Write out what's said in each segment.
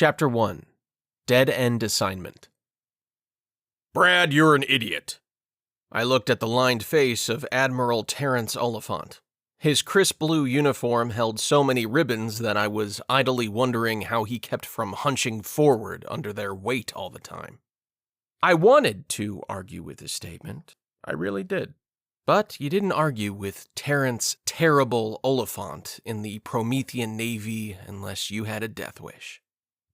Chapter 1. Dead End Assignment. Brad, you're an idiot. I looked at the lined face of Admiral Terrence Oliphant. His crisp blue uniform held so many ribbons that I was idly wondering how he kept from hunching forward under their weight all the time. I wanted to argue with his statement. I really did. But you didn't argue with Terrence Terrible Oliphant in the Promethean Navy unless you had a death wish.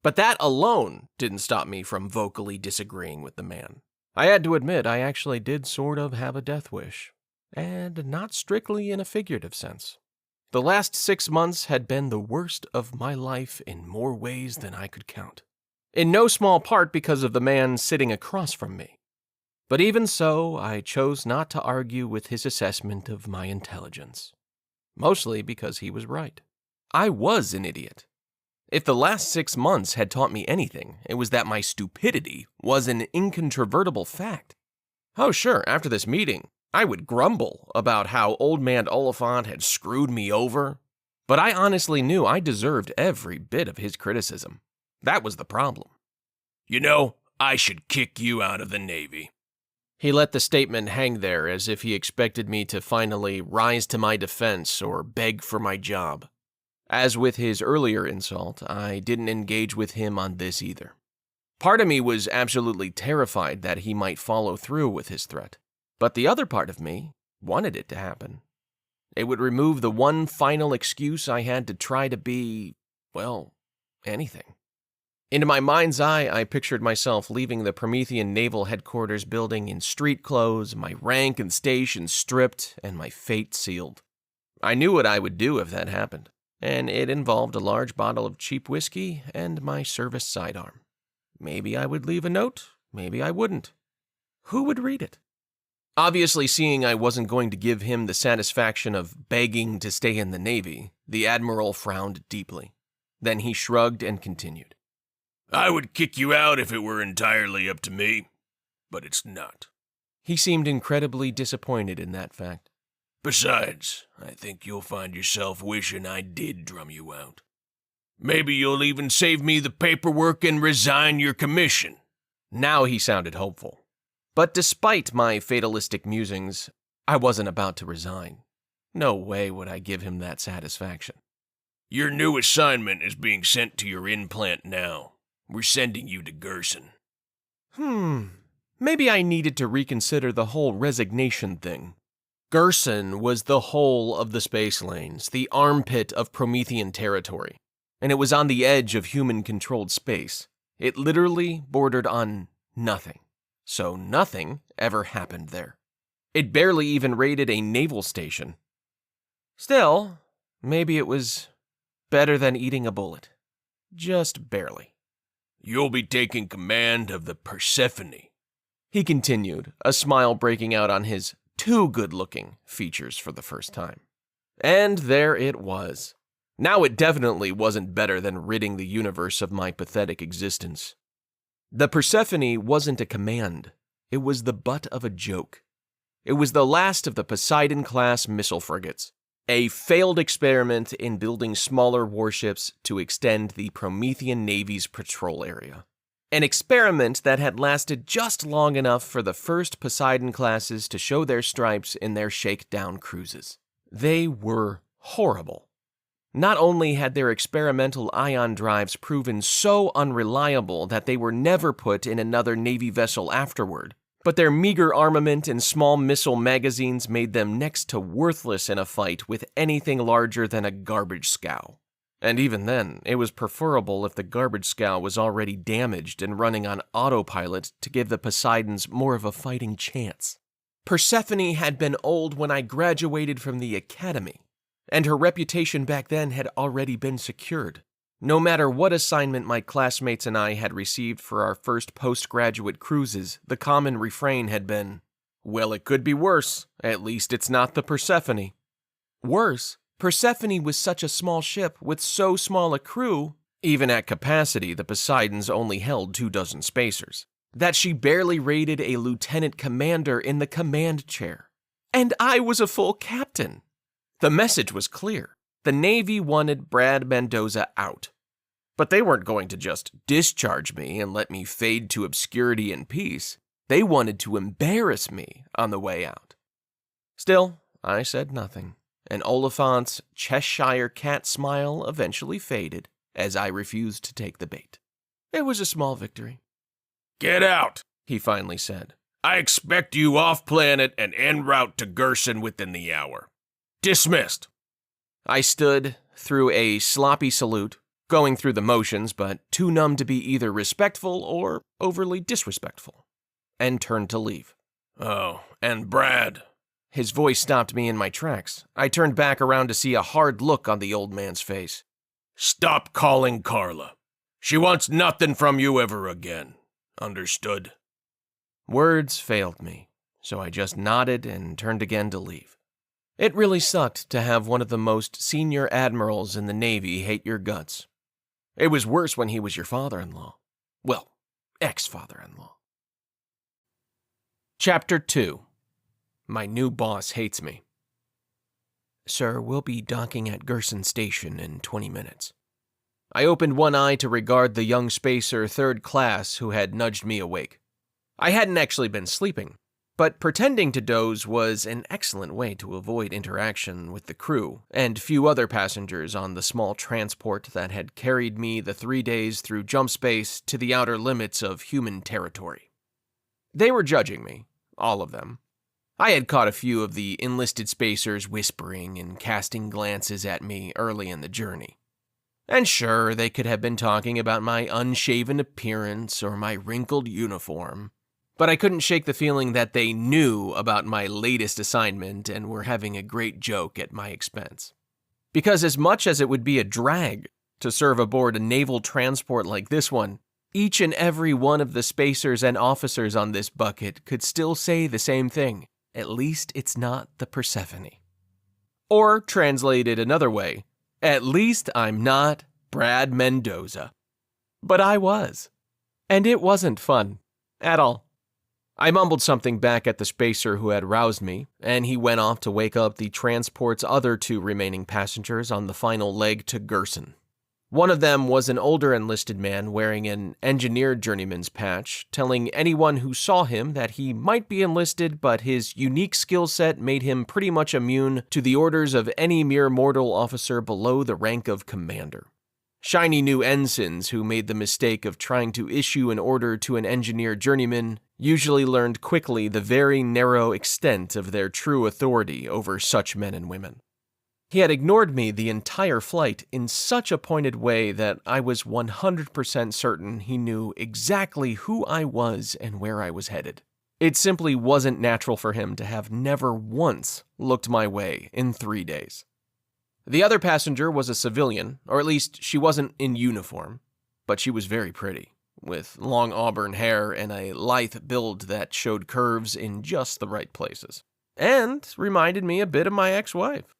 But that alone didn't stop me from vocally disagreeing with the man. I had to admit I actually did sort of have a death wish, and not strictly in a figurative sense. The last 6 months had been the worst of my life in more ways than I could count, in no small part because of the man sitting across from me. But even so, I chose not to argue with his assessment of my intelligence, mostly because he was right. I was an idiot. If the last 6 months had taught me anything, it was that my stupidity was an incontrovertible fact. Oh sure, after this meeting, I would grumble about how Old Man Oliphant had screwed me over, but I honestly knew I deserved every bit of his criticism. That was the problem. You know, I should kick you out of the Navy. He let the statement hang there as if he expected me to finally rise to my defense or beg for my job. As with his earlier insult, I didn't engage with him on this either. Part of me was absolutely terrified that he might follow through with his threat, but the other part of me wanted it to happen. It would remove the one final excuse I had to try to be, well, anything. Into my mind's eye, I pictured myself leaving the Promethean Naval Headquarters building in street clothes, my rank and station stripped, and my fate sealed. I knew what I would do if that happened, and it involved a large bottle of cheap whiskey and my service sidearm. Maybe I would leave a note, maybe I wouldn't. Who would read it? Obviously, seeing I wasn't going to give him the satisfaction of begging to stay in the Navy, the Admiral frowned deeply. Then he shrugged and continued. I would kick you out if it were entirely up to me, but it's not. He seemed incredibly disappointed in that fact. Besides, I think you'll find yourself wishing I did drum you out. Maybe you'll even save me the paperwork and resign your commission. Now he sounded hopeful. But despite my fatalistic musings, I wasn't about to resign. No way would I give him that satisfaction. Your new assignment is being sent to your in-plant now. We're sending you to Gerson. Maybe I needed to reconsider the whole resignation thing. Gerson was the whole of the space lanes, the armpit of Promethean territory, and it was on the edge of human-controlled space. It literally bordered on nothing, so nothing ever happened there. It barely even rated a naval station. Still, maybe it was better than eating a bullet. Just barely. You'll be taking command of the Persephone, he continued, a smile breaking out on his too good-looking features for the first time. And there it was. Now it definitely wasn't better than ridding the universe of my pathetic existence. The Persephone wasn't a command. It was the butt of a joke. It was the last of the Poseidon-class missile frigates, a failed experiment in building smaller warships to extend the Promethean Navy's patrol area. An experiment that had lasted just long enough for the first Poseidon classes to show their stripes in their shakedown cruises. They were horrible. Not only had their experimental ion drives proven so unreliable that they were never put in another Navy vessel afterward, but their meager armament and small missile magazines made them next to worthless in a fight with anything larger than a garbage scow. And even then, it was preferable if the garbage scow was already damaged and running on autopilot to give the Poseidons more of a fighting chance. Persephone had been old when I graduated from the academy, and her reputation back then had already been secured. No matter what assignment my classmates and I had received for our first postgraduate cruises, the common refrain had been, well, it could be worse. At least it's not the Persephone. Worse, Persephone was such a small ship with so small a crew, even at capacity the Poseidons only held 24 spacers, that she barely rated a lieutenant commander in the command chair. And I was a full captain. The message was clear. The Navy wanted Brad Mendoza out. But they weren't going to just discharge me and let me fade to obscurity in peace. They wanted to embarrass me on the way out. Still, I said nothing, and Oliphant's Cheshire cat smile eventually faded as I refused to take the bait. It was a small victory. "Get out," he finally said. "I expect you off-planet and en route to Gerson within the hour. Dismissed." I stood through a sloppy salute, going through the motions but too numb to be either respectful or overly disrespectful, and turned to leave. "Oh, and Brad." His voice stopped me in my tracks. I turned back around to see a hard look on the old man's face. "Stop calling Carla. She wants nothing from you ever again. Understood?" Words failed me, so I just nodded and turned again to leave. It really sucked to have one of the most senior admirals in the Navy hate your guts. It was worse when he was your father-in-law. Well, ex-father-in-law. Chapter 2. My new boss hates me. Sir, we'll be docking at Gerson Station in 20 minutes. I opened one eye to regard the young spacer third class who had nudged me awake. I hadn't actually been sleeping, but pretending to doze was an excellent way to avoid interaction with the crew and few other passengers on the small transport that had carried me the 3 days through jump space to the outer limits of human territory. They were judging me, all of them. I had caught a few of the enlisted spacers whispering and casting glances at me early in the journey. And sure, they could have been talking about my unshaven appearance or my wrinkled uniform, but I couldn't shake the feeling that they knew about my latest assignment and were having a great joke at my expense. Because as much as it would be a drag to serve aboard a naval transport like this one, each and every one of the spacers and officers on this bucket could still say the same thing. At least it's not the Persephone. Or, translated another way, at least I'm not Brad Mendoza. But I was. And it wasn't fun. At all. I mumbled something back at the spacer who had roused me, and he went off to wake up the transport's other 2 remaining passengers on the final leg to Gerson. One of them was an older enlisted man wearing an engineer journeyman's patch, telling anyone who saw him that he might be enlisted, but his unique skill set made him pretty much immune to the orders of any mere mortal officer below the rank of commander. Shiny new ensigns who made the mistake of trying to issue an order to an engineer journeyman usually learned quickly the very narrow extent of their true authority over such men and women. He had ignored me the entire flight in such a pointed way that I was 100% certain he knew exactly who I was and where I was headed. It simply wasn't natural for him to have never once looked my way in 3 days. The other passenger was a civilian, or at least she wasn't in uniform, but she was very pretty, with long auburn hair and a lithe build that showed curves in just the right places, and reminded me a bit of my ex-wife.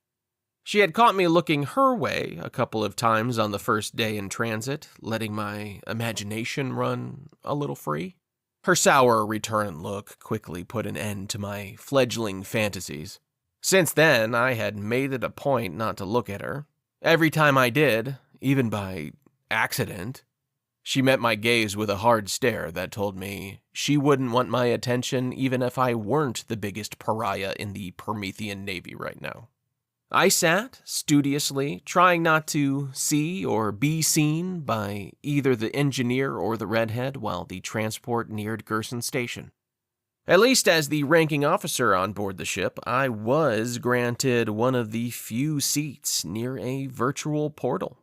She had caught me looking her way a couple of times on the first day in transit, letting my imagination run a little free. Her sour return look quickly put an end to my fledgling fantasies. Since then, I had made it a point not to look at her. Every time I did, even by accident, she met my gaze with a hard stare that told me she wouldn't want my attention even if I weren't the biggest pariah in the Promethean Navy right now. I sat, studiously, trying not to see or be seen by either the engineer or the redhead while the transport neared Gerson Station. At least as the ranking officer on board the ship, I was granted one of the few seats near a virtual portal.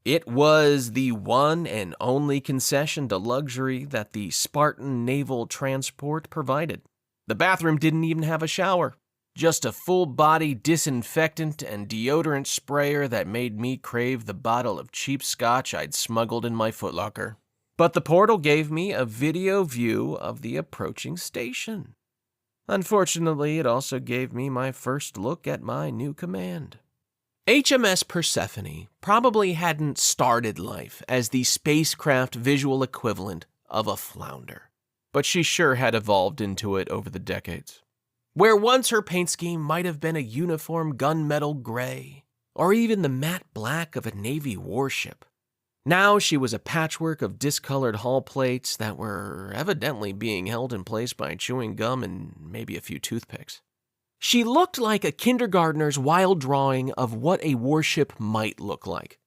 It was the one and only concession to luxury that the Spartan naval transport provided. The bathroom didn't even have a shower. Just a full-body disinfectant and deodorant sprayer that made me crave the bottle of cheap scotch I'd smuggled in my footlocker. But the portal gave me a video view of the approaching station. Unfortunately, it also gave me my first look at my new command. HMS Persephone probably hadn't started life as the spacecraft visual equivalent of a flounder, but she sure had evolved into it over the decades. Where once her paint scheme might have been a uniform gunmetal gray, or even the matte black of a Navy warship, Now she was a patchwork of discolored hull plates that were evidently being held in place by chewing gum and maybe a few toothpicks. She looked like a kindergartner's wild drawing of what a warship might look like,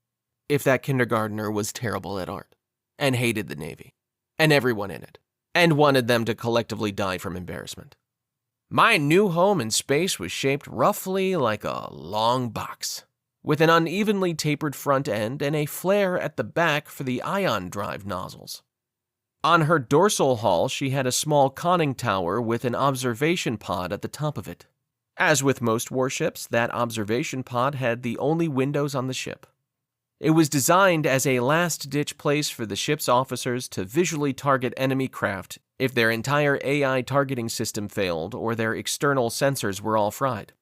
if that kindergartner was terrible at art, and hated the Navy, and everyone in it, and wanted them to collectively die from embarrassment. My new home in space was shaped roughly like a long box, with an unevenly tapered front end and a flare at the back for the ion drive nozzles. On her dorsal hull, she had a small conning tower with an observation pod at the top of it. As with most warships, that observation pod had the only windows on the ship. It was designed as a last-ditch place for the ship's officers to visually target enemy craft if their entire AI targeting system failed or their external sensors were all fried.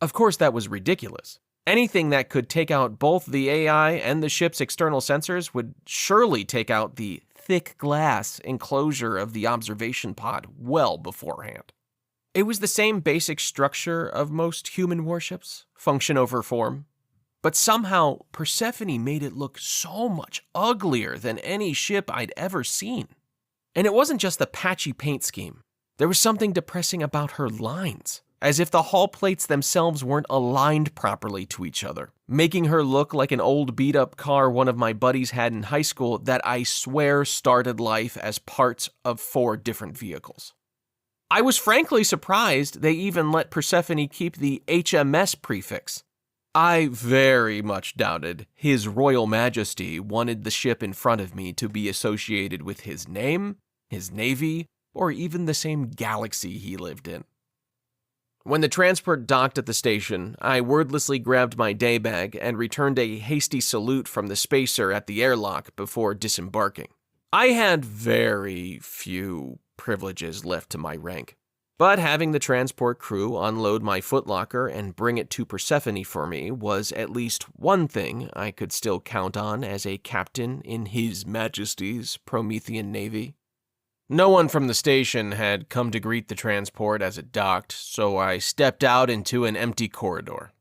Of course, that was ridiculous. Anything that could take out both the AI and the ship's external sensors would surely take out the thick glass enclosure of the observation pod well beforehand. It was the same basic structure of most human warships, function over form, but somehow Persephone made it look so much uglier than any ship I'd ever seen. And it wasn't just the patchy paint scheme. There was something depressing about her lines, as if the hull plates themselves weren't aligned properly to each other, making her look like an old beat-up car one of my buddies had in high school that I swear started life as parts of 4 different vehicles. I was frankly surprised they even let Persephone keep the HMS prefix. I very much doubted His Royal Majesty wanted the ship in front of me to be associated with his name, his navy, or even the same galaxy he lived in. When the transport docked at the station, I wordlessly grabbed my day bag and returned a hasty salute from the spacer at the airlock before disembarking. I had very few privileges left to my rank, but having the transport crew unload my footlocker and bring it to Persephone for me was at least one thing I could still count on as a captain in His Majesty's Promethean Navy. No one from the station had come to greet the transport as it docked, so I stepped out into an empty corridor.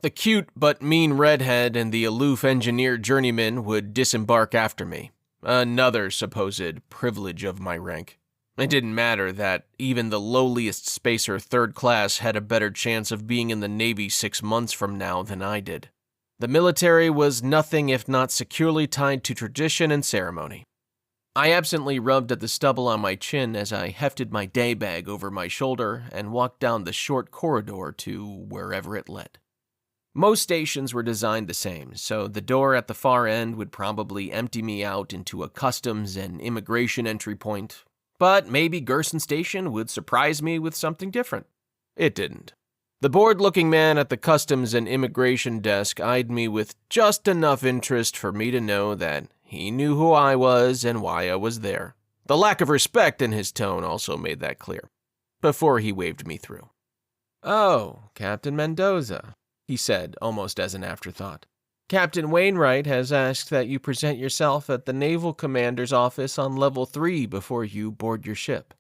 The cute but mean redhead and the aloof engineer journeyman would disembark after me, another supposed privilege of my rank. It didn't matter that even the lowliest spacer third class had a better chance of being in the Navy 6 months from now than I did. The military was nothing if not securely tied to tradition and ceremony. I absently rubbed at the stubble on my chin as I hefted my day bag over my shoulder and walked down the short corridor to wherever it led. Most stations were designed the same, so the door at the far end would probably empty me out into a customs and immigration entry point. But maybe Gerson Station would surprise me with something different. It didn't. The bored-looking man at the customs and immigration desk eyed me with just enough interest for me to know that he knew who I was and why I was there. The lack of respect in his tone also made that clear, before he waved me through. "Oh, Captain Mendoza," he said, almost as an afterthought. "Captain Wainwright has asked that you present yourself at the Naval Commander's office on Level 3 before you board your ship."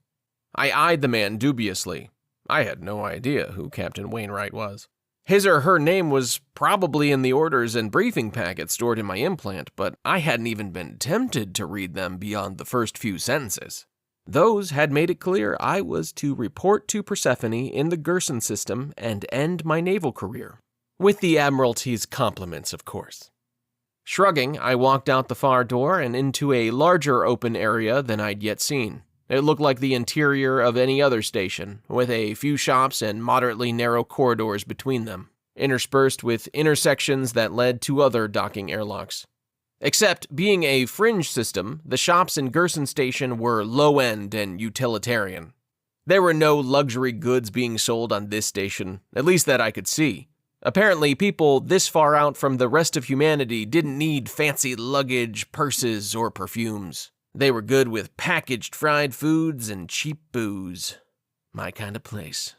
I eyed the man dubiously. I had no idea who Captain Wainwright was. His or her name was probably in the orders and briefing packet stored in my implant, but I hadn't even been tempted to read them beyond the first few sentences. Those had made it clear I was to report to Persephone in the Gerson system and end my naval career. With the Admiralty's compliments, of course. Shrugging, I walked out the far door and into a larger open area than I'd yet seen. It looked like the interior of any other station, with a few shops and moderately narrow corridors between them, interspersed with intersections that led to other docking airlocks. Except, being a fringe system, the shops in Gerson Station were low-end and utilitarian. There were no luxury goods being sold on this station, at least that I could see. Apparently, people this far out from the rest of humanity didn't need fancy luggage, purses, or perfumes. They were good with packaged fried foods and cheap booze. My kind of place.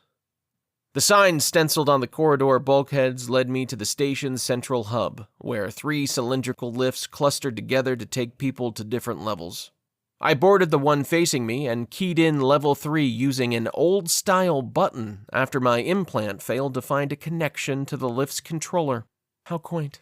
The signs stenciled on the corridor bulkheads led me to the station's central hub, where 3 cylindrical lifts clustered together to take people to different levels. I boarded the one facing me and keyed in Level 3 using an old-style button after my implant failed to find a connection to the lift's controller. How quaint.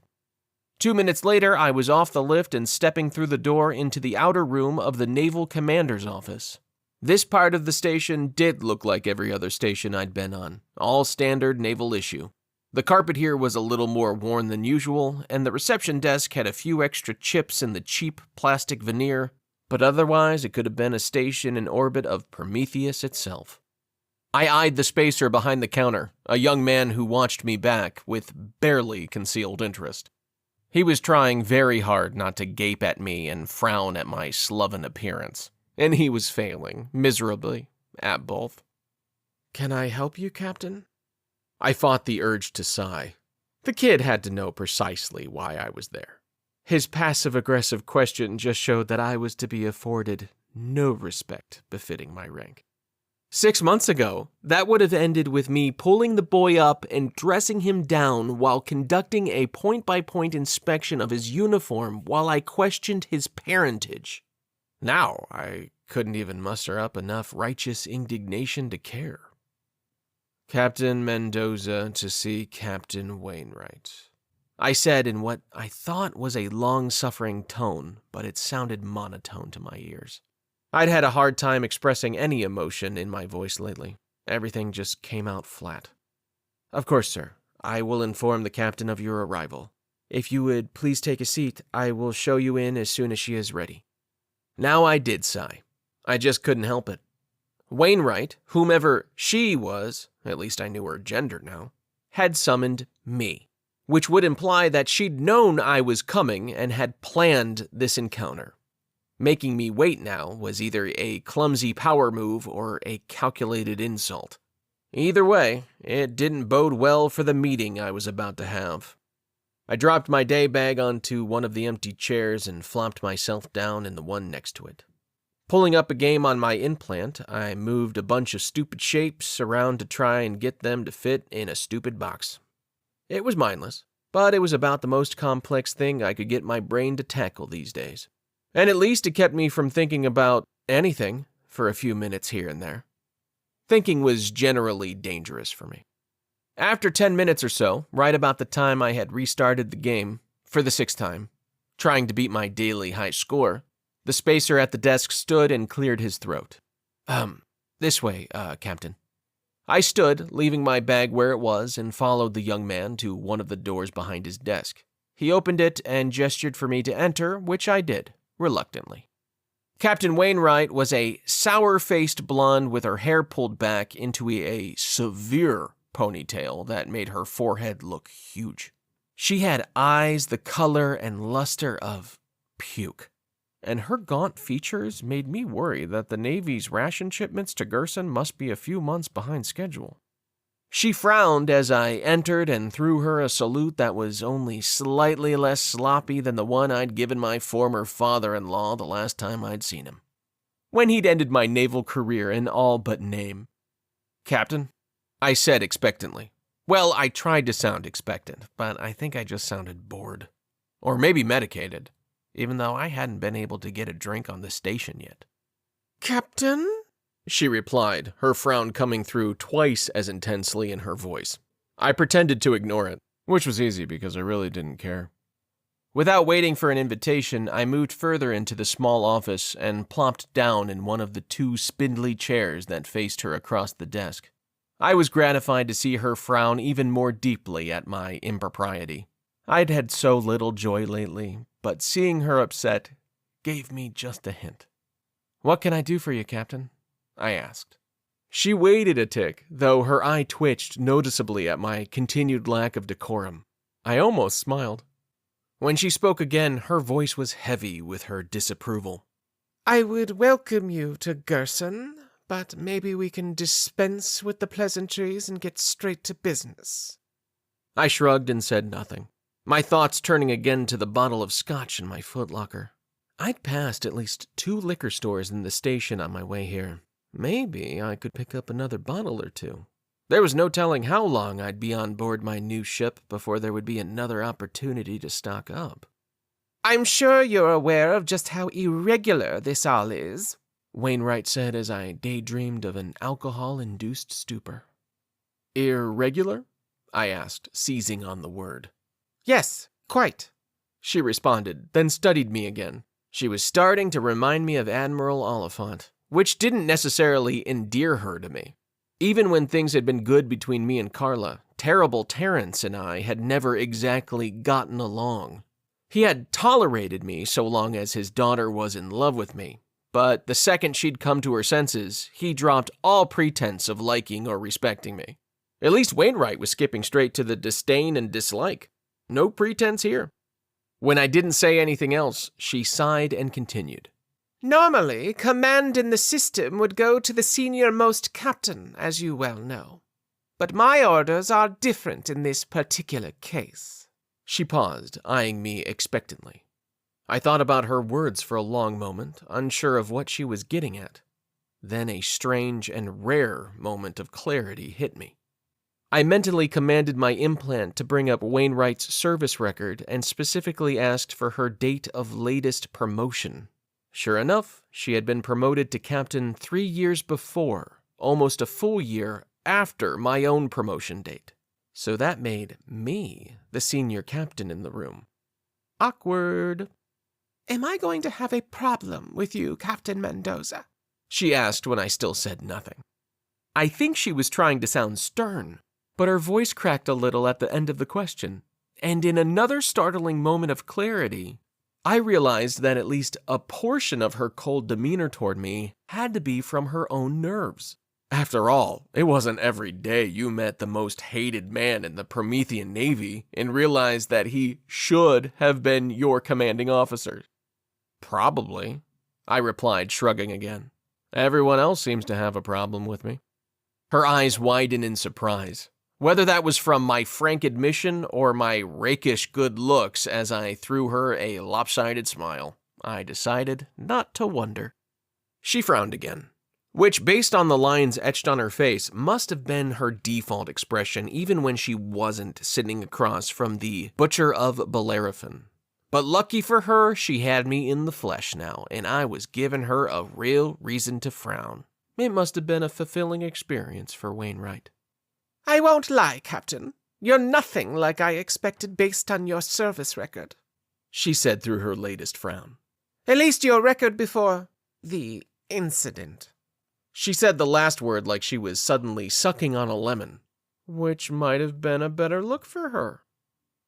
2 minutes later, I was off the lift and stepping through the door into the outer room of the naval commander's office. This part of the station did look like every other station I'd been on, all standard naval issue. The carpet here was a little more worn than usual, and the reception desk had a few extra chips in the cheap plastic veneer, but otherwise it could have been a station in orbit of Prometheus itself. I eyed the spacer behind the counter, a young man who watched me back with barely concealed interest. He was trying very hard not to gape at me and frown at my sloven appearance, and he was failing miserably at both. "Can I help you, Captain?" I fought the urge to sigh. The kid had to know precisely why I was there. His passive-aggressive question just showed that I was to be afforded no respect befitting my rank. 6 months ago, that would have ended with me pulling the boy up and dressing him down while conducting a point-by-point inspection of his uniform while I questioned his parentage. Now, I couldn't even muster up enough righteous indignation to care. "Captain Mendoza to see Captain Wainwright," I said in what I thought was a long-suffering tone, but it sounded monotone to my ears. I'd had a hard time expressing any emotion in my voice lately. Everything just came out flat. "Of course, sir. I will inform the captain of your arrival. If you would please take a seat, I will show you in as soon as she is ready." Now I did sigh. I just couldn't help it. Wainwright, whomever she was, at least I knew her gender now, had summoned me, which would imply that she'd known I was coming and had planned this encounter. Making me wait now was either a clumsy power move or a calculated insult. Either way, it didn't bode well for the meeting I was about to have. I dropped my day bag onto one of the empty chairs and flopped myself down in the one next to it. Pulling up a game on my implant, I moved a bunch of stupid shapes around to try and get them to fit in a stupid box. It was mindless, but it was about the most complex thing I could get my brain to tackle these days. And at least it kept me from thinking about anything for a few minutes here and there. Thinking was generally dangerous for me. After 10 minutes or so, right about the time I had restarted the game, for the 6th time, trying to beat my daily high score, the spacer at the desk stood and cleared his throat. This way, Captain." I stood, leaving my bag where it was, and followed the young man to one of the doors behind his desk. He opened it and gestured for me to enter, which I did, reluctantly. Captain Wainwright was a sour-faced blonde with her hair pulled back into a severe ponytail that made her forehead look huge. She had eyes the color and luster of puke, and her gaunt features made me worry that the Navy's ration shipments to Gerson must be a few months behind schedule. She frowned as I entered and threw her a salute that was only slightly less sloppy than the one I'd given my former father-in-law the last time I'd seen him, when he'd ended my naval career in all but name. "Captain," I said expectantly. Well, I tried to sound expectant, but I think I just sounded bored. Or maybe medicated, even though I hadn't been able to get a drink on the station yet. "Captain?" she replied, her frown coming through twice as intensely in her voice. I pretended to ignore it, which was easy because I really didn't care. Without waiting for an invitation, I moved further into the small office and plopped down in one of the 2 spindly chairs that faced her across the desk. I was gratified to see her frown even more deeply at my impropriety. I'd had so little joy lately, but seeing her upset gave me just a hint. "What can I do for you, Captain?" I asked. She waited a tick, though her eye twitched noticeably at my continued lack of decorum. I almost smiled. When she spoke again, her voice was heavy with her disapproval. "I would welcome you to Gerson, but maybe we can dispense with the pleasantries and get straight to business." I shrugged and said nothing, my thoughts turning again to the bottle of scotch in my footlocker. I'd passed at least 2 liquor stores in the station on my way here. Maybe I could pick up another bottle or 2. There was no telling how long I'd be on board my new ship before there would be another opportunity to stock up. "I'm sure you're aware of just how irregular this all is," Wainwright said as I daydreamed of an alcohol-induced stupor. "Irregular?" I asked, seizing on the word. "Yes, quite. she responded, then studied me again. She was starting to remind me of Admiral Oliphant, which didn't necessarily endear her to me. Even when things had been good between me and Carla, terrible Terrence and I had never exactly gotten along. He had tolerated me so long as his daughter was in love with me, but the second she'd come to her senses, he dropped all pretense of liking or respecting me. At least Wainwright was skipping straight to the disdain and dislike. No pretense here. When I didn't say anything else, she sighed and continued. Normally, command in the system would go to the senior-most captain, as you well know. But my orders are different in this particular case. She paused, eyeing me expectantly. I thought about her words for a long moment, unsure of what she was getting at. Then a strange and rare moment of clarity hit me. I mentally commanded my implant to bring up Wainwright's service record and specifically asked for her date of latest promotion. Sure enough, she had been promoted to captain 3 years before, almost a full year after my own promotion date. So that made me the senior captain in the room. Awkward. Am I going to have a problem with you, Captain Mendoza? She asked when I still said nothing. I think she was trying to sound stern, but her voice cracked a little at the end of the question, and in another startling moment of clarity, I realized that at least a portion of her cold demeanor toward me had to be from her own nerves. After all, it wasn't every day you met the most hated man in the Promethean Navy and realized that he should have been your commanding officer. Probably, I replied, shrugging again. Everyone else seems to have a problem with me. Her eyes widened in surprise. Whether that was from my frank admission or my rakish good looks as I threw her a lopsided smile, I decided not to wonder. She frowned again, which, based on the lines etched on her face, must have been her default expression even when she wasn't sitting across from the Butcher of Bellerophon. But lucky for her, she had me in the flesh now, and I was giving her a real reason to frown. It must have been a fulfilling experience for Wainwright. I won't lie, Captain. You're nothing like I expected based on your service record, she said through her latest frown. At least your record before the incident. She said the last word like she was suddenly sucking on a lemon, which might have been a better look for her.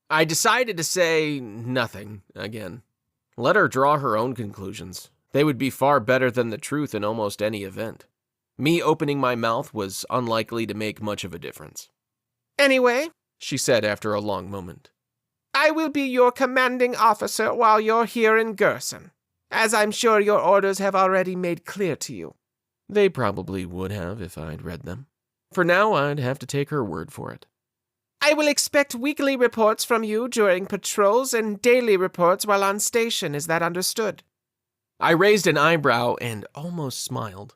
I decided to say nothing again. Let her draw her own conclusions. They would be far better than the truth in almost any event. Me opening my mouth was unlikely to make much of a difference. Anyway, she said after a long moment, I will be your commanding officer while you're here in Gerson, as I'm sure your orders have already made clear to you. They probably would have if I'd read them. For now, I'd have to take her word for it. I will expect weekly reports from you during patrols and daily reports while on station. Is that understood? I raised an eyebrow and almost smiled.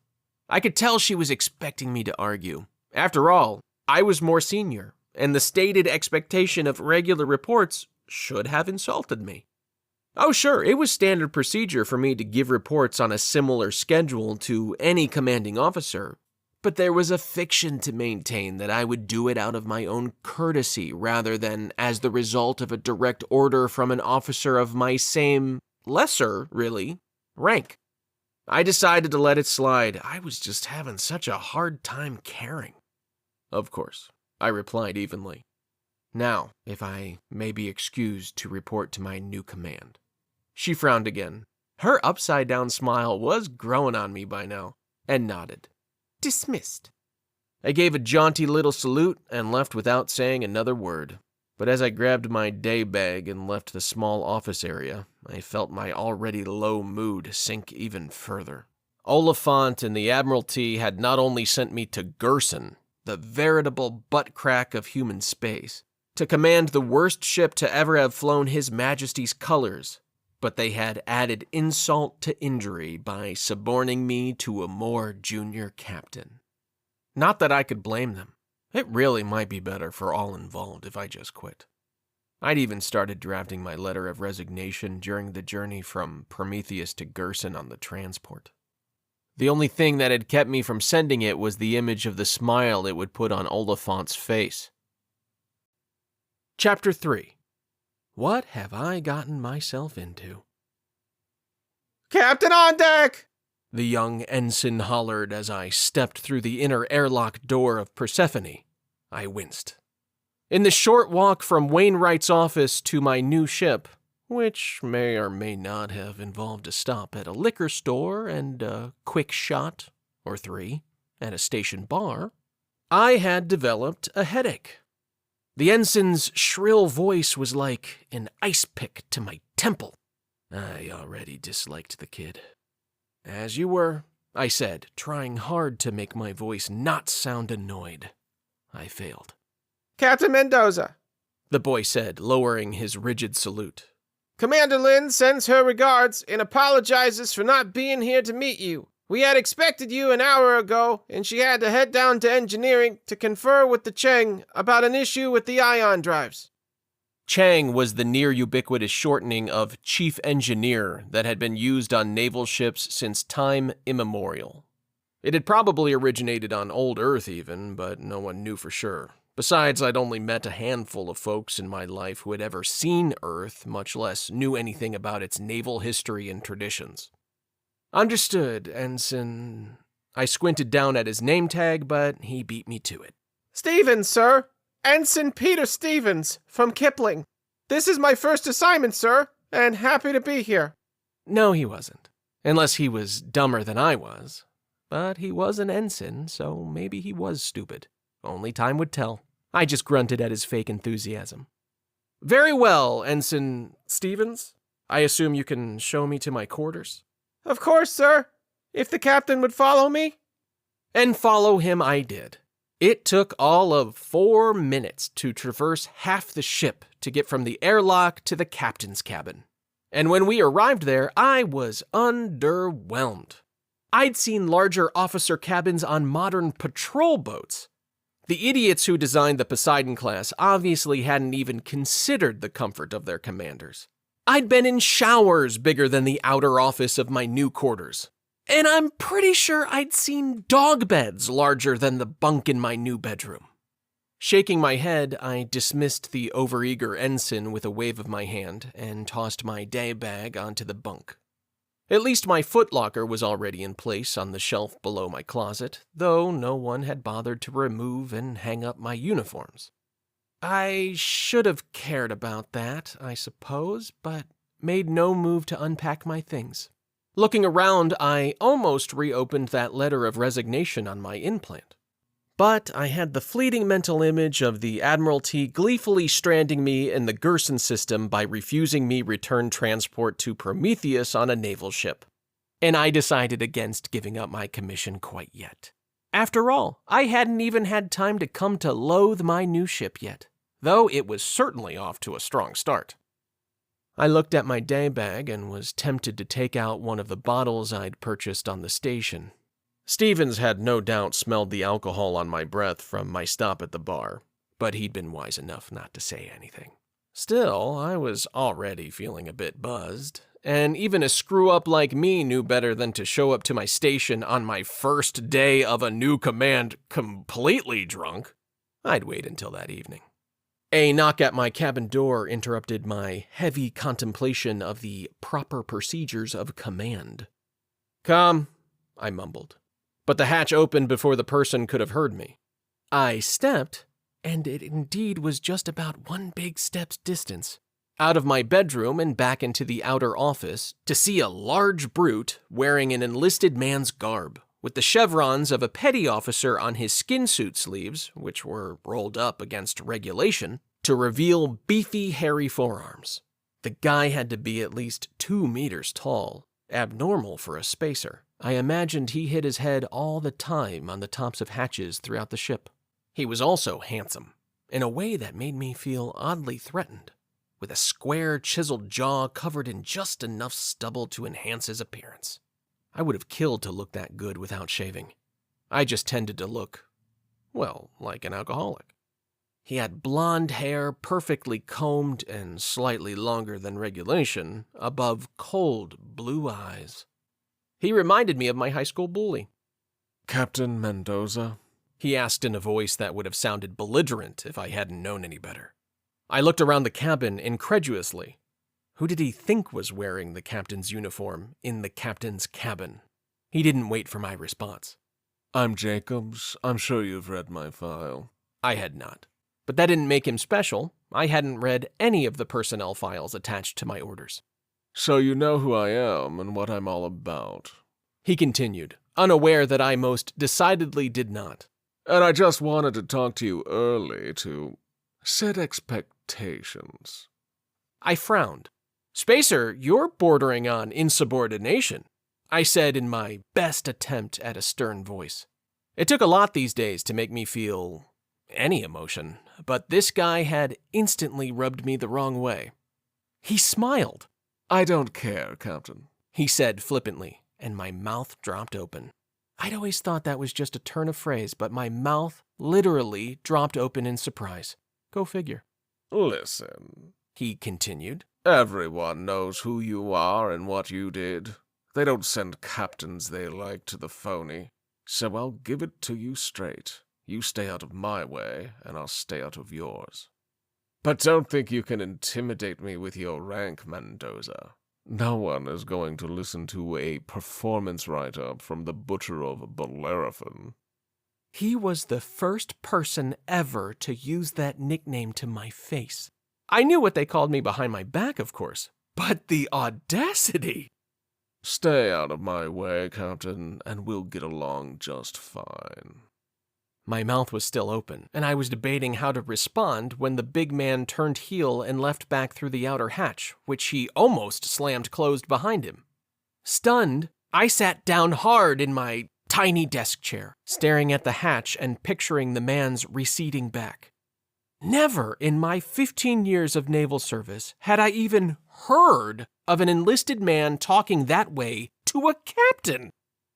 I could tell she was expecting me to argue. After all, I was more senior, and the stated expectation of regular reports should have insulted me. Oh sure, it was standard procedure for me to give reports on a similar schedule to any commanding officer, but there was a fiction to maintain that I would do it out of my own courtesy rather than as the result of a direct order from an officer of my same, lesser, really, rank. I decided to let it slide. I was just having such a hard time caring. Of course, I replied evenly. Now, if I may be excused to report to my new command. She frowned again. Her upside-down smile was growing on me by now, and nodded. Dismissed. I gave a jaunty little salute and left without saying another word. But as I grabbed my day bag and left the small office area, I felt my already low mood sink even further. Oliphant and the Admiralty had not only sent me to Gerson, the veritable butt crack of human space, to command the worst ship to ever have flown His Majesty's colors, but they had added insult to injury by suborning me to a more junior captain. Not that I could blame them. It really might be better for all involved if I just quit. I'd even started drafting my letter of resignation during the journey from Prometheus to Gerson on the transport. The only thing that had kept me from sending it was the image of the smile it would put on Oliphant's face. Chapter 3. What have I gotten myself into? Captain on deck! The young ensign hollered as I stepped through the inner airlock door of Persephone. I winced. In the short walk from Wainwright's office to my new ship, which may or may not have involved a stop at a liquor store and a quick shot, or 3, at a station bar, I had developed a headache. The ensign's shrill voice was like an ice pick to my temple. I already disliked the kid. As you were, I said, trying hard to make my voice not sound annoyed. I failed. Captain Mendoza, the boy said, lowering his rigid salute. Commander Lynn sends her regards and apologizes for not being here to meet you. We had expected you an hour ago, and she had to head down to engineering to confer with the Cheng about an issue with the ion drives. Chang was the near-ubiquitous shortening of chief engineer that had been used on naval ships since time immemorial. It had probably originated on old Earth even, but no one knew for sure. Besides, I'd only met a handful of folks in my life who had ever seen Earth, much less knew anything about its naval history and traditions. Understood, Ensign. I squinted down at his name tag, but he beat me to it. Stevens, sir. Ensign Peter Stevens, from Kipling. This is my first assignment, sir, and happy to be here. No, he wasn't. Unless he was dumber than I was. But he was an ensign, so maybe he was stupid. Only time would tell. I just grunted at his fake enthusiasm. Very well, Ensign Stevens. I assume you can show me to my quarters? Of course, sir. If the captain would follow me. And follow him I did. It took all of 4 minutes to traverse half the ship to get from the airlock to the captain's cabin. And when we arrived there, I was underwhelmed. I'd seen larger officer cabins on modern patrol boats. The idiots who designed the Poseidon class obviously hadn't even considered the comfort of their commanders. I'd been in showers bigger than the outer office of my new quarters. And I'm pretty sure I'd seen dog beds larger than the bunk in my new bedroom. Shaking my head, I dismissed the overeager ensign with a wave of my hand and tossed my day bag onto the bunk. At least my footlocker was already in place on the shelf below my closet, though no one had bothered to remove and hang up my uniforms. I should have cared about that, I suppose, but made no move to unpack my things. Looking around, I almost reopened that letter of resignation on my implant. But I had the fleeting mental image of the Admiralty gleefully stranding me in the Gerson system by refusing me return transport to Prometheus on a naval ship. And I decided against giving up my commission quite yet. After all, I hadn't even had time to come to loathe my new ship yet, though it was certainly off to a strong start. I looked at my day bag and was tempted to take out one of the bottles I'd purchased on the station. Stevens had no doubt smelled the alcohol on my breath from my stop at the bar, but he'd been wise enough not to say anything. Still, I was already feeling a bit buzzed, and even a screw-up like me knew better than to show up to my station on my first day of a new command completely drunk. I'd wait until that evening. A knock at my cabin door interrupted my heavy contemplation of the proper procedures of command. "Come," I mumbled, but the hatch opened before the person could have heard me. I stepped, and it indeed was just about one big step's distance, out of my bedroom and back into the outer office to see a large brute wearing an enlisted man's garb, with the chevrons of a petty officer on his skin suit sleeves, which were rolled up against regulation, to reveal beefy, hairy forearms. The guy had to be at least 2 meters tall, abnormal for a spacer. I imagined he hit his head all the time on the tops of hatches throughout the ship. He was also handsome, in a way that made me feel oddly threatened, with a square, chiseled jaw covered in just enough stubble to enhance his appearance. I would have killed to look that good without shaving. I just tended to look, well, like an alcoholic. He had blonde hair, perfectly combed and slightly longer than regulation, above cold blue eyes. He reminded me of my high school bully. "Captain Mendoza?" he asked in a voice that would have sounded belligerent if I hadn't known any better. I looked around the cabin incredulously. Who did he think was wearing the captain's uniform in the captain's cabin? He didn't wait for my response. I'm Jacobs. I'm sure you've read my file. I had not. But that didn't make him special. I hadn't read any of the personnel files attached to my orders. So you know who I am and what I'm all about. He continued, unaware that I most decidedly did not. And I just wanted to talk to you early to set expectations. I frowned. Spacer, you're bordering on insubordination, I said in my best attempt at a stern voice. It took a lot these days to make me feel any emotion, but this guy had instantly rubbed me the wrong way. He smiled. I don't care, Captain, he said flippantly, and my mouth dropped open. I'd always thought that was just a turn of phrase, but my mouth literally dropped open in surprise. Go figure. Listen, he continued. Everyone knows who you are and what you did. They don't send captains they like to the phony, so I'll give it to you straight. You stay out of my way, and I'll stay out of yours. But don't think you can intimidate me with your rank, Mendoza. No one is going to listen to a performance write-up from the butcher of Bellerophon. He was the first person ever to use that nickname to my face. I knew what they called me behind my back, of course, but the audacity! Stay out of my way, Captain, and we'll get along just fine. My mouth was still open, and I was debating how to respond when the big man turned heel and left back through the outer hatch, which he almost slammed closed behind him. Stunned, I sat down hard in my tiny desk chair, staring at the hatch and picturing the man's receding back. Never in my 15 years of naval service had I even heard of an enlisted man talking that way to a captain.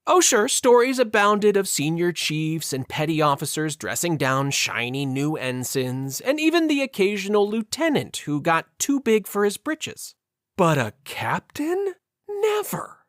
Oh sure, stories abounded of senior chiefs and petty officers dressing down shiny new ensigns, and even the occasional lieutenant who got too big for his britches. But a captain? Never.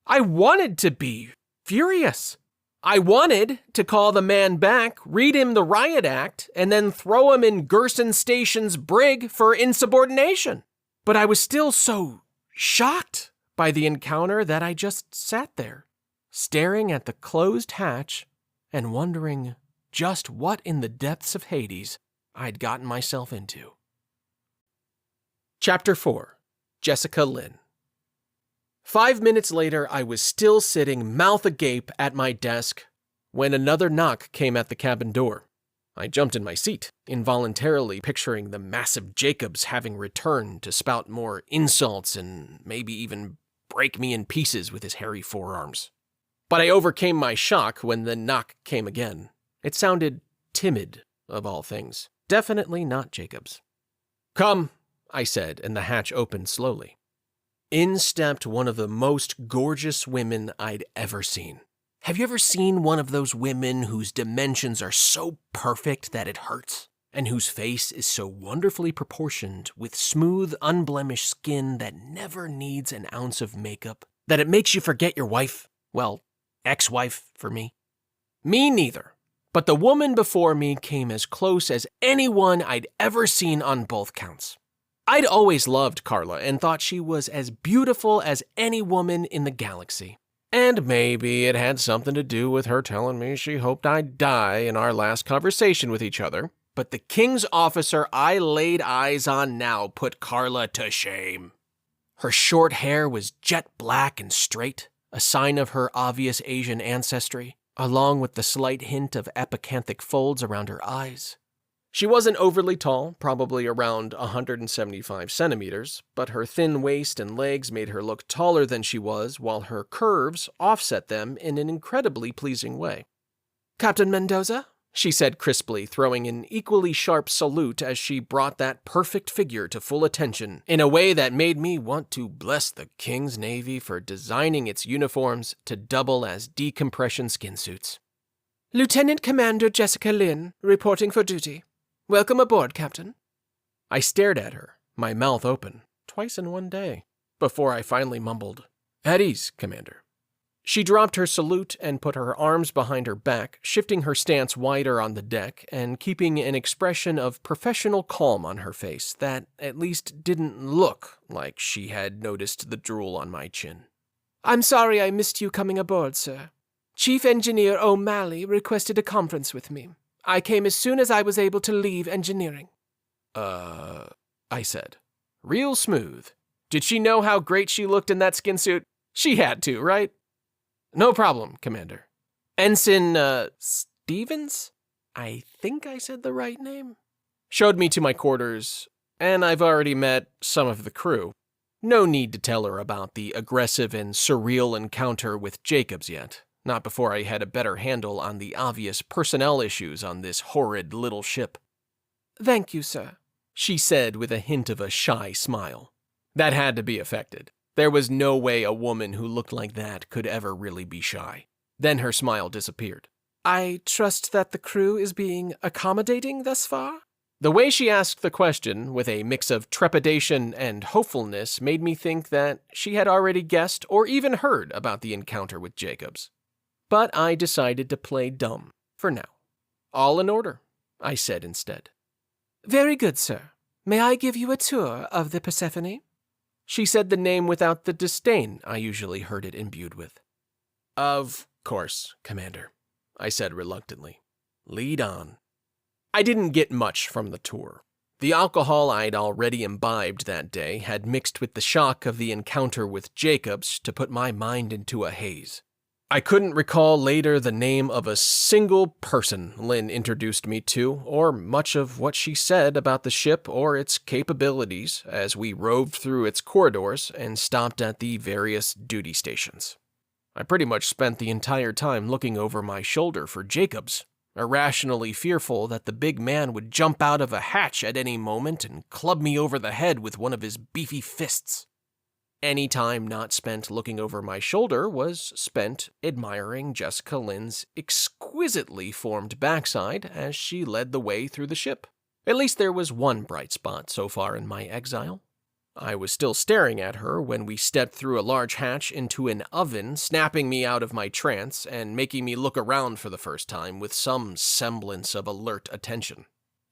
I wanted to be furious. I wanted to call the man back, read him the riot act, and then throw him in Gerson Station's brig for insubordination. But I was still so shocked by the encounter that I just sat there, staring at the closed hatch and wondering just what in the depths of Hades I'd gotten myself into. Chapter 4. Jessica Lynn. 5 minutes later, I was still sitting mouth agape at my desk when another knock came at the cabin door. I jumped in my seat, involuntarily picturing the massive Jacobs having returned to spout more insults and maybe even break me in pieces with his hairy forearms. But I overcame my shock when the knock came again. It sounded timid, of all things. Definitely not Jacobs. "Come," I said, and the hatch opened slowly. In stepped one of the most gorgeous women I'd ever seen. Have you ever seen one of those women whose dimensions are so perfect that it hurts? And whose face is so wonderfully proportioned with smooth, unblemished skin that never needs an ounce of makeup, that it makes you forget your wife? Well, ex-wife for me. Me neither. But the woman before me came as close as anyone I'd ever seen on both counts. I'd always loved Carla and thought she was as beautiful as any woman in the galaxy. And maybe it had something to do with her telling me she hoped I'd die in our last conversation with each other. But the king's officer I laid eyes on now put Carla to shame. Her short hair was jet black and straight, a sign of her obvious Asian ancestry, along with the slight hint of epicanthic folds around her eyes. She wasn't overly tall, probably around 175 centimeters, but her thin waist and legs made her look taller than she was, while her curves offset them in an incredibly pleasing way. "Captain Mendoza?" she said crisply, throwing an equally sharp salute as she brought that perfect figure to full attention in a way that made me want to bless the King's Navy for designing its uniforms to double as decompression skin suits. "Lieutenant Commander Jessica Lynn, reporting for duty. Welcome aboard, Captain." I stared at her, my mouth open, twice in one day, before I finally mumbled, "At ease, Commander." She dropped her salute and put her arms behind her back, shifting her stance wider on the deck and keeping an expression of professional calm on her face that at least didn't look like she had noticed the drool on my chin. I'm sorry I missed you coming aboard, sir. Chief Engineer O'Malley requested a conference with me. I came as soon as I was able to leave engineering. I said. Real smooth. Did she know how great she looked in that skin suit? She had to, right? No problem, Commander. Ensign, Stevens? I think I said the right name. Showed me to my quarters, and I've already met some of the crew. No need to tell her about the aggressive and surreal encounter with Jacobs yet, not before I had a better handle on the obvious personnel issues on this horrid little ship. Thank you, sir, she said with a hint of a shy smile. That had to be affected. There was no way a woman who looked like that could ever really be shy. Then her smile disappeared. I trust that the crew is being accommodating thus far? The way she asked the question, with a mix of trepidation and hopefulness, made me think that she had already guessed or even heard about the encounter with Jacobs. But I decided to play dumb, for now. All in order, I said instead. Very good, sir. May I give you a tour of the Persephone? She said the name without the disdain I usually heard it imbued with. Of course, Commander, I said reluctantly. Lead on. I didn't get much from the tour. The alcohol I'd already imbibed that day had mixed with the shock of the encounter with Jacobs to put my mind into a haze. I couldn't recall later the name of a single person Lynn introduced me to, or much of what she said about the ship or its capabilities as we roved through its corridors and stopped at the various duty stations. I pretty much spent the entire time looking over my shoulder for Jacobs, irrationally fearful that the big man would jump out of a hatch at any moment and club me over the head with one of his beefy fists. Any time not spent looking over my shoulder was spent admiring Jessica Lynn's exquisitely formed backside as she led the way through the ship. At least there was one bright spot so far in my exile. I was still staring at her when we stepped through a large hatch into an oven, snapping me out of my trance and making me look around for the first time with some semblance of alert attention.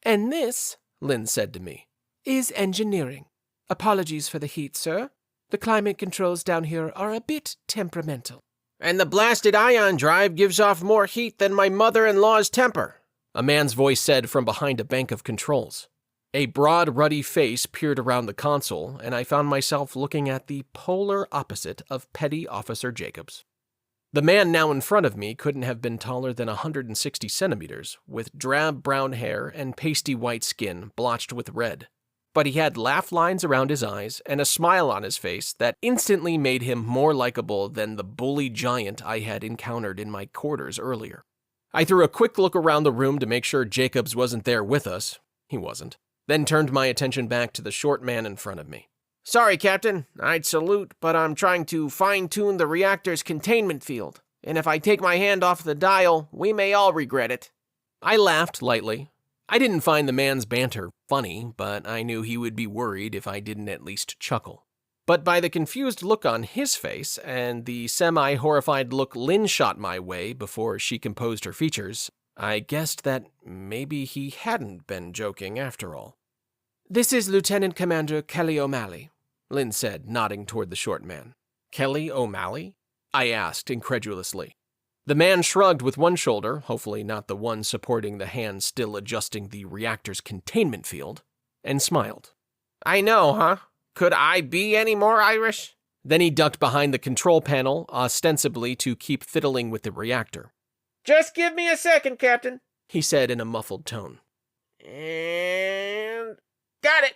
And this, Lynn said to me, is engineering. Apologies for the heat, sir. The climate controls down here are a bit temperamental. And the blasted ion drive gives off more heat than my mother-in-law's temper, a man's voice said from behind a bank of controls. A broad, ruddy face peered around the console, and I found myself looking at the polar opposite of Petty Officer Jacobs. The man now in front of me couldn't have been taller than 160 centimeters, with drab brown hair and pasty white skin blotched with red. But he had laugh lines around his eyes and a smile on his face that instantly made him more likable than the bully giant I had encountered in my quarters earlier. I threw a quick look around the room to make sure Jacobs wasn't there with us. He wasn't. Then turned my attention back to the short man in front of me. Sorry, Captain. I'd salute, but I'm trying to fine-tune the reactor's containment field. And if I take my hand off the dial, we may all regret it. I laughed lightly. I didn't find the man's banter funny, but I knew he would be worried if I didn't at least chuckle. But by the confused look on his face and the semi-horrified look Lynn shot my way before she composed her features, I guessed that maybe he hadn't been joking after all. This is Lieutenant Commander Kelly O'Malley, Lynn said, nodding toward the short man. Kelly O'Malley? I asked incredulously. The man shrugged with one shoulder, hopefully not the one supporting the hand still adjusting the reactor's containment field, and smiled. I know, huh? Could I be any more Irish? Then he ducked behind the control panel, ostensibly to keep fiddling with the reactor. Just give me a second, Captain, he said in a muffled tone. And... got it!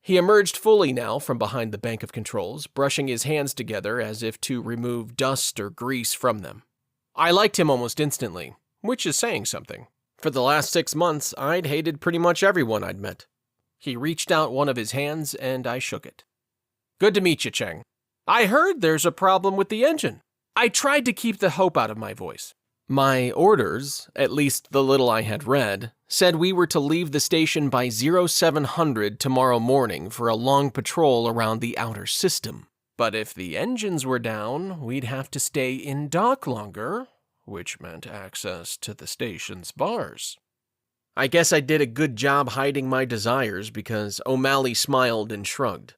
He emerged fully now from behind the bank of controls, brushing his hands together as if to remove dust or grease from them. I liked him almost instantly, which is saying something. For the last 6 months, I'd hated pretty much everyone I'd met. He reached out one of his hands, and I shook it. Good to meet you, Cheng. I heard there's a problem with the engine. I tried to keep the hope out of my voice. My orders, at least the little I had read, said we were to leave the station by 0700 tomorrow morning for a long patrol around the outer system. But if the engines were down, we'd have to stay in dock longer, which meant access to the station's bars. I guess I did a good job hiding my desires because O'Malley smiled and shrugged.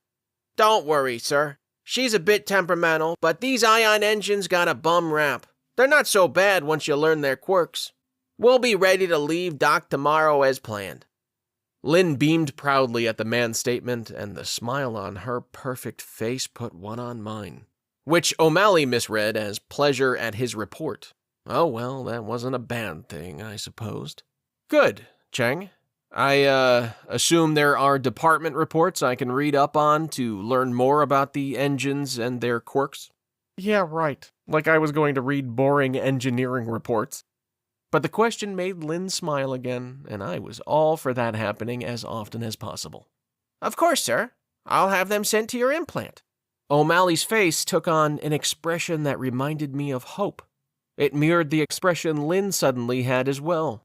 Don't worry, sir. She's a bit temperamental, but these ion engines got a bum rap. They're not so bad once you learn their quirks. We'll be ready to leave dock tomorrow as planned. Lynn beamed proudly at the man's statement, and the smile on her perfect face put one on mine, which O'Malley misread as pleasure at his report. Oh well, that wasn't a bad thing, I supposed. Good, Cheng. I assume there are department reports I can read up on to learn more about the engines and their quirks? Yeah, right. Like I was going to read boring engineering reports. But the question made Lynn smile again, and I was all for that happening as often as possible. Of course, sir. I'll have them sent to your implant. O'Malley's face took on an expression that reminded me of hope. It mirrored the expression Lynn suddenly had as well.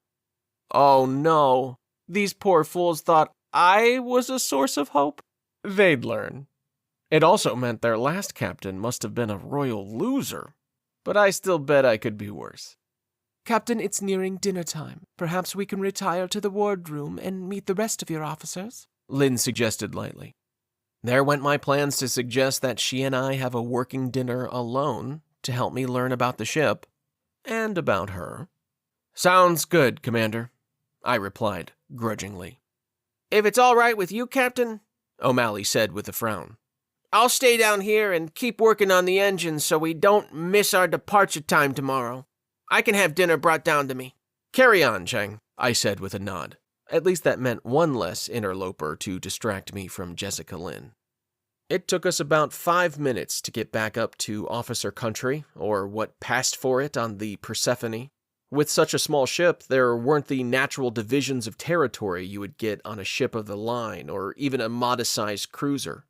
Oh no, these poor fools thought I was a source of hope? They'd learn. It also meant their last captain must have been a royal loser, but I still bet I could be worse. Captain, it's nearing dinner time. Perhaps we can retire to the wardroom and meet the rest of your officers, Lynn suggested lightly. There went my plans to suggest that she and I have a working dinner alone to help me learn about the ship and about her. Sounds good, Commander, I replied grudgingly. If it's all right with you, Captain, O'Malley said with a frown, I'll stay down here and keep working on the engines so we don't miss our departure time tomorrow. I can have dinner brought down to me. Carry on, Cheng, I said with a nod. At least that meant one less interloper to distract me from Jessica Lynn. It took us about 5 minutes to get back up to officer country, or what passed for it on the Persephone. With such a small ship, there weren't the natural divisions of territory you would get on a ship of the line, or even a modest-sized cruiser.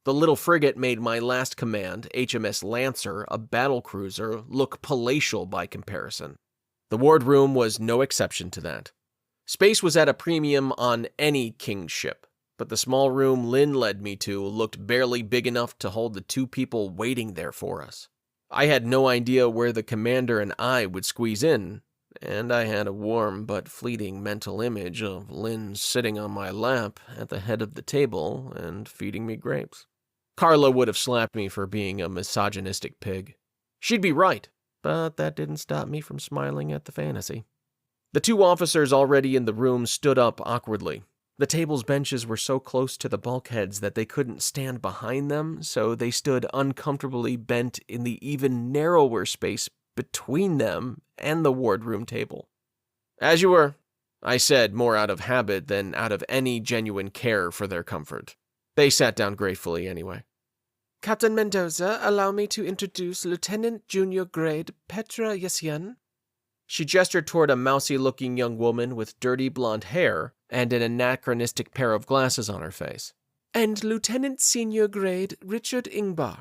The little frigate made my last command, HMS Lancer, a battle cruiser, look palatial by comparison. The wardroom was no exception to that. Space was at a premium on any king's ship, but the small room Lynn led me to looked barely big enough to hold the 2 people waiting there for us. I had no idea where the commander and I would squeeze in, and I had a warm but fleeting mental image of Lynn sitting on my lap at the head of the table and feeding me grapes. Carla would have slapped me for being a misogynistic pig. She'd be right, but that didn't stop me from smiling at the fantasy. The 2 officers already in the room stood up awkwardly. The table's benches were so close to the bulkheads that they couldn't stand behind them, so they stood uncomfortably bent in the even narrower space between them and the wardroom table. As you were, I said, more out of habit than out of any genuine care for their comfort. They sat down gratefully anyway. Captain Mendoza, allow me to introduce Lieutenant Junior Grade Petra Yesian. She gestured toward a mousy-looking young woman with dirty blonde hair and an anachronistic pair of glasses on her face. And Lieutenant Senior Grade Richard Ingbar.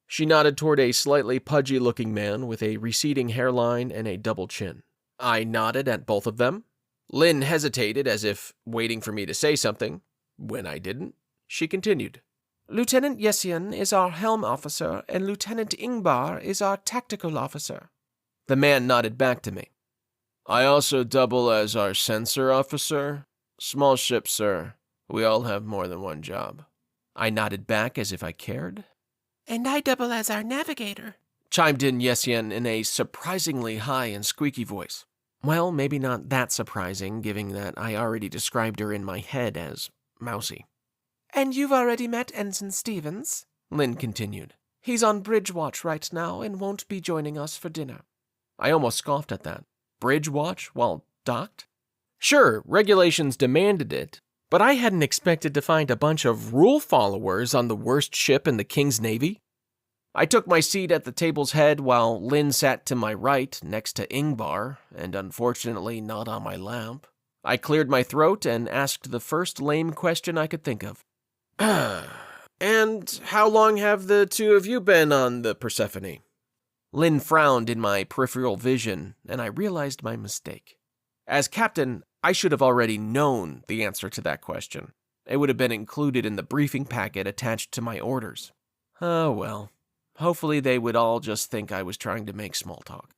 She nodded toward a slightly pudgy-looking man with a receding hairline and a double chin. I nodded at both of them. Lynn hesitated as if waiting for me to say something. When I didn't, she continued. Lieutenant Yesian is our helm officer, and Lieutenant Ingbar is our tactical officer. The man nodded back to me. I also double as our sensor officer. Small ship, sir. We all have more than one job. I nodded back as if I cared. And I double as our navigator, chimed in Yesian in a surprisingly high and squeaky voice. Well, maybe not that surprising, given that I already described her in my head as mousy. And you've already met Ensign Stevens, Lynn continued. He's on bridge watch right now and won't be joining us for dinner. I almost scoffed at that. Bridge watch while docked? Sure, regulations demanded it, but I hadn't expected to find a bunch of rule followers on the worst ship in the King's Navy. I took my seat at the table's head while Lynn sat to my right next to Ingbar, and unfortunately not on my lap. I cleared my throat and asked the first lame question I could think of. And how long have the 2 of you been on the Persephone? Lynn frowned in my peripheral vision, and I realized my mistake. As captain, I should have already known the answer to that question. It would have been included in the briefing packet attached to my orders. Oh well. Hopefully they would all just think I was trying to make small talk.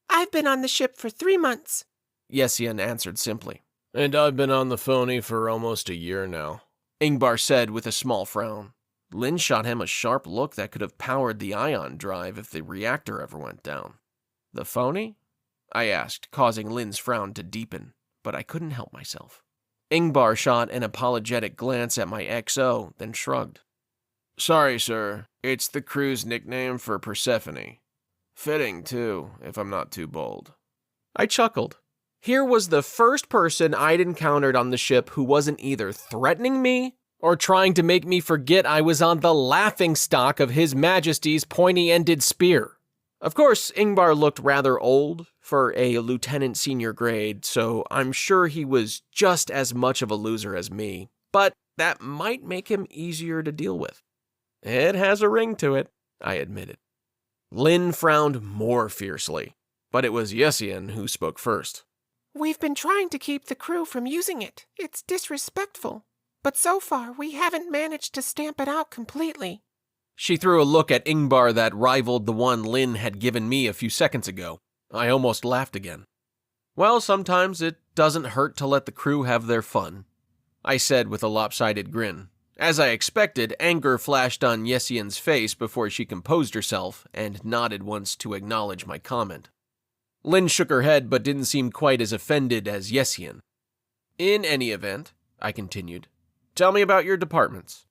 I've been on the ship for 3 months. Yesian answered simply. And I've been on the phony for almost a year now, Ingvar said with a small frown. Lin shot him a sharp look that could have powered the ion drive if the reactor ever went down. The phony? I asked, causing Lin's frown to deepen, but I couldn't help myself. Ingvar shot an apologetic glance at my XO, then shrugged. Sorry, sir. It's the crew's nickname for Persephone. Fitting, too, if I'm not too bold. I chuckled. Here was the first person I'd encountered on the ship who wasn't either threatening me or trying to make me forget I was on the laughingstock of His Majesty's pointy-ended spear. Of course, Ingvar looked rather old for a lieutenant senior grade, so I'm sure he was just as much of a loser as me, but that might make him easier to deal with. It has a ring to it, I admitted. Lin frowned more fiercely, but it was Yesian who spoke first. We've been trying to keep the crew from using it. It's disrespectful. But so far, we haven't managed to stamp it out completely. She threw a look at Ingvar that rivaled the one Lin had given me a few seconds ago. I almost laughed again. Well, sometimes it doesn't hurt to let the crew have their fun, I said with a lopsided grin. As I expected, anger flashed on Yesian's face before she composed herself and nodded once to acknowledge my comment. Lin shook her head but didn't seem quite as offended as Yesian. In any event, I continued, tell me about your departments.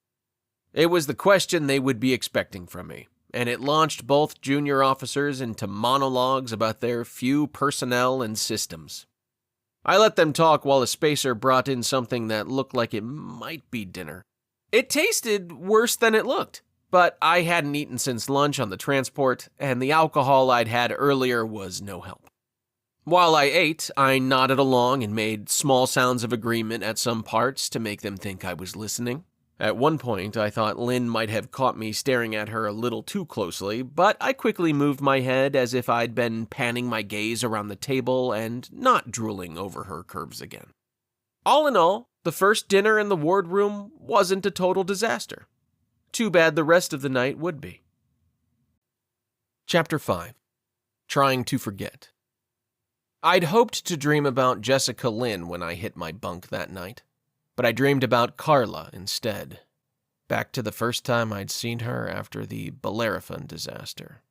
It was the question they would be expecting from me, and it launched both junior officers into monologues about their few personnel and systems. I let them talk while a spacer brought in something that looked like it might be dinner. It tasted worse than it looked, but I hadn't eaten since lunch on the transport, and the alcohol I'd had earlier was no help. While I ate, I nodded along and made small sounds of agreement at some parts to make them think I was listening. At one point, I thought Lin might have caught me staring at her a little too closely, but I quickly moved my head as if I'd been panning my gaze around the table and not drooling over her curves again. All in all, the first dinner in the wardroom wasn't a total disaster. Too bad the rest of the night would be. Chapter 5. Trying to Forget. I'd hoped to dream about Jessica Lin when I hit my bunk that night, but I dreamed about Carla instead. Back to the first time I'd seen her after the Bellerophon disaster.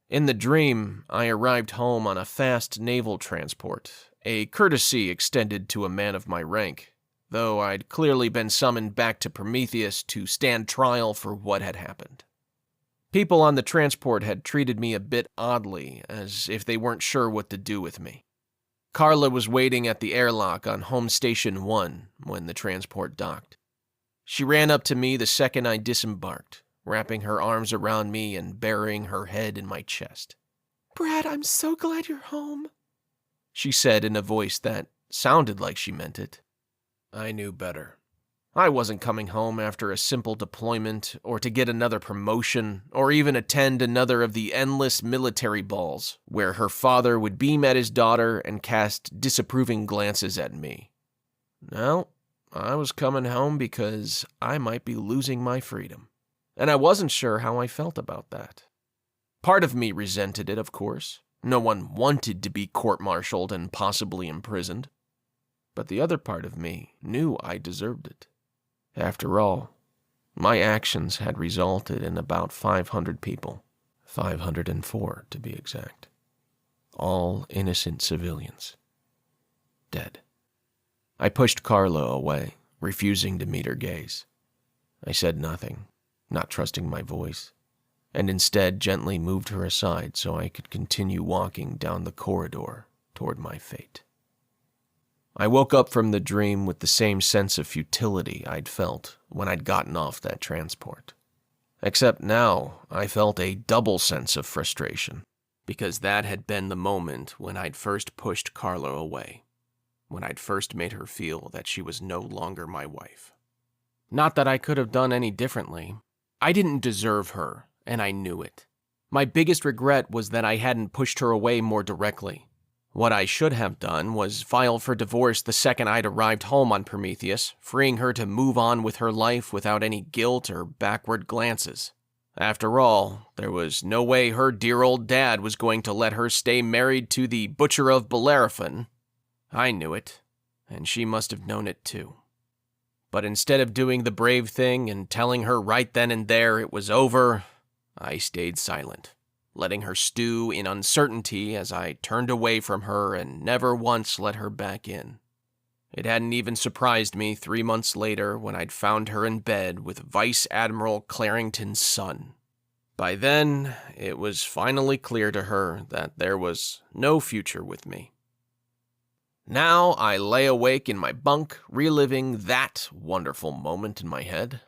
In the dream, I arrived home on a fast naval transport, a courtesy extended to a man of my rank, though I'd clearly been summoned back to Prometheus to stand trial for what had happened. People on the transport had treated me a bit oddly, as if they weren't sure what to do with me. Carla was waiting at the airlock on Home Station 1 when the transport docked. She ran up to me the second I disembarked, wrapping her arms around me and burying her head in my chest. Brad, I'm so glad you're home, she said in a voice that sounded like she meant it. I knew better. I wasn't coming home after a simple deployment, or to get another promotion, or even attend another of the endless military balls, where her father would beam at his daughter and cast disapproving glances at me. No, I was coming home because I might be losing my freedom, and I wasn't sure how I felt about that. Part of me resented it, of course. No one wanted to be court-martialed and possibly imprisoned. But the other part of me knew I deserved it. After all, my actions had resulted in about 500 people, 504 to be exact. All innocent civilians. Dead. I pushed Carla away, refusing to meet her gaze. I said nothing, not trusting my voice, and instead gently moved her aside so I could continue walking down the corridor toward my fate. I woke up from the dream with the same sense of futility I'd felt when I'd gotten off that transport. Except now, I felt a double sense of frustration, because that had been the moment when I'd first pushed Carla away, when I'd first made her feel that she was no longer my wife. Not that I could have done any differently. I didn't deserve her, and I knew it. My biggest regret was that I hadn't pushed her away more directly. What I should have done was file for divorce the second I'd arrived home on Prometheus, freeing her to move on with her life without any guilt or backward glances. After all, there was no way her dear old dad was going to let her stay married to the butcher of Bellerophon. I knew it, and she must have known it too. But instead of doing the brave thing and telling her right then and there it was over, I stayed silent, letting her stew in uncertainty as I turned away from her and never once let her back in. It hadn't even surprised me 3 months later when I'd found her in bed with Vice Admiral Clarington's son. By then, it was finally clear to her that there was no future with me. Now I lay awake in my bunk, reliving that wonderful moment in my head.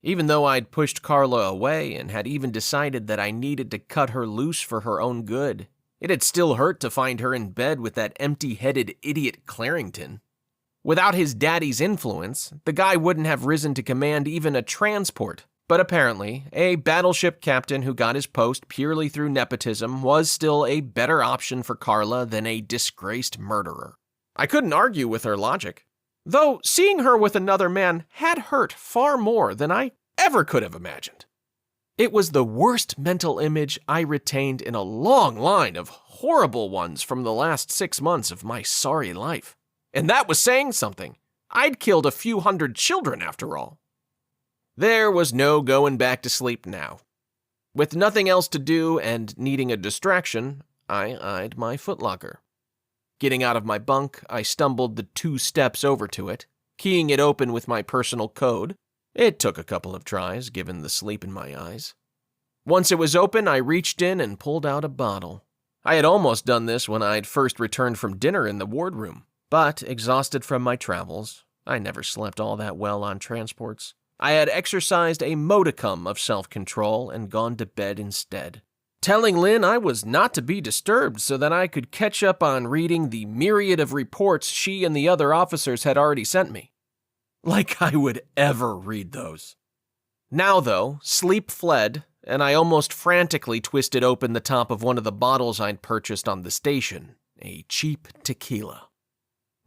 Even though I'd pushed Carla away and had even decided that I needed to cut her loose for her own good, it had still hurt to find her in bed with that empty-headed idiot Clarington. Without his daddy's influence, the guy wouldn't have risen to command even a transport. But apparently, a battleship captain who got his post purely through nepotism was still a better option for Carla than a disgraced murderer. I couldn't argue with her logic. Though seeing her with another man had hurt far more than I ever could have imagined. It was the worst mental image I retained in a long line of horrible ones from the last 6 months of my sorry life. And that was saying something. I'd killed a few hundred children after all. There was no going back to sleep now. With nothing else to do and needing a distraction, I eyed my footlocker. Getting out of my bunk, I stumbled the 2 steps over to it, keying it open with my personal code. It took a couple of tries, given the sleep in my eyes. Once it was open, I reached in and pulled out a bottle. I had almost done this when I'd first returned from dinner in the wardroom, but exhausted from my travels, I never slept all that well on transports. I had exercised a modicum of self-control and gone to bed instead, telling Lynn I was not to be disturbed so that I could catch up on reading the myriad of reports she and the other officers had already sent me. Like I would ever read those. Now, though, sleep fled, and I almost frantically twisted open the top of one of the bottles I'd purchased on the station, a cheap tequila.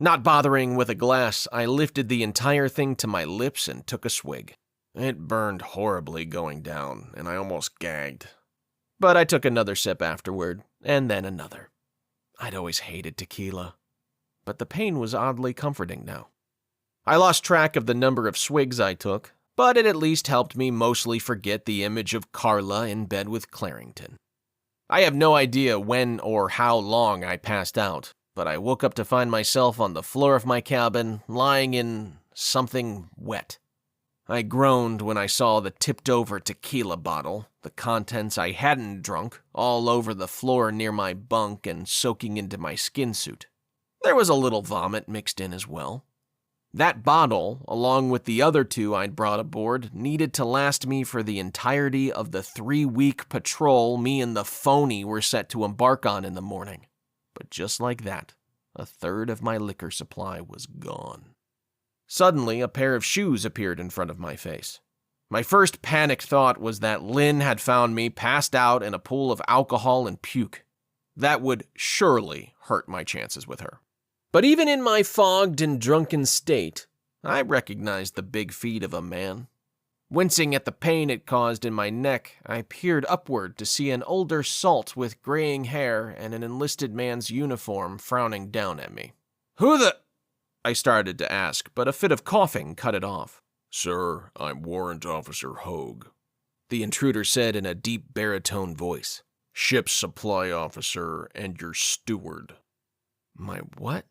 Not bothering with a glass, I lifted the entire thing to my lips and took a swig. It burned horribly going down, and I almost gagged. But I took another sip afterward, and then another. I'd always hated tequila, but the pain was oddly comforting now. I lost track of the number of swigs I took, but it at least helped me mostly forget the image of Carla in bed with Clarington. I have no idea when or how long I passed out, but I woke up to find myself on the floor of my cabin, lying in something wet. I groaned when I saw the tipped-over tequila bottle, the contents I hadn't drunk, all over the floor near my bunk and soaking into my skin suit. There was a little vomit mixed in as well. That bottle, along with the other 2 I'd brought aboard, needed to last me for the entirety of the 3-week patrol me and the phony were set to embark on in the morning. But just like that, a third of my liquor supply was gone. Suddenly, a pair of shoes appeared in front of my face. My first panicked thought was that Lynn had found me passed out in a pool of alcohol and puke. That would surely hurt my chances with her. But even in my fogged and drunken state, I recognized the big feet of a man. Wincing at the pain it caused in my neck, I peered upward to see an older salt with graying hair and an enlisted man's uniform frowning down at me. "Who the—" I started to ask, but a fit of coughing cut it off. Sir, I'm Warrant Officer Hogue, the intruder said in a deep baritone voice. Ship's supply officer and your steward. My what?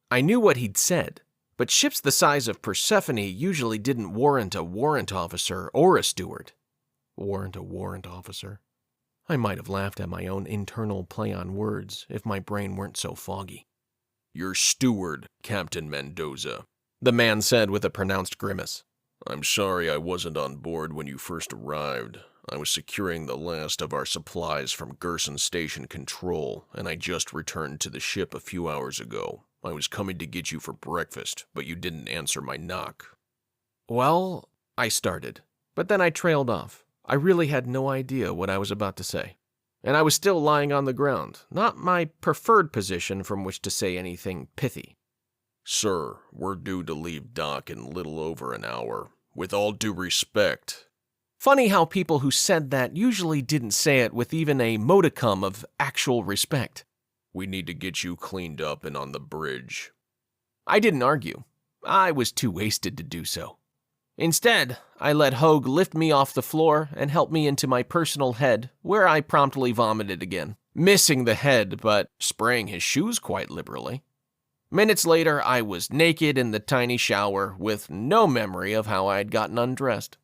I knew what he'd said, but ships the size of Persephone usually didn't warrant a warrant officer or a steward. Warrant a warrant officer? I might have laughed at my own internal play on words if my brain weren't so foggy. Your steward, Captain Mendoza, the man said with a pronounced grimace. I'm sorry I wasn't on board when you first arrived. I was securing the last of our supplies from Gerson Station Control, and I just returned to the ship a few hours ago. I was coming to get you for breakfast, but you didn't answer my knock. Well, I started, but then I trailed off. I really had no idea what I was about to say. And I was still lying on the ground, not my preferred position from which to say anything pithy. Sir, we're due to leave dock in little over an hour. With all due respect. Funny how people who said that usually didn't say it with even a modicum of actual respect. We need to get you cleaned up and on the bridge. I didn't argue. I was too wasted to do so. Instead, I let Hogue lift me off the floor and help me into my personal head, where I promptly vomited again, missing the head but spraying his shoes quite liberally. Minutes later, I was naked in the tiny shower with no memory of how I had gotten undressed.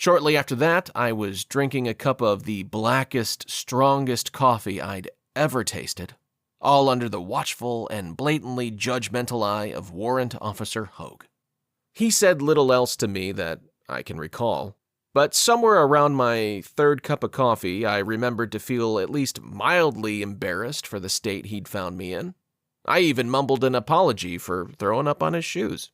Shortly after that, I was drinking a cup of the blackest, strongest coffee I'd ever tasted, all under the watchful and blatantly judgmental eye of Warrant Officer Hogue. He said little else to me that I can recall, but somewhere around my third cup of coffee, I remembered to feel at least mildly embarrassed for the state he'd found me in. I even mumbled an apology for throwing up on his shoes.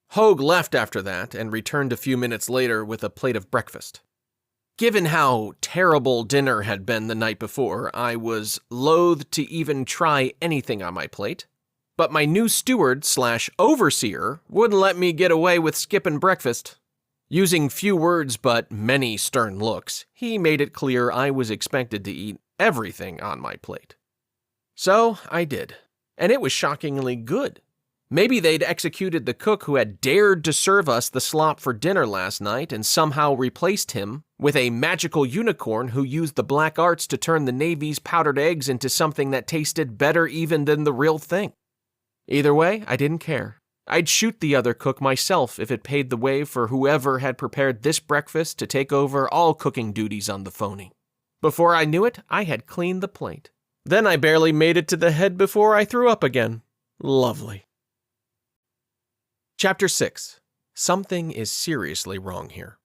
Hogue left after that and returned a few minutes later with a plate of breakfast. Given how terrible dinner had been the night before, I was loath to even try anything on my plate. But my new steward/overseer wouldn't let me get away with skipping breakfast. Using few words but many stern looks, he made it clear I was expected to eat everything on my plate. So I did, and it was shockingly good. Maybe they'd executed the cook who had dared to serve us the slop for dinner last night and somehow replaced him with a magical unicorn who used the black arts to turn the Navy's powdered eggs into something that tasted better even than the real thing. Either way, I didn't care. I'd shoot the other cook myself if it paved the way for whoever had prepared this breakfast to take over all cooking duties on the phony. Before I knew it, I had cleaned the plate. Then I barely made it to the head before I threw up again. Lovely. Chapter 6. Something is seriously wrong here.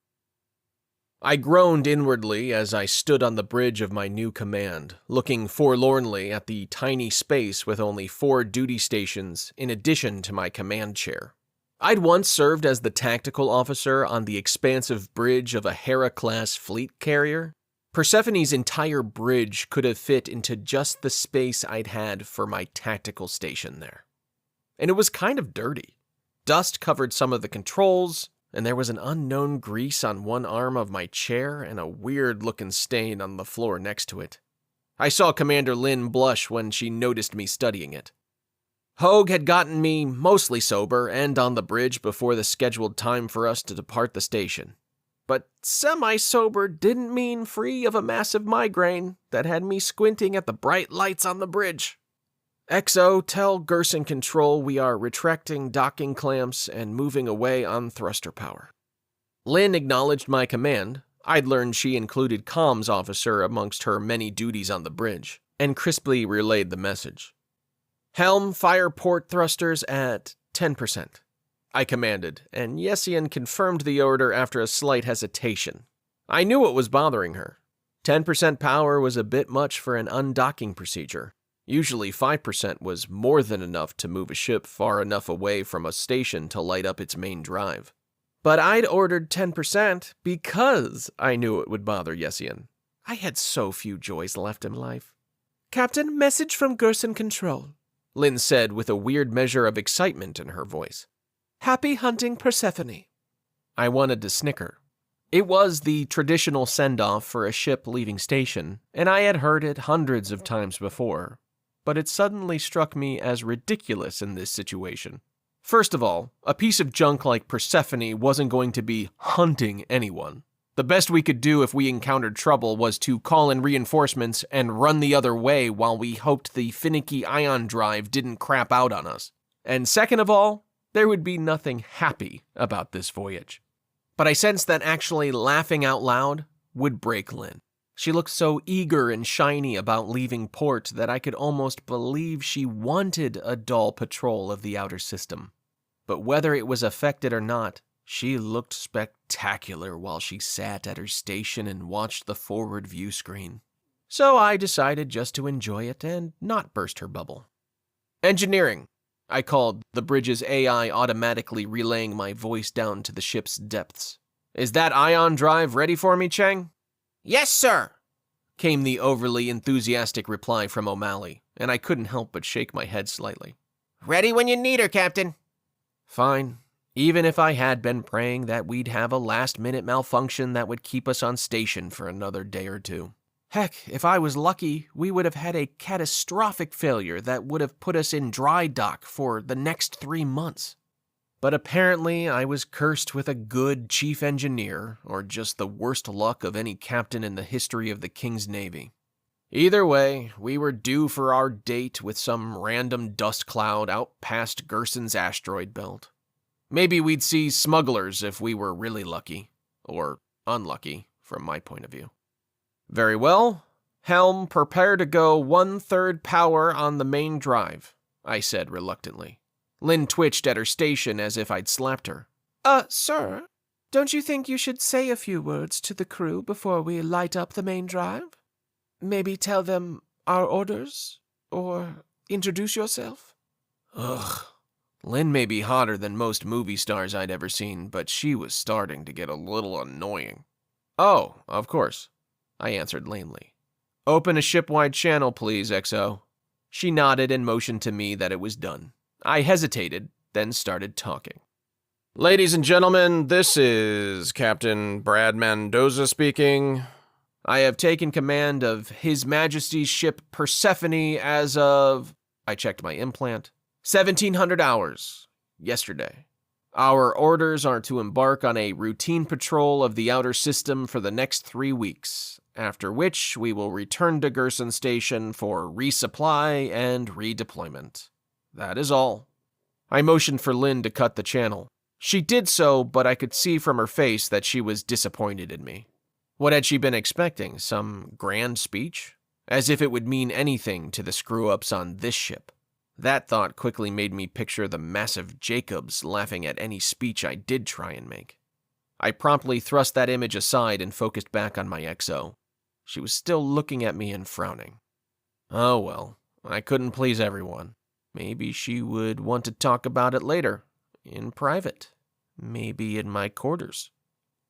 I groaned inwardly as I stood on the bridge of my new command, looking forlornly at the tiny space with only 4 duty stations in addition to my command chair. I'd once served as the tactical officer on the expansive bridge of a Hera-class fleet carrier. Persephone's entire bridge could have fit into just the space I'd had for my tactical station there. And it was kind of dirty. Dust covered some of the controls, and there was an unknown grease on one arm of my chair and a weird-looking stain on the floor next to it. I saw Commander Lin blush when she noticed me studying it. Hogue had gotten me mostly sober and on the bridge before the scheduled time for us to depart the station. But semi-sober didn't mean free of a massive migraine that had me squinting at the bright lights on the bridge. XO, tell Gerson Control we are retracting docking clamps and moving away on thruster power. Lynn acknowledged my command. I'd learned she included comms officer amongst her many duties on the bridge, and crisply relayed the message. Helm, fire port thrusters at 10%. I commanded, and Yessian confirmed the order after a slight hesitation. I knew what was bothering her. 10% power was a bit much for an undocking procedure. Usually 5% was more than enough to move a ship far enough away from a station to light up its main drive. But I'd ordered 10% because I knew it would bother Yessian. I had so few joys left in life. Captain, message from Gerson Control, Lynn said with a weird measure of excitement in her voice. Happy hunting, Persephone. I wanted to snicker. It was the traditional send-off for a ship leaving station, and I had heard it hundreds of times before. But it suddenly struck me as ridiculous in this situation. First of all, a piece of junk like Persephone wasn't going to be hunting anyone. The best we could do if we encountered trouble was to call in reinforcements and run the other way while we hoped the finicky ion drive didn't crap out on us. And second of all, there would be nothing happy about this voyage. But I sensed that actually laughing out loud would break Lynn. She looked so eager and shiny about leaving port that I could almost believe she wanted a dull patrol of the outer system. But whether it was affected or not, she looked spectacular while she sat at her station and watched the forward view screen. So I decided just to enjoy it and not burst her bubble. Engineering, I called, the bridge's AI automatically relaying my voice down to the ship's depths. Is that ion drive ready for me, Chang? Yes, sir, came the overly enthusiastic reply from O'Malley, and I couldn't help but shake my head slightly. Ready when you need her, Captain. Fine. even if I had been praying that we'd have a last-minute malfunction that would keep us on station for another day or two. Heck, if I was lucky, we would have had a catastrophic failure that would have put us in dry dock for the next 3 months. But apparently I was cursed with a good chief engineer, or just the worst luck of any captain in the history of the King's Navy. Either way, we were due for our date with some random dust cloud out past Gerson's asteroid belt. Maybe we'd see smugglers if we were really lucky, or unlucky from my point of view. Very well. Helm, prepare to go 1/3 power on the main drive, I said reluctantly. Lynn twitched at her station as if I'd slapped her. Sir, don't you think you should say a few words to the crew before we light up the main drive? Maybe tell them our orders, or introduce yourself? Ugh. Lynn may be hotter than most movie stars I'd ever seen, but she was starting to get a little annoying. Oh, of course, I answered lamely. Open a ship-wide channel, please, XO. She nodded and motioned to me that it was done. I hesitated, then started talking. Ladies and gentlemen, this is Captain Brad Mendoza speaking. I have taken command of His Majesty's ship Persephone as of, I checked my implant, 1700 hours, yesterday. Our orders are to embark on a routine patrol of the outer system for the next 3 weeks, after which we will return to Gerson Station for resupply and redeployment. That is all. I motioned for Lynn to cut the channel. She did so, but I could see from her face that she was disappointed in me. What had she been expecting? Some grand speech? As if it would mean anything to the screw-ups on this ship. That thought quickly made me picture the massive Jacobs laughing at any speech I did try and make. I promptly thrust that image aside and focused back on my XO. She was still looking at me and frowning. Oh well, I couldn't please everyone. Maybe she would want to talk about it later, in private, maybe in my quarters.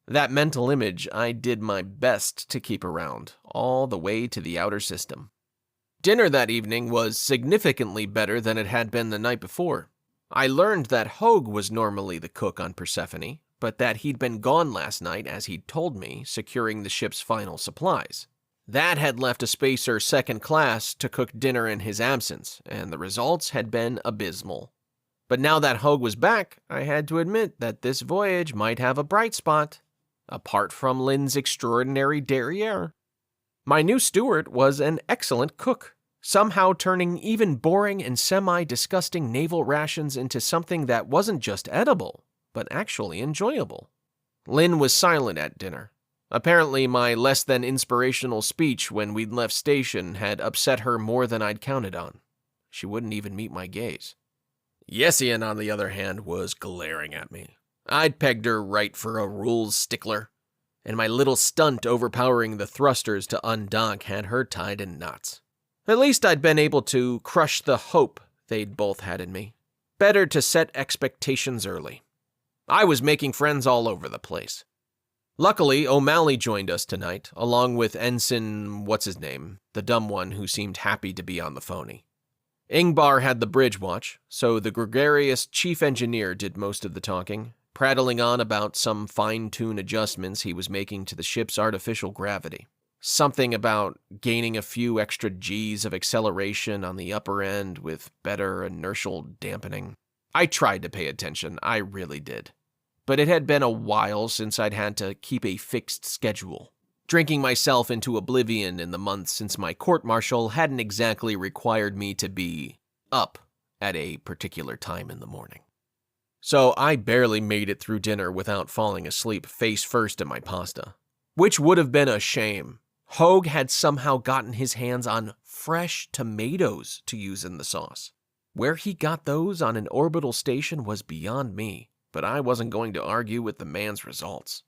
That mental image I did my best to keep around, all the way to the outer system. Dinner that evening was significantly better than it had been the night before. I learned that Hogue was normally the cook on Persephone, but that he'd been gone last night, as he'd told me, securing the ship's final supplies. That had left a spacer second class to cook dinner in his absence, and the results had been abysmal. But now that Hogue was back, I had to admit that this voyage might have a bright spot, apart from Lynn's extraordinary derriere. My new steward was an excellent cook, somehow turning even boring and semi-disgusting naval rations into something that wasn't just edible, but actually enjoyable. Lynn was silent at dinner. Apparently, my less-than-inspirational speech when we'd left station had upset her more than I'd counted on. She wouldn't even meet my gaze. Yessian, on the other hand, was glaring at me. I'd pegged her right for a rules stickler, and my little stunt overpowering the thrusters to undock had her tied in knots. At least I'd been able to crush the hope they'd both had in me. Better to set expectations early. I was making friends all over the place. Luckily, O'Malley joined us tonight, along with Ensign what's-his-name, the dumb one who seemed happy to be on the phony. Ingbar had the bridge watch, so the gregarious chief engineer did most of the talking, prattling on about some fine-tune adjustments he was making to the ship's artificial gravity. Something about gaining a few extra G's of acceleration on the upper end with better inertial dampening. I tried to pay attention, I really did. But it had been a while since I'd had to keep a fixed schedule. Drinking myself into oblivion in the months since my court-martial hadn't exactly required me to be up at a particular time in the morning. So I barely made it through dinner without falling asleep face first in my pasta. Which would have been a shame. Hogue had somehow gotten his hands on fresh tomatoes to use in the sauce. Where he got those on an orbital station was beyond me, but I wasn't going to argue with the man's results.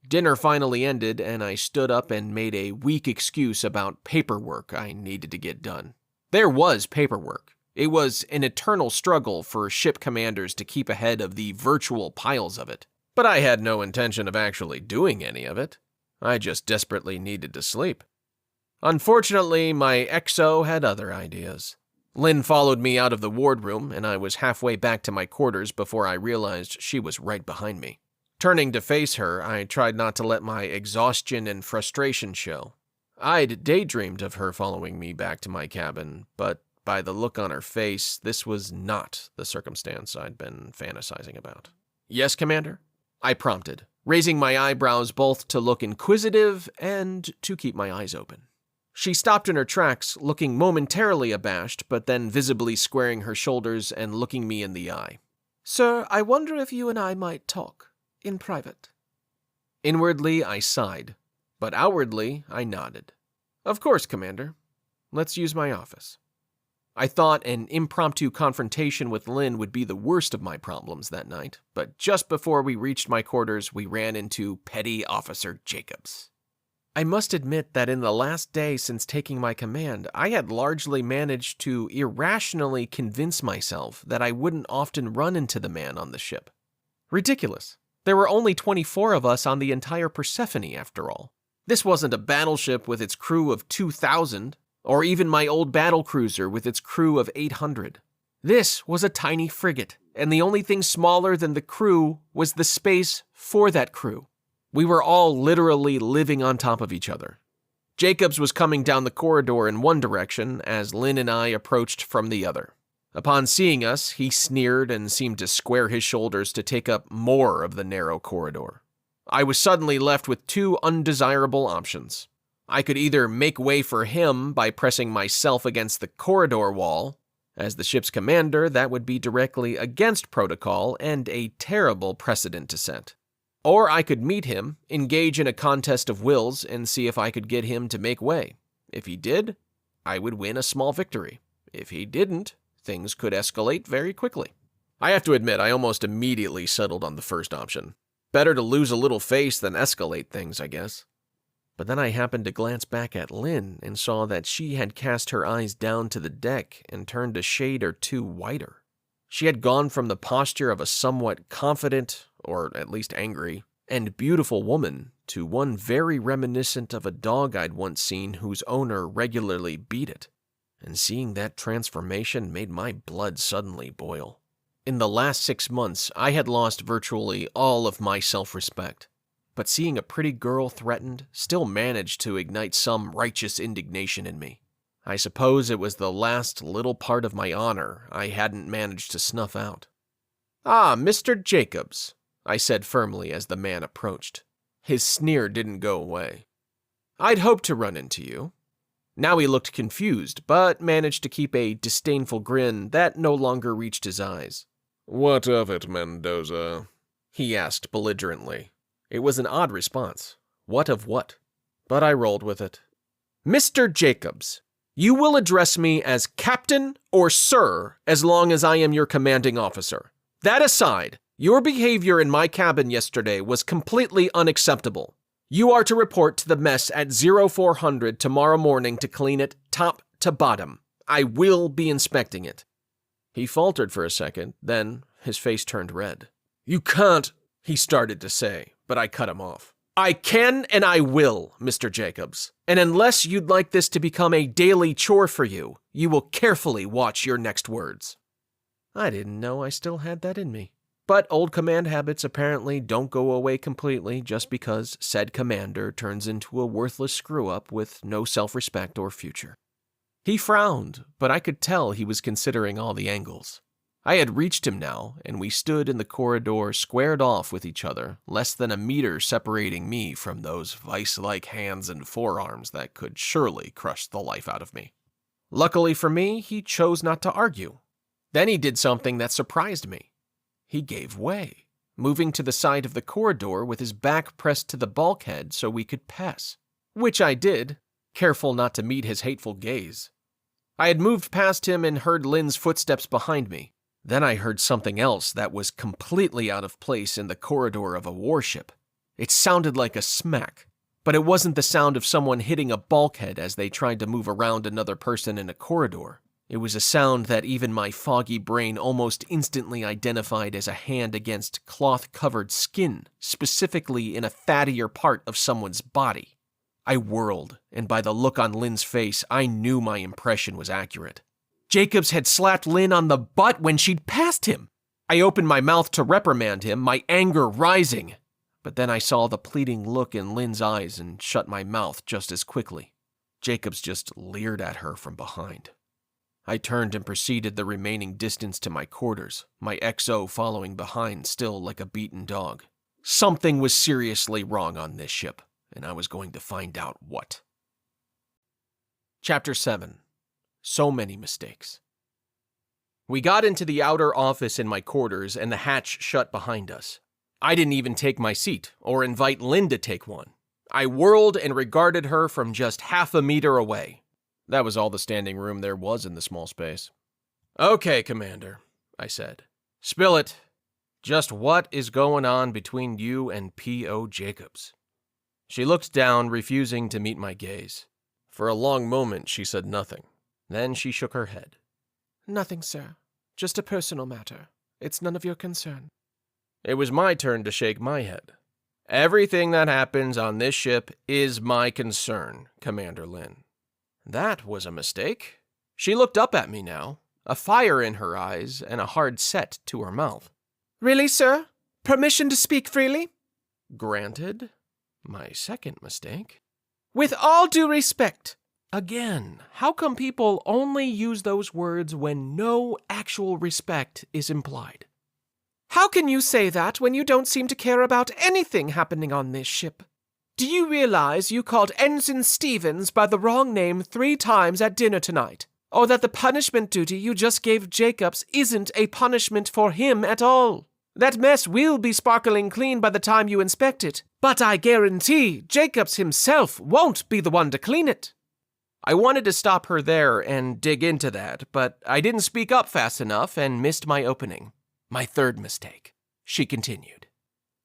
Dinner finally ended, and I stood up and made a weak excuse about paperwork I needed to get done. There was paperwork. It was an eternal struggle for ship commanders to keep ahead of the virtual piles of it. But I had no intention of actually doing any of it. I just desperately needed to sleep. Unfortunately, my XO had other ideas. Lynn followed me out of the wardroom, and I was halfway back to my quarters before I realized she was right behind me. Turning to face her, I tried not to let my exhaustion and frustration show. I'd daydreamed of her following me back to my cabin, but by the look on her face, this was not the circumstance I'd been fantasizing about. "Yes, Commander?" I prompted, raising my eyebrows both to look inquisitive and to keep my eyes open. She stopped in her tracks, looking momentarily abashed, but then visibly squaring her shoulders and looking me in the eye. "Sir, I wonder if you and I might talk in private." Inwardly, I sighed, but outwardly, I nodded. "Of course, Commander. Let's use my office." I thought an impromptu confrontation with Lynn would be the worst of my problems that night, but just before we reached my quarters, we ran into Petty Officer Jacobs. I must admit that in the last day since taking my command, I had largely managed to irrationally convince myself that I wouldn't often run into the man on the ship. Ridiculous. There were only 24 of us on the entire Persephone, after all. This wasn't a battleship with its crew of 2,000, or even my old battlecruiser with its crew of 800. This was a tiny frigate, and the only thing smaller than the crew was the space for that crew. We were all literally living on top of each other. Jacobs was coming down the corridor in one direction as Lynn and I approached from the other. Upon seeing us, he sneered and seemed to square his shoulders to take up more of the narrow corridor. I was suddenly left with two undesirable options. I could either make way for him by pressing myself against the corridor wall. As the ship's commander, that would be directly against protocol and a terrible precedent to set. Or I could meet him, engage in a contest of wills, and see if I could get him to make way. If he did, I would win a small victory. If he didn't, things could escalate very quickly. I have to admit, I almost immediately settled on the first option. Better to lose a little face than escalate things, I guess. But then I happened to glance back at Lynn and saw that she had cast her eyes down to the deck and turned a shade or two whiter. She had gone from the posture of a somewhat confident, or at least angry, and beautiful woman to one very reminiscent of a dog I'd once seen whose owner regularly beat it. And seeing that transformation made my blood suddenly boil. In the last 6 months, I had lost virtually all of my self-respect. But seeing a pretty girl threatened still managed to ignite some righteous indignation in me. I suppose it was the last little part of my honor I hadn't managed to snuff out. "Ah, Mr. Jacobs," I said firmly as the man approached. His sneer didn't go away. "I'd hoped to run into you." Now he looked confused, but managed to keep a disdainful grin that no longer reached his eyes. "What of it, Mendoza?" he asked belligerently. It was an odd response. What of what? But I rolled with it. "Mr. Jacobs, you will address me as Captain or Sir as long as I am your commanding officer. That aside, your behavior in my cabin yesterday was completely unacceptable. You are to report to the mess at 0400 tomorrow morning to clean it top to bottom. I will be inspecting it." He faltered for a second, then his face turned red. "You can't," he started to say, but I cut him off. "I can and I will, Mr. Jacobs. And unless you'd like this to become a daily chore for you, you will carefully watch your next words." I didn't know I still had that in me. But old command habits apparently don't go away completely just because said commander turns into a worthless screw-up with no self-respect or future. He frowned, but I could tell he was considering all the angles. I had reached him now, and we stood in the corridor squared off with each other, less than a meter separating me from those vice-like hands and forearms that could surely crush the life out of me. Luckily for me, he chose not to argue. Then he did something that surprised me. He gave way, moving to the side of the corridor with his back pressed to the bulkhead so we could pass, which I did, careful not to meet his hateful gaze. I had moved past him and heard Lynn's footsteps behind me. Then I heard something else that was completely out of place in the corridor of a warship. It sounded like a smack, but it wasn't the sound of someone hitting a bulkhead as they tried to move around another person in a corridor. It was a sound that even my foggy brain almost instantly identified as a hand against cloth-covered skin, specifically in a fattier part of someone's body. I whirled, and by the look on Lynn's face, I knew my impression was accurate. Jacobs had slapped Lynn on the butt when she'd passed him. I opened my mouth to reprimand him, my anger rising. But then I saw the pleading look in Lynn's eyes and shut my mouth just as quickly. Jacobs just leered at her from behind. I turned and proceeded the remaining distance to my quarters, my XO following behind still like a beaten dog. Something was seriously wrong on this ship, and I was going to find out what. Chapter 7. So many mistakes. We got into the outer office in my quarters and the hatch shut behind us. I didn't even take my seat or invite Lynn to take one. I whirled and regarded her from just half a meter away. That was all the standing room there was in the small space. "Okay, Commander," I said. "Spill it. Just what is going on between you and P.O. Jacobs?" She looked down, refusing to meet my gaze. For a long moment, she said nothing. Then she shook her head. Nothing, sir. Just a personal matter. It's none of your concern. It was my turn to shake my head. Everything that happens on this ship is my concern, Commander Lynn. That was a mistake. She looked up at me now, a fire in her eyes and a hard set to her mouth. Really, sir? Permission to speak freely? Granted. My second mistake. With all due respect. Again, how come people only use those words when no actual respect is implied? How can you say that when you don't seem to care about anything happening on this ship? Do you realize you called Ensign Stevens by the wrong name 3 times at dinner tonight? Or that the punishment duty you just gave Jacobs isn't a punishment for him at all? That mess will be sparkling clean by the time you inspect it, but I guarantee Jacobs himself won't be the one to clean it. I wanted to stop her there and dig into that, but I didn't speak up fast enough and missed my opening. My third mistake. She continued.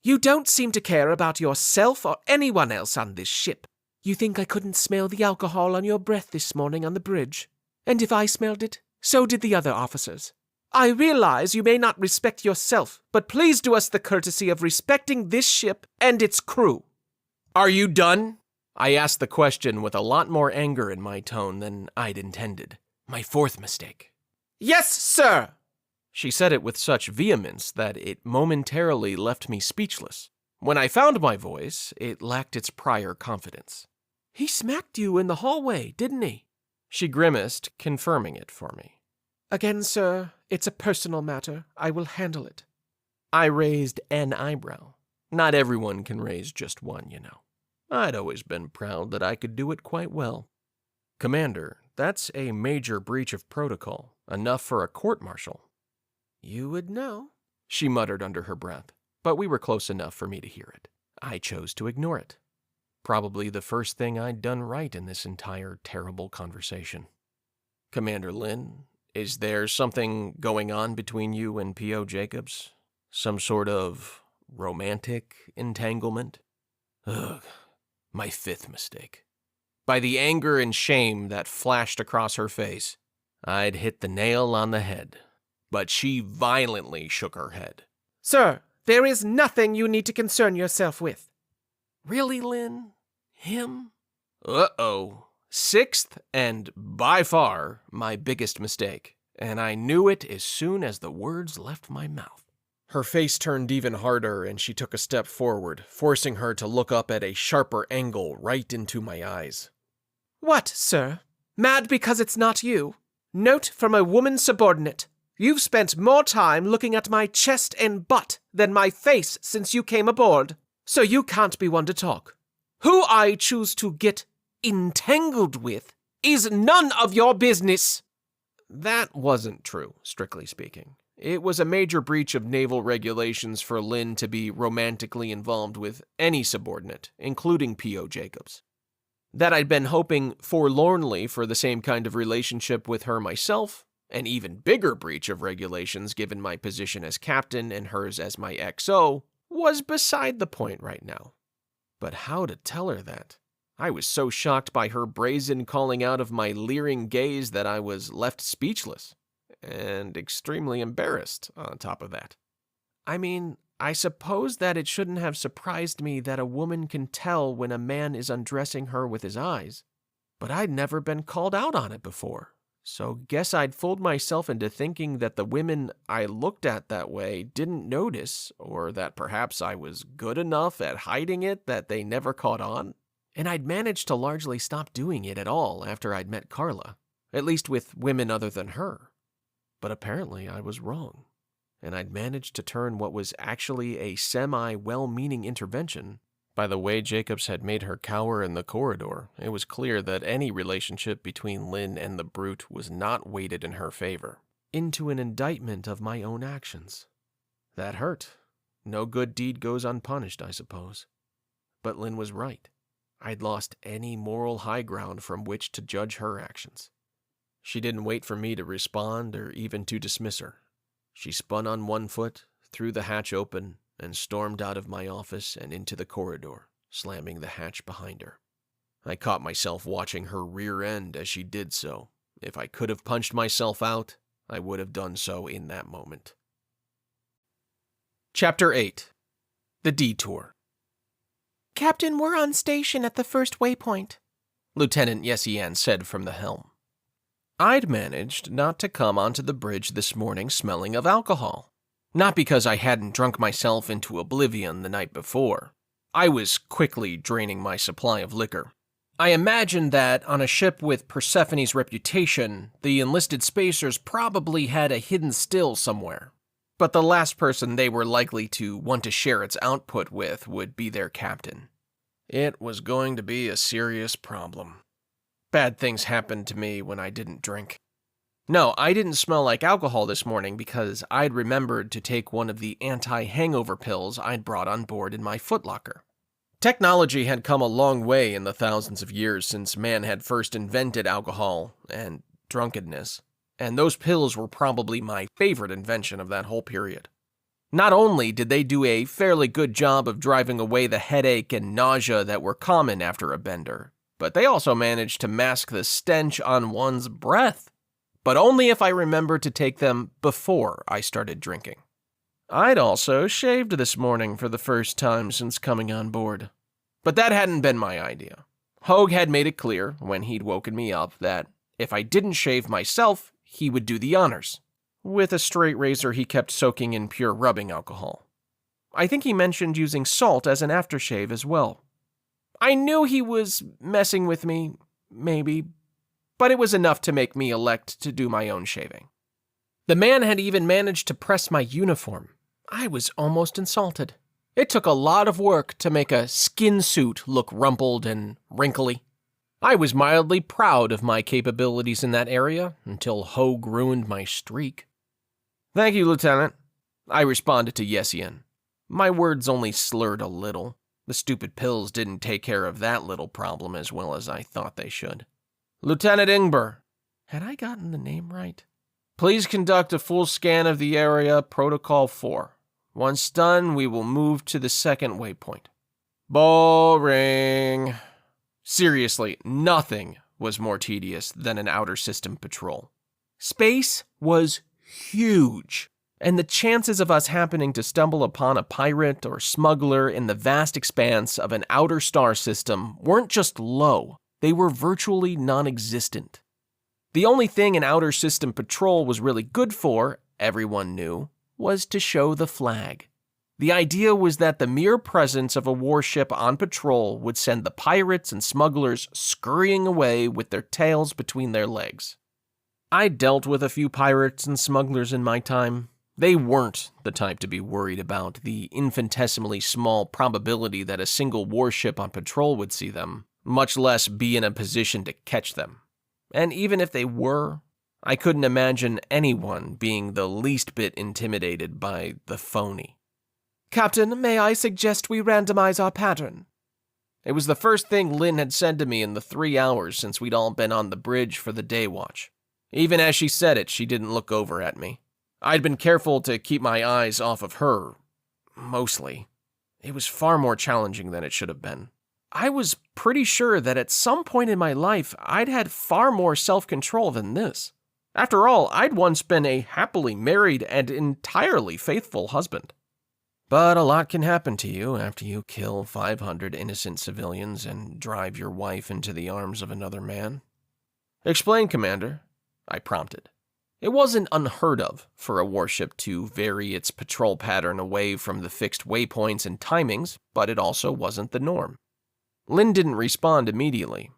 You don't seem to care about yourself or anyone else on this ship. You think I couldn't smell the alcohol on your breath this morning on the bridge? And if I smelled it, so did the other officers. I realize you may not respect yourself, but please do us the courtesy of respecting this ship and its crew. Are you done? I asked the question with a lot more anger in my tone than I'd intended. My fourth mistake. Yes, sir! She said it with such vehemence that it momentarily left me speechless. When I found my voice, it lacked its prior confidence. He smacked you in the hallway, didn't he? She grimaced, confirming it for me. Again, sir, it's a personal matter. I will handle it. I raised an eyebrow. Not everyone can raise just one, you know. I'd always been proud that I could do it quite well. Commander, that's a major breach of protocol, enough for a court-martial. You would know, she muttered under her breath, but we were close enough for me to hear it. I chose to ignore it. Probably the first thing I'd done right in this entire terrible conversation. Commander Lynn, is there something going on between you and P.O. Jacobs? Some sort of romantic entanglement? Ugh, my fifth mistake. By the anger and shame that flashed across her face, I'd hit the nail on the head. But she violently shook her head. Sir, there is nothing you need to concern yourself with. Really, Lynn? Him? Uh-oh. Sixth and, by far, my biggest mistake. And I knew it as soon as the words left my mouth. Her face turned even harder and she took a step forward, forcing her to look up at a sharper angle right into my eyes. What, sir? Mad because it's not you? Note from a woman subordinate. You've spent more time looking at my chest and butt than my face since you came aboard, so you can't be one to talk. Who I choose to get entangled with is none of your business. That wasn't true, strictly speaking. It was a major breach of naval regulations for Lynn to be romantically involved with any subordinate, including P.O. Jacobs. That I'd been hoping forlornly for the same kind of relationship with her myself, an even bigger breach of regulations given my position as captain and hers as my XO, was beside the point right now. But how to tell her that? I was so shocked by her brazen calling out of my leering gaze that I was left speechless, and extremely embarrassed on top of that. I mean, I suppose that it shouldn't have surprised me that a woman can tell when a man is undressing her with his eyes, but I'd never been called out on it before. So guess I'd fooled myself into thinking that the women I looked at that way didn't notice, or that perhaps I was good enough at hiding it that they never caught on. And I'd managed to largely stop doing it at all after I'd met Carla, at least with women other than her. But apparently I was wrong, and I'd managed to turn what was actually a semi-well-meaning intervention. By the way Jacobs had made her cower in the corridor, it was clear that any relationship between Lynn and the brute was not weighted in her favor, into an indictment of my own actions. That hurt. No good deed goes unpunished, I suppose. But Lynn was right. I'd lost any moral high ground from which to judge her actions. She didn't wait for me to respond or even to dismiss her. She spun on one foot, threw the hatch open, and stormed out of my office and into the corridor, slamming the hatch behind her. I caught myself watching her rear end as she did so. If I could have punched myself out, I would have done so in that moment. Chapter 8. The Detour. Captain, we're on station at the first waypoint, Lieutenant Yesian said from the helm. I'd managed not to come onto the bridge this morning smelling of alcohol. Not because I hadn't drunk myself into oblivion the night before. I was quickly draining my supply of liquor. I imagined that on a ship with Persephone's reputation, the enlisted spacers probably had a hidden still somewhere. But the last person they were likely to want to share its output with would be their captain. It was going to be a serious problem. Bad things happened to me when I didn't drink. No, I didn't smell like alcohol this morning because I'd remembered to take one of the anti-hangover pills I'd brought on board in my footlocker. Technology had come a long way in the thousands of years since man had first invented alcohol and drunkenness, and those pills were probably my favorite invention of that whole period. Not only did they do a fairly good job of driving away the headache and nausea that were common after a bender, but they also managed to mask the stench on one's breath. But only if I remembered to take them before I started drinking. I'd also shaved this morning for the first time since coming on board. But that hadn't been my idea. Hogue had made it clear, when he'd woken me up, that if I didn't shave myself, he would do the honors. With a straight razor he kept soaking in pure rubbing alcohol. I think he mentioned using salt as an aftershave as well. I knew he was messing with me, maybe, but it was enough to make me elect to do my own shaving. The man had even managed to press my uniform. I was almost insulted. It took a lot of work to make a skin suit look rumpled and wrinkly. I was mildly proud of my capabilities in that area until Hogue ruined my streak. "Thank you, Lieutenant," I responded to Yesian. My words only slurred a little. The stupid pills didn't take care of that little problem as well as I thought they should. "Lieutenant Ingber," had I gotten the name right? "Please conduct a full scan of the area, Protocol 4. Once done, we will move to the second waypoint." Boring. Seriously, nothing was more tedious than an outer system patrol. Space was huge, and the chances of us happening to stumble upon a pirate or smuggler in the vast expanse of an outer star system weren't just low. They were virtually non-existent. The only thing an outer system patrol was really good for, everyone knew, was to show the flag. The idea was that the mere presence of a warship on patrol would send the pirates and smugglers scurrying away with their tails between their legs. I dealt with a few pirates and smugglers in my time. They weren't the type to be worried about the infinitesimally small probability that a single warship on patrol would see them, much less be in a position to catch them. And even if they were, I couldn't imagine anyone being the least bit intimidated by the phony. "Captain, may I suggest we randomize our pattern?" It was the first thing Lynn had said to me in the 3 hours since we'd all been on the bridge for the day watch. Even as she said it, she didn't look over at me. I'd been careful to keep my eyes off of her, mostly. It was far more challenging than it should have been. I was pretty sure that at some point in my life, I'd had far more self-control than this. After all, I'd once been a happily married and entirely faithful husband. But a lot can happen to you after you kill 500 innocent civilians and drive your wife into the arms of another man. "Explain, Commander." I prompted. It wasn't unheard of for a warship to vary its patrol pattern away from the fixed waypoints and timings, but it also wasn't the norm. Lynn didn't respond immediately.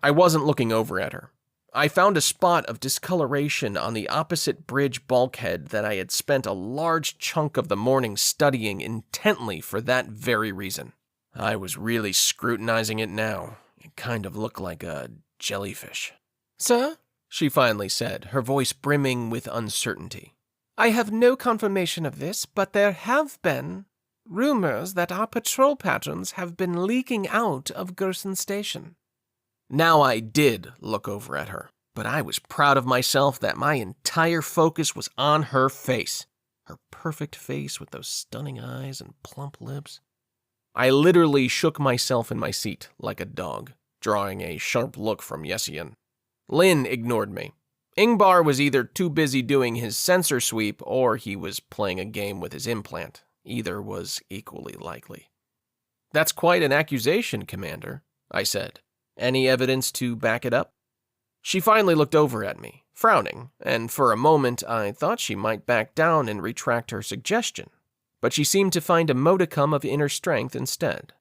I wasn't looking over at her. I found a spot of discoloration on the opposite bridge bulkhead that I had spent a large chunk of the morning studying intently for that very reason. I was really scrutinizing it now. It kind of looked like a jellyfish. Sir, She finally said, her voice brimming with uncertainty. I have no confirmation of this, but there have been rumors that our patrol patterns have been leaking out of Gerson Station. Now I did look over at her, but I was proud of myself that my entire focus was on her face. Her perfect face with those stunning eyes and plump lips. I literally shook myself in my seat like a dog, drawing a sharp look from Yessian. Lynn ignored me. Ingbar was either too busy doing his sensor sweep or he was playing a game with his implant. Either was equally likely. That's quite an accusation, Commander, I said. Any evidence to back it up? She finally looked over at me, frowning, and for a moment I thought she might back down and retract her suggestion, but she seemed to find a modicum of inner strength instead.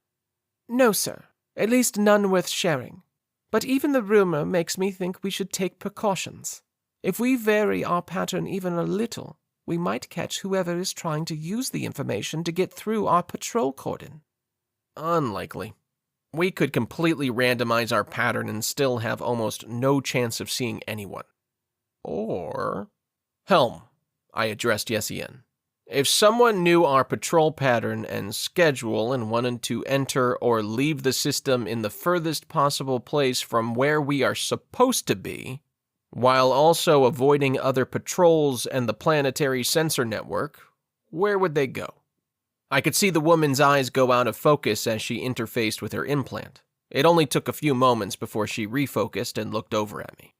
No, sir. At least none worth sharing. But even the rumor makes me think we should take precautions. If we vary our pattern even a little, we might catch whoever is trying to use the information to get through our patrol cordon. Unlikely. We could completely randomize our pattern and still have almost no chance of seeing anyone. Or... Helm, I addressed Yessian. If someone knew our patrol pattern and schedule and wanted to enter or leave the system in the furthest possible place from where we are supposed to be, while also avoiding other patrols and the planetary sensor network, where would they go? I could see the woman's eyes go out of focus as she interfaced with her implant. It only took a few moments before she refocused and looked over at me.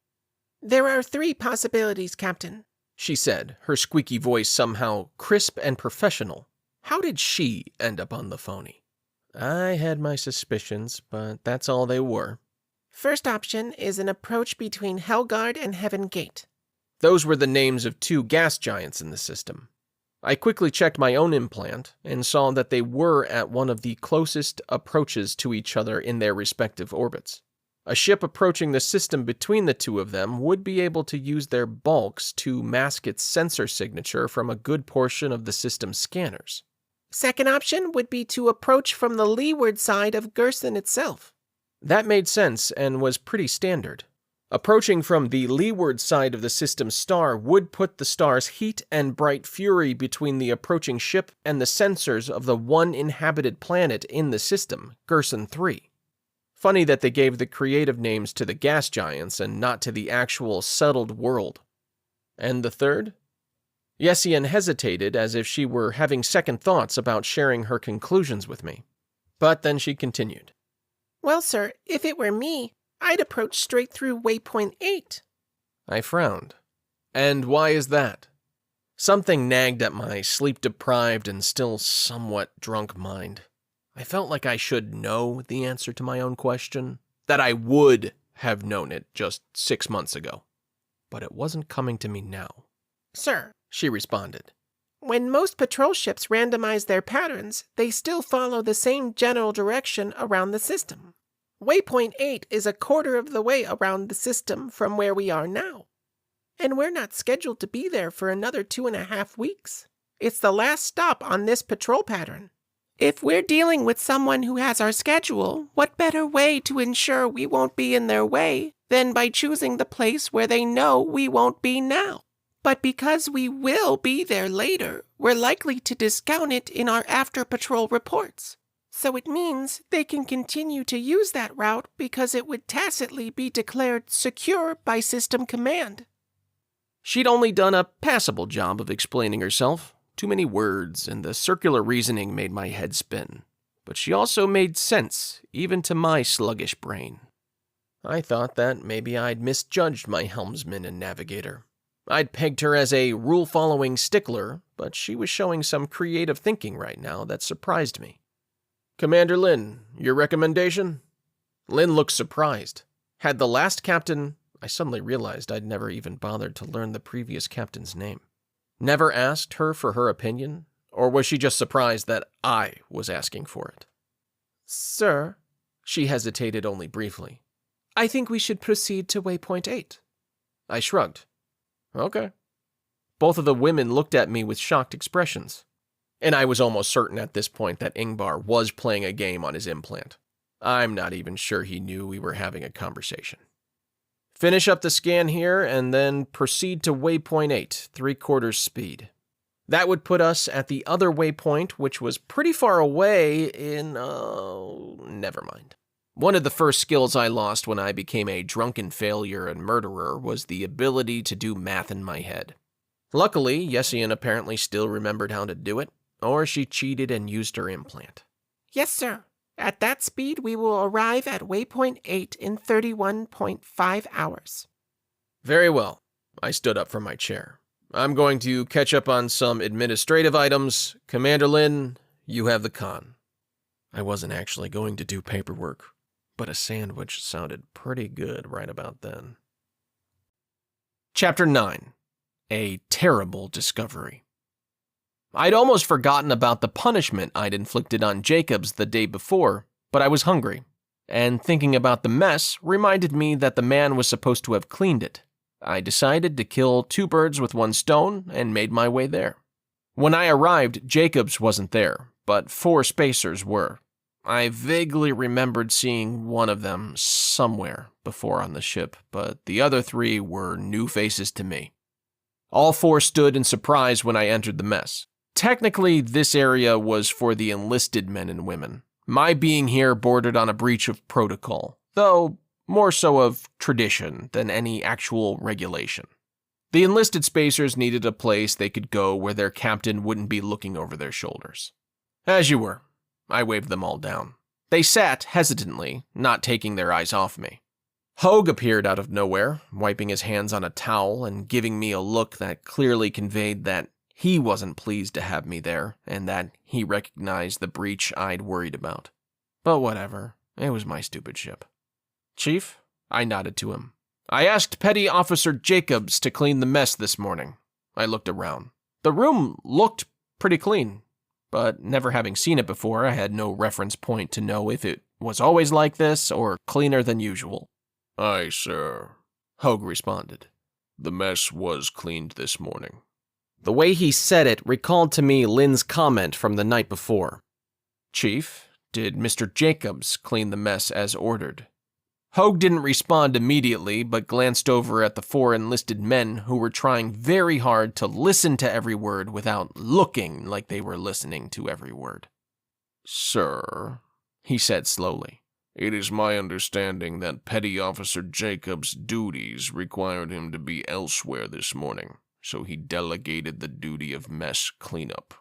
There are 3 possibilities, Captain, She said, her squeaky voice somehow crisp and professional. How did she end up on the phony? I had my suspicions, but that's all they were. First option is an approach between Helgard and Heaven Gate. Those were the names of 2 gas giants in the system. I quickly checked my own implant and saw that they were at one of the closest approaches to each other in their respective orbits. A ship approaching the system between the 2 of them would be able to use their bulks to mask its sensor signature from a good portion of the system's scanners. Second option would be to approach from the leeward side of Gerson itself. That made sense and was pretty standard. Approaching from the leeward side of the system's star would put the star's heat and bright fury between the approaching ship and the sensors of the one inhabited planet in the system, Gerson 3. Funny that they gave the creative names to the gas giants and not to the actual settled world. And the third? Yessian hesitated as if she were having second thoughts about sharing her conclusions with me. But then she continued. Well, sir, if it were me, I'd approach straight through waypoint 8. I frowned. And why is that? Something nagged at my sleep-deprived and still somewhat drunk mind. I felt like I should know the answer to my own question, that I would have known it just 6 months ago. But it wasn't coming to me now. Sir, She responded. when most patrol ships randomize their patterns, they still follow the same general direction around the system. Waypoint 8 is a quarter of the way around the system from where we are now. And we're not scheduled to be there for another 2.5 weeks. It's the last stop on this patrol pattern. If we're dealing with someone who has our schedule, what better way to ensure we won't be in their way than by choosing the place where they know we won't be now? But because we will be there later, we're likely to discount it in our after-patrol reports. So it means they can continue to use that route because it would tacitly be declared secure by system command. She'd only done a passable job of explaining herself. Too many words, and the circular reasoning made my head spin. But she also made sense, even to my sluggish brain. I thought that maybe I'd misjudged my helmsman and navigator. I'd pegged her as a rule-following stickler, but she was showing some creative thinking right now that surprised me. Commander Lynn, your recommendation? Lynn looked surprised. Had the last captain, I suddenly realized I'd never even bothered to learn the previous captain's name. Never asked her for her opinion, or was she just surprised that I was asking for it? Sir, She hesitated only briefly. I think we should proceed to waypoint 8. I shrugged. Okay. Both of the women looked at me with shocked expressions, and I was almost certain at this point that Ingvar was playing a game on his implant. I'm not even sure he knew we were having a conversation. Finish up the scan here, and then proceed to waypoint 8, 3/4 speed. That would put us at the other waypoint, which was pretty far away in, never mind. One of the first skills I lost when I became a drunken failure and murderer was the ability to do math in my head. Luckily, Yessian apparently still remembered how to do it, or she cheated and used her implant. Yes, sir. At that speed, we will arrive at waypoint 8 in 31.5 hours. Very well. I stood up from my chair. I'm going to catch up on some administrative items. Commander Lin, you have the con. I wasn't actually going to do paperwork, but a sandwich sounded pretty good right about then. Chapter 9. A Terrible Discovery. I'd almost forgotten about the punishment I'd inflicted on Jacobs the day before, but I was hungry, and thinking about the mess reminded me that the man was supposed to have cleaned it. I decided to kill 2 birds with 1 stone and made my way there. When I arrived, Jacobs wasn't there, but 4 spacers were. I vaguely remembered seeing one of them somewhere before on the ship, but the other 3 were new faces to me. All 4 stood in surprise when I entered the mess. Technically, this area was for the enlisted men and women. My being here bordered on a breach of protocol, though more so of tradition than any actual regulation. The enlisted spacers needed a place they could go where their captain wouldn't be looking over their shoulders. As you were, I waved them all down. They sat hesitantly, not taking their eyes off me. Hogue appeared out of nowhere, wiping his hands on a towel and giving me a look that clearly conveyed that he wasn't pleased to have me there, and that he recognized the breach I'd worried about. But whatever, it was my stupid ship. Chief, I nodded to him. I asked Petty Officer Jacobs to clean the mess this morning. I looked around. The room looked pretty clean, but never having seen it before, I had no reference point to know if it was always like this or cleaner than usual. Aye, sir, Hogue responded. the mess was cleaned this morning. The way he said it recalled to me Lynn's comment from the night before. Chief, did Mr. Jacobs clean the mess as ordered? Hogue didn't respond immediately, but glanced over at the 4 enlisted men who were trying very hard to listen to every word without looking like they were listening to every word. Sir, He said slowly. it is my understanding that Petty Officer Jacobs' duties required him to be elsewhere this morning, so he delegated the duty of mess cleanup.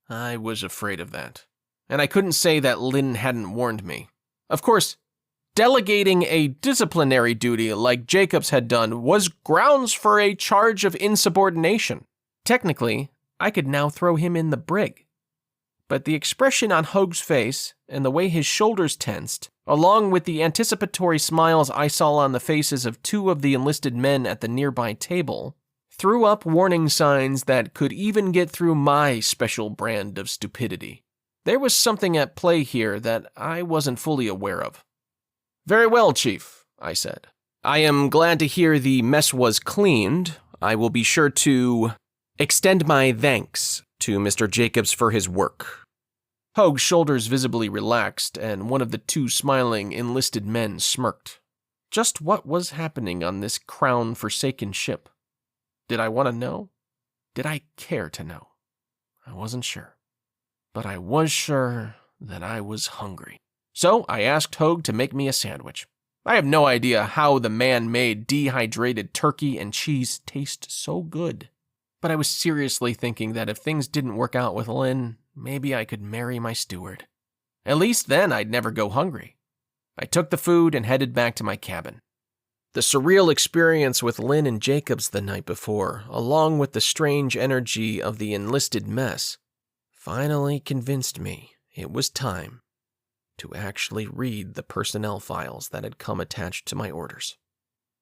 I was afraid of that, and I couldn't say that Lynn hadn't warned me. Of course, delegating a disciplinary duty like Jacobs had done was grounds for a charge of insubordination. Technically, I could now throw him in the brig. But the expression on Hogue's face and the way his shoulders tensed, along with the anticipatory smiles I saw on the faces of 2 of the enlisted men at the nearby table, threw up warning signs that could even get through my special brand of stupidity. There was something at play here that I wasn't fully aware of. Very well, Chief, I said. I am glad to hear the mess was cleaned. I will be sure to extend my thanks to Mr. Jacobs for his work. Hogue's shoulders visibly relaxed, and one of the 2 smiling enlisted men smirked. Just what was happening on this crown-forsaken ship? Did I want to know? Did I care to know? I wasn't sure. But I was sure that I was hungry. So I asked Hogue to make me a sandwich. I have no idea how the man made dehydrated turkey and cheese taste so good. But I was seriously thinking that if things didn't work out with Lynn, maybe I could marry my steward. At least then I'd never go hungry. I took the food and headed back to my cabin. The surreal experience with Lynn and Jacobs the night before, along with the strange energy of the enlisted mess, finally convinced me it was time to actually read the personnel files that had come attached to my orders.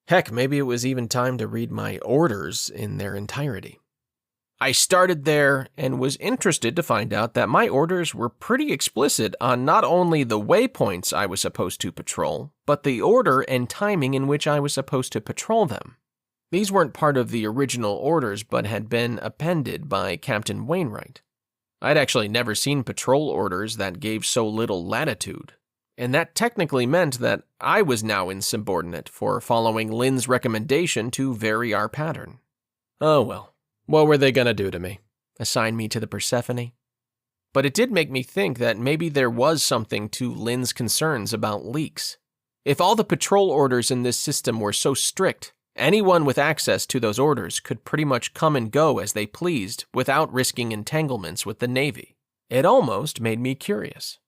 Heck, maybe it was even time to read my orders in their entirety. I started there and was interested to find out that my orders were pretty explicit on not only the waypoints I was supposed to patrol, but the order and timing in which I was supposed to patrol them. These weren't part of the original orders, but had been appended by Captain Wainwright. I'd actually never seen patrol orders that gave so little latitude, and that technically meant that I was now insubordinate for following Lynn's recommendation to vary our pattern. Oh well. What were they gonna do to me? Assign me to the Persephone? But it did make me think that maybe there was something to Lynn's concerns about leaks. If all the patrol orders in this system were so strict, anyone with access to those orders could pretty much come and go as they pleased without risking entanglements with the Navy. It almost made me curious.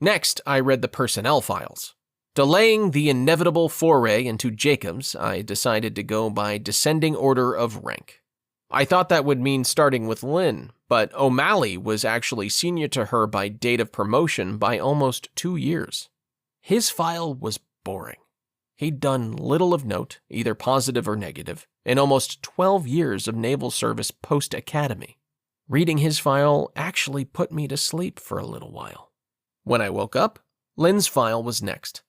Next, I read the personnel files. Delaying the inevitable foray into Jacobs, I decided to go by descending order of rank. I thought that would mean starting with Lynn, but O'Malley was actually senior to her by date of promotion by almost 2 years. His file was boring. He'd done little of note, either positive or negative, in almost 12 years of naval service post-academy. Reading his file actually put me to sleep for a little while. When I woke up, Lynn's file was next.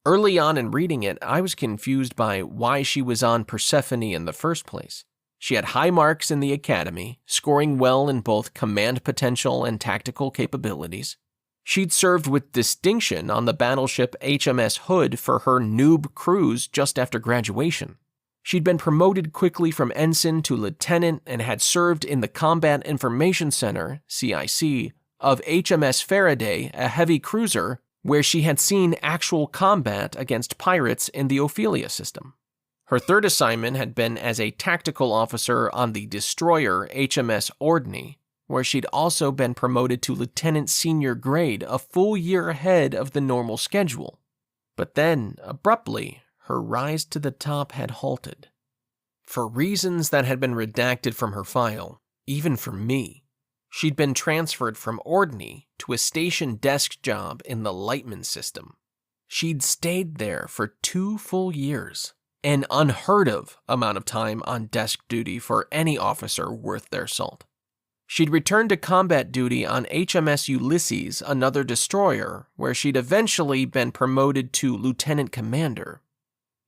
Early on in reading it, I was confused by why she was on Persephone in the first place. She had high marks in the academy, scoring well in both command potential and tactical capabilities. She'd served with distinction on the battleship HMS Hood for her noob cruise just after graduation. She'd been promoted quickly from ensign to lieutenant and had served in the Combat Information Center, CIC, of HMS Faraday, a heavy cruiser, where she had seen actual combat against pirates in the Ophelia system. Her third assignment had been as a tactical officer on the destroyer HMS Ordney, where she'd also been promoted to lieutenant senior grade a full year ahead of the normal schedule. But then, abruptly, her rise to the top had halted. For reasons that had been redacted from her file, even for me, she'd been transferred from Ordney to a station desk job in the Lightman system. She'd stayed there for 2 full years. An unheard of amount of time on desk duty for any officer worth their salt. She'd returned to combat duty on HMS Ulysses, another destroyer, where she'd eventually been promoted to lieutenant commander.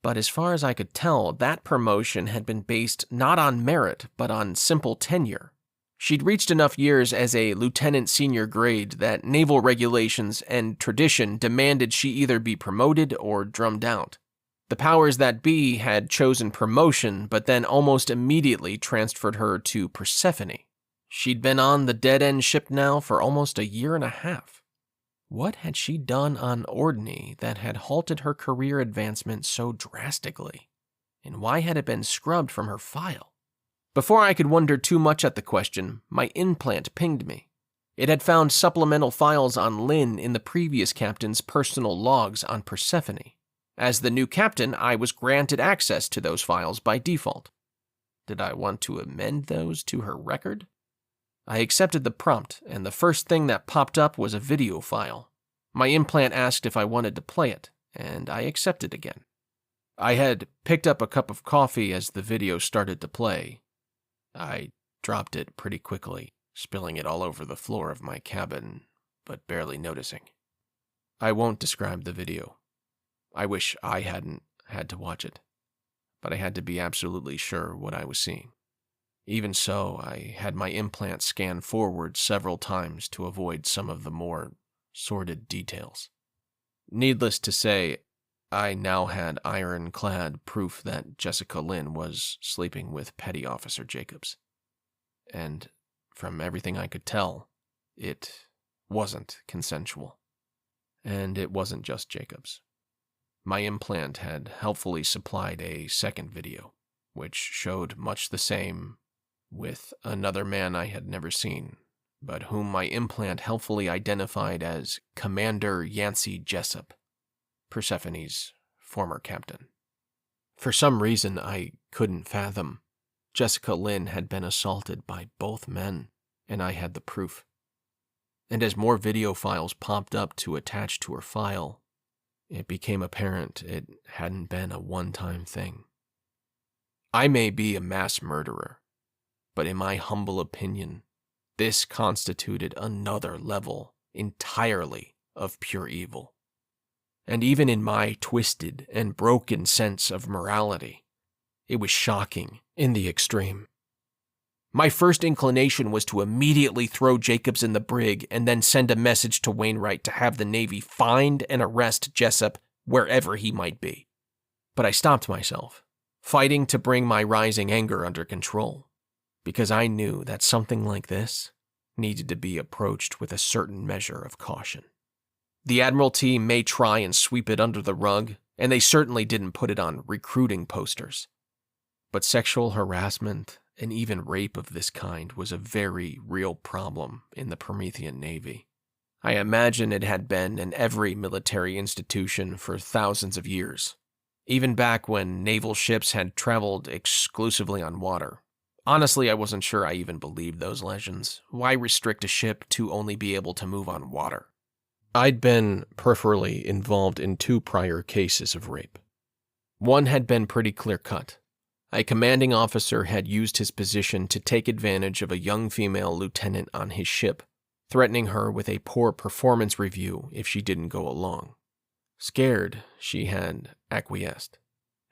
But as far as I could tell, that promotion had been based not on merit, but on simple tenure. She'd reached enough years as a lieutenant senior grade that naval regulations and tradition demanded she either be promoted or drummed out. The powers that be had chosen promotion, but then almost immediately transferred her to Persephone. She'd been on the dead-end ship now for almost a year and a half. What had she done on Ordney that had halted her career advancement so drastically? And why had it been scrubbed from her file? Before I could wonder too much at the question, my implant pinged me. It had found supplemental files on Lynn in the previous captain's personal logs on Persephone. As the new captain, I was granted access to those files by default. Did I want to amend those to her record? I accepted the prompt, and the first thing that popped up was a video file. My implant asked if I wanted to play it, and I accepted again. I had picked up a cup of coffee as the video started to play. I dropped it pretty quickly, spilling it all over the floor of my cabin, but barely noticing. I won't describe the video. I wish I hadn't had to watch it, but I had to be absolutely sure what I was seeing. Even so, I had my implant scan forward several times to avoid some of the more sordid details. Needless to say, I now had ironclad proof that Jessica Lynn was sleeping with Petty Officer Jacobs. And from everything I could tell, it wasn't consensual. And it wasn't just Jacobs. My implant had helpfully supplied a second video, which showed much the same, with another man I had never seen, but whom my implant helpfully identified as Commander Yancey Jessup, Persephone's former captain. For some reason I couldn't fathom, Jessica Lynn had been assaulted by both men, and I had the proof. And as more video files popped up to attach to her file, it became apparent it hadn't been a one-time thing. I may be a mass murderer, but in my humble opinion, this constituted another level entirely of pure evil. And even in my twisted and broken sense of morality, it was shocking in the extreme. My first inclination was to immediately throw Jacobs in the brig and then send a message to Wainwright to have the Navy find and arrest Jessup wherever he might be. But I stopped myself, fighting to bring my rising anger under control, because I knew that something like this needed to be approached with a certain measure of caution. The Admiralty may try and sweep it under the rug, and they certainly didn't put it on recruiting posters. But sexual harassment and even rape of this kind was a very real problem in the Promethean Navy. I imagine it had been in every military institution for thousands of years, even back when naval ships had traveled exclusively on water. Honestly, I wasn't sure I even believed those legends. Why restrict a ship to only be able to move on water? I'd been peripherally involved in 2 prior cases of rape. One had been pretty clear-cut. A commanding officer had used his position to take advantage of a young female lieutenant on his ship, threatening her with a poor performance review if she didn't go along. Scared, she had acquiesced.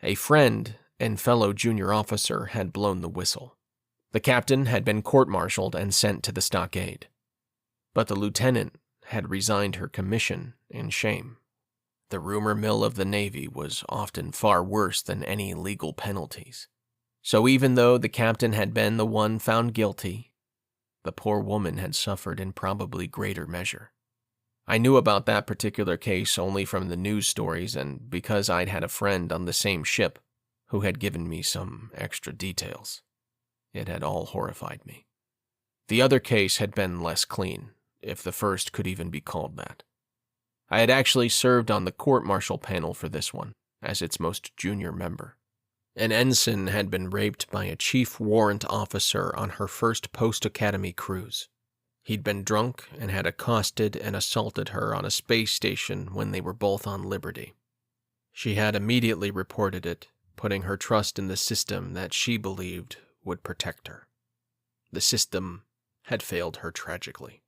A friend and fellow junior officer had blown the whistle. The captain had been court-martialed and sent to the stockade. But the lieutenant had resigned her commission in shame. The rumor mill of the Navy was often far worse than any legal penalties. So even though the captain had been the one found guilty, the poor woman had suffered in probably greater measure. I knew about that particular case only from the news stories and because I'd had a friend on the same ship who had given me some extra details. It had all horrified me. The other case had been less clean, if the first could even be called that. I had actually served on the court-martial panel for this one, as its most junior member. An ensign had been raped by a chief warrant officer on her first post-academy cruise. He'd been drunk and had accosted and assaulted her on a space station when they were both on liberty. She had immediately reported it, putting her trust in the system that she believed would protect her. The system had failed her tragically.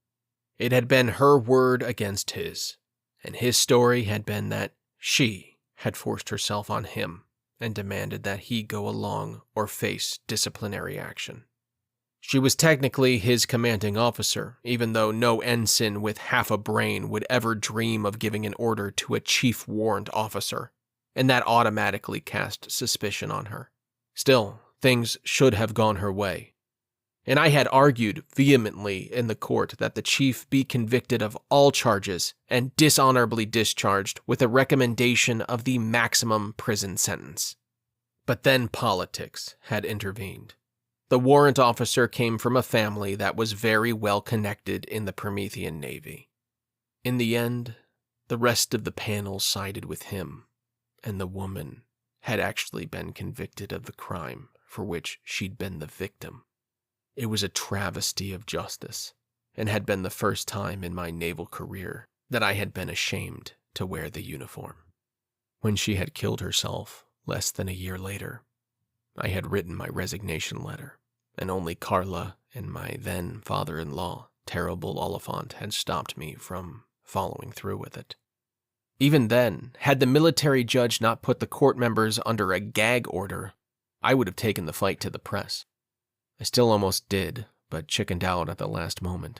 It had been her word against his, and his story had been that she had forced herself on him and demanded that he go along or face disciplinary action. She was technically his commanding officer, even though no ensign with half a brain would ever dream of giving an order to a chief warrant officer, and that automatically cast suspicion on her. Still, things should have gone her way. And I had argued vehemently in the court that the chief be convicted of all charges and dishonorably discharged with a recommendation of the maximum prison sentence. But then politics had intervened. The warrant officer came from a family that was very well connected in the Promethean Navy. In the end, the rest of the panel sided with him, and the woman had actually been convicted of the crime for which she'd been the victim. It was a travesty of justice, and had been the first time in my naval career that I had been ashamed to wear the uniform. When she had killed herself less than a year later, I had written my resignation letter, and only Carla and my then father-in-law, Terrible Oliphant, had stopped me from following through with it. Even then, had the military judge not put the court members under a gag order, I would have taken the fight to the press. I still almost did, but chickened out at the last moment.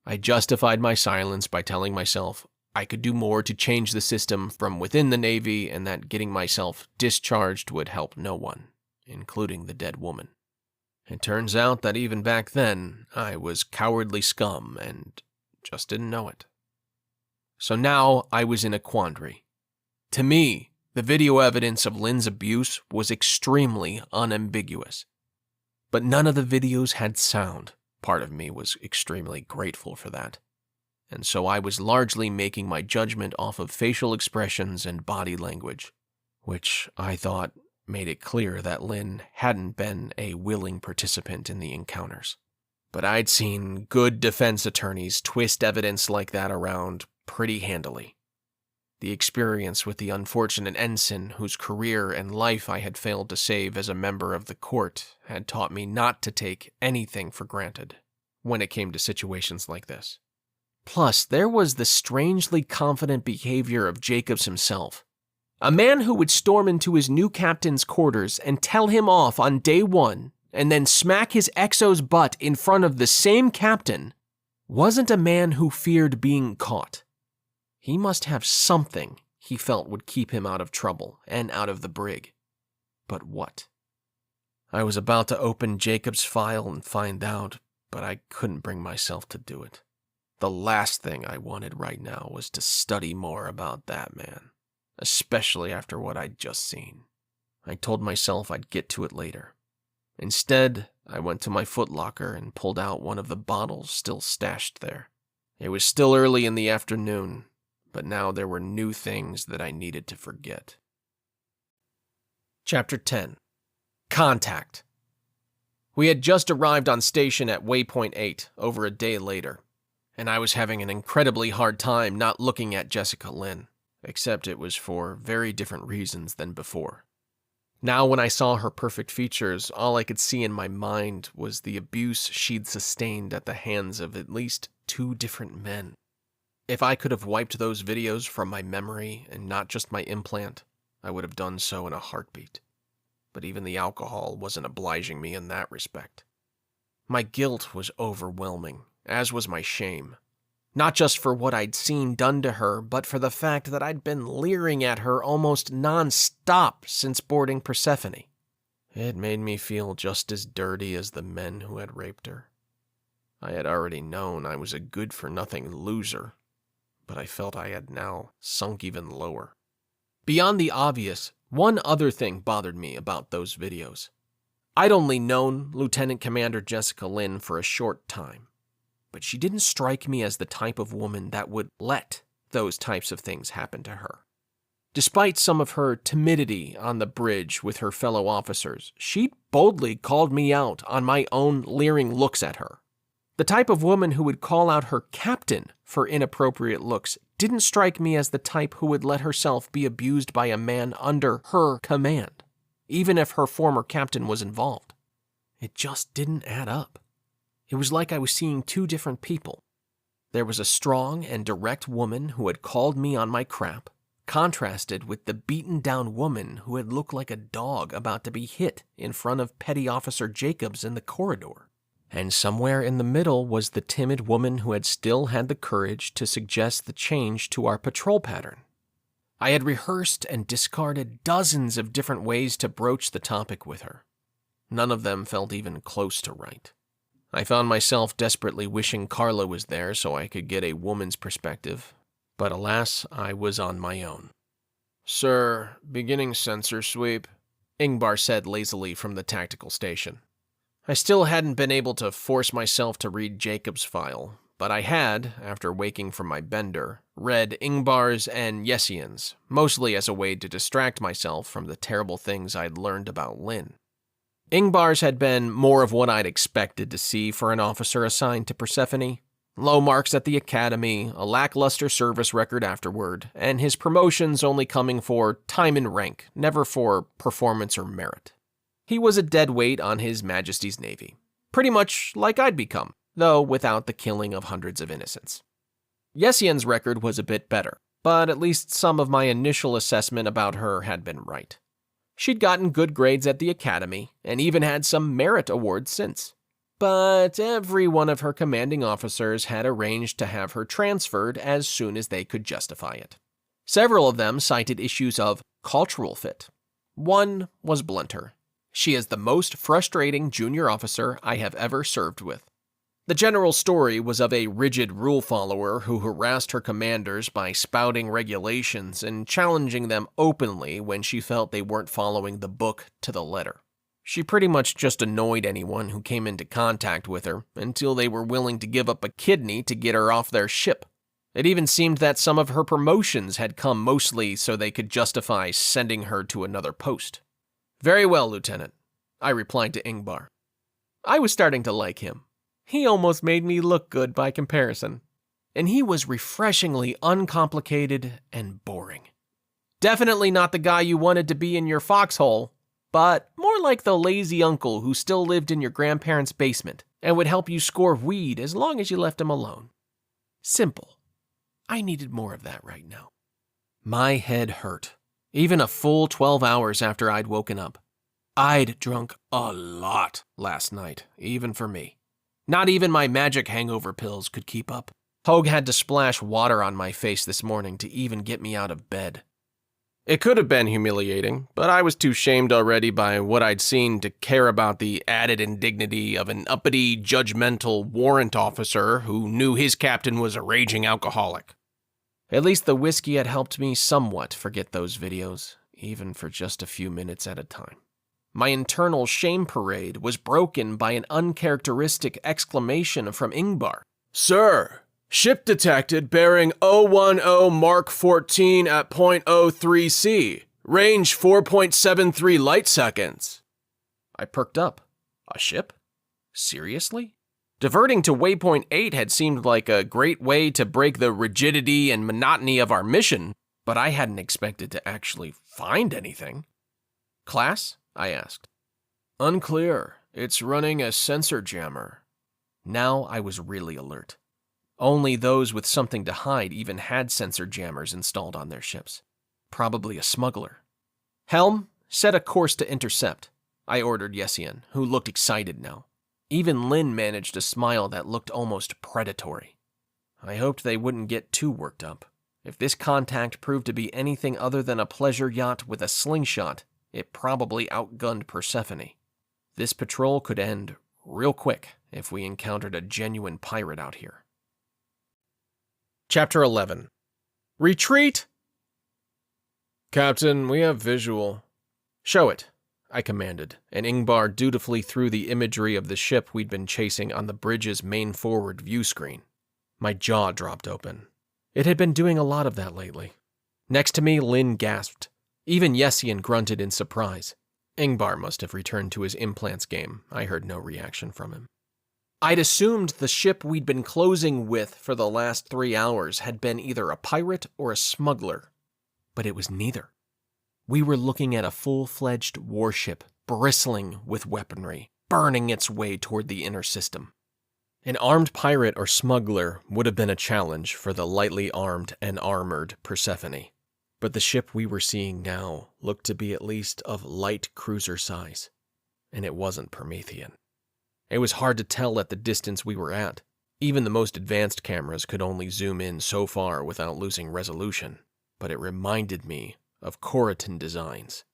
I justified my silence by telling myself I could do more to change the system from within the Navy and that getting myself discharged would help no one, including the dead woman. It turns out that even back then, I was cowardly scum and just didn't know it. So now I was in a quandary. To me, the video evidence of Lynn's abuse was extremely unambiguous. But none of the videos had sound. Part of me was extremely grateful for that. And so I was largely making my judgment off of facial expressions and body language, which I thought made it clear that Lynn hadn't been a willing participant in the encounters. But I'd seen good defense attorneys twist evidence like that around pretty handily. The experience with the unfortunate ensign whose career and life I had failed to save as a member of the court had taught me not to take anything for granted when it came to situations like this. Plus, there was the strangely confident behavior of Jacobs himself. A man who would storm into his new captain's quarters and tell him off on day one and then smack his XO's butt in front of the same captain wasn't a man who feared being caught. He must have something he felt would keep him out of trouble and out of the brig. But what? I was about to open Jacob's file and find out, but I couldn't bring myself to do it. The last thing I wanted right now was to study more about that man, especially after what I'd just seen. I told myself I'd get to it later. Instead, I went to my footlocker and pulled out one of the bottles still stashed there. It was still early in the afternoon, but now there were new things that I needed to forget. Chapter 10. Contact. We had just arrived on station at Waypoint 8 over a day later, and I was having an incredibly hard time not looking at Jessica Lynn, except it was for very different reasons than before. Now when I saw her perfect features, all I could see in my mind was the abuse she'd sustained at the hands of at least 2 different men. If I could have wiped those videos from my memory and not just my implant, I would have done so in a heartbeat. But even the alcohol wasn't obliging me in that respect. My guilt was overwhelming, as was my shame. Not just for what I'd seen done to her, but for the fact that I'd been leering at her almost non-stop since boarding Persephone. It made me feel just as dirty as the men who had raped her. I had already known I was a good-for-nothing loser, but I felt I had now sunk even lower. Beyond the obvious, one other thing bothered me about those videos. I'd only known Lieutenant Commander Jessica Lynn for a short time, but she didn't strike me as the type of woman that would let those types of things happen to her. Despite some of her timidity on the bridge with her fellow officers, she'd boldly called me out on my own leering looks at her. The type of woman who would call out her captain for inappropriate looks didn't strike me as the type who would let herself be abused by a man under her command, even if her former captain was involved. It just didn't add up. It was like I was seeing 2 different people. There was a strong and direct woman who had called me on my crap, contrasted with the beaten-down woman who had looked like a dog about to be hit in front of Petty Officer Jacobs in the corridor. And somewhere in the middle was the timid woman who had still had the courage to suggest the change to our patrol pattern. I had rehearsed and discarded dozens of different ways to broach the topic with her. None of them felt even close to right. I found myself desperately wishing Carla was there so I could get a woman's perspective, but alas, I was on my own. Sir, beginning sensor sweep, Ingvar said lazily from the tactical station. I still hadn't been able to force myself to read Jacob's file, but I had, after waking from my bender, read Ingvar's and Yessian's, mostly as a way to distract myself from the terrible things I'd learned about Lynn. Ingvar's had been more of what I'd expected to see for an officer assigned to Persephone. Low marks at the academy, a lackluster service record afterward, and his promotions only coming for time and rank, never for performance or merit. He was a dead weight on His Majesty's Navy, pretty much like I'd become, though without the killing of hundreds of innocents. Yessian's record was a bit better, but at least some of my initial assessment about her had been right. She'd gotten good grades at the academy, and even had some merit awards since. But every one of her commanding officers had arranged to have her transferred as soon as they could justify it. Several of them cited issues of cultural fit. One was blunter. She is the most frustrating junior officer I have ever served with. The general story was of a rigid rule follower who harassed her commanders by spouting regulations and challenging them openly when she felt they weren't following the book to the letter. She pretty much just annoyed anyone who came into contact with her until they were willing to give up a kidney to get her off their ship. It even seemed that some of her promotions had come mostly so they could justify sending her to another post. "Very well, Lieutenant," I replied to Ingvar. I was starting to like him. He almost made me look good by comparison. and he was refreshingly uncomplicated and boring. Definitely not the guy you wanted to be in your foxhole, but more like the lazy uncle who still lived in your grandparents' basement and would help you score weed as long as you left him alone. Simple. I needed more of that right now. My head hurt, even a full 12 hours after I'd woken up. I'd drunk a lot last night, even for me. Not even my magic hangover pills could keep up. Hogue had to splash water on my face this morning to even get me out of bed. It could have been humiliating, but I was too shamed already by what I'd seen to care about the added indignity of an uppity, judgmental warrant officer who knew his captain was a raging alcoholic. At least the whiskey had helped me somewhat forget those videos, even for just a few minutes at a time. My internal shame parade was broken by an uncharacteristic exclamation from Ingvar. "Sir, ship detected bearing 010 Mark 14 at .03 C. Range 4.73 light seconds." I perked up. A ship? Seriously? Diverting to waypoint 8 had seemed like a great way to break the rigidity and monotony of our mission, but I hadn't expected to actually find anything. "Class?" I asked. "Unclear. It's running a sensor jammer." Now I was really alert. Only those with something to hide even had sensor jammers installed on their ships. Probably a smuggler. "Helm, set a course to intercept," I ordered Yessian, who looked excited now. Even Lynn managed a smile that looked almost predatory. I hoped they wouldn't get too worked up. If this contact proved to be anything other than a pleasure yacht with a slingshot, it probably outgunned Persephone. This patrol could end real quick if we encountered a genuine pirate out here. Chapter 11. Retreat! "Captain, we have visual." "Show it," I commanded, and Ingvar dutifully threw the imagery of the ship we'd been chasing on the bridge's main forward view screen. My jaw dropped open. It had been doing a lot of that lately. Next to me, Lynn gasped. Even Yessian grunted in surprise. Ingvar must have returned to his implants game. I heard no reaction from him. I'd assumed the ship we'd been closing with for the last 3 hours had been either a pirate or a smuggler, but it was neither. We were looking at a full-fledged warship, bristling with weaponry, burning its way toward the inner system. An armed pirate or smuggler would have been a challenge for the lightly armed and armored Persephone, but the ship we were seeing now looked to be at least of light cruiser size, and it wasn't Promethean. It was hard to tell at the distance we were at. Even the most advanced cameras could only zoom in so far without losing resolution, but it reminded me of Coritan designs.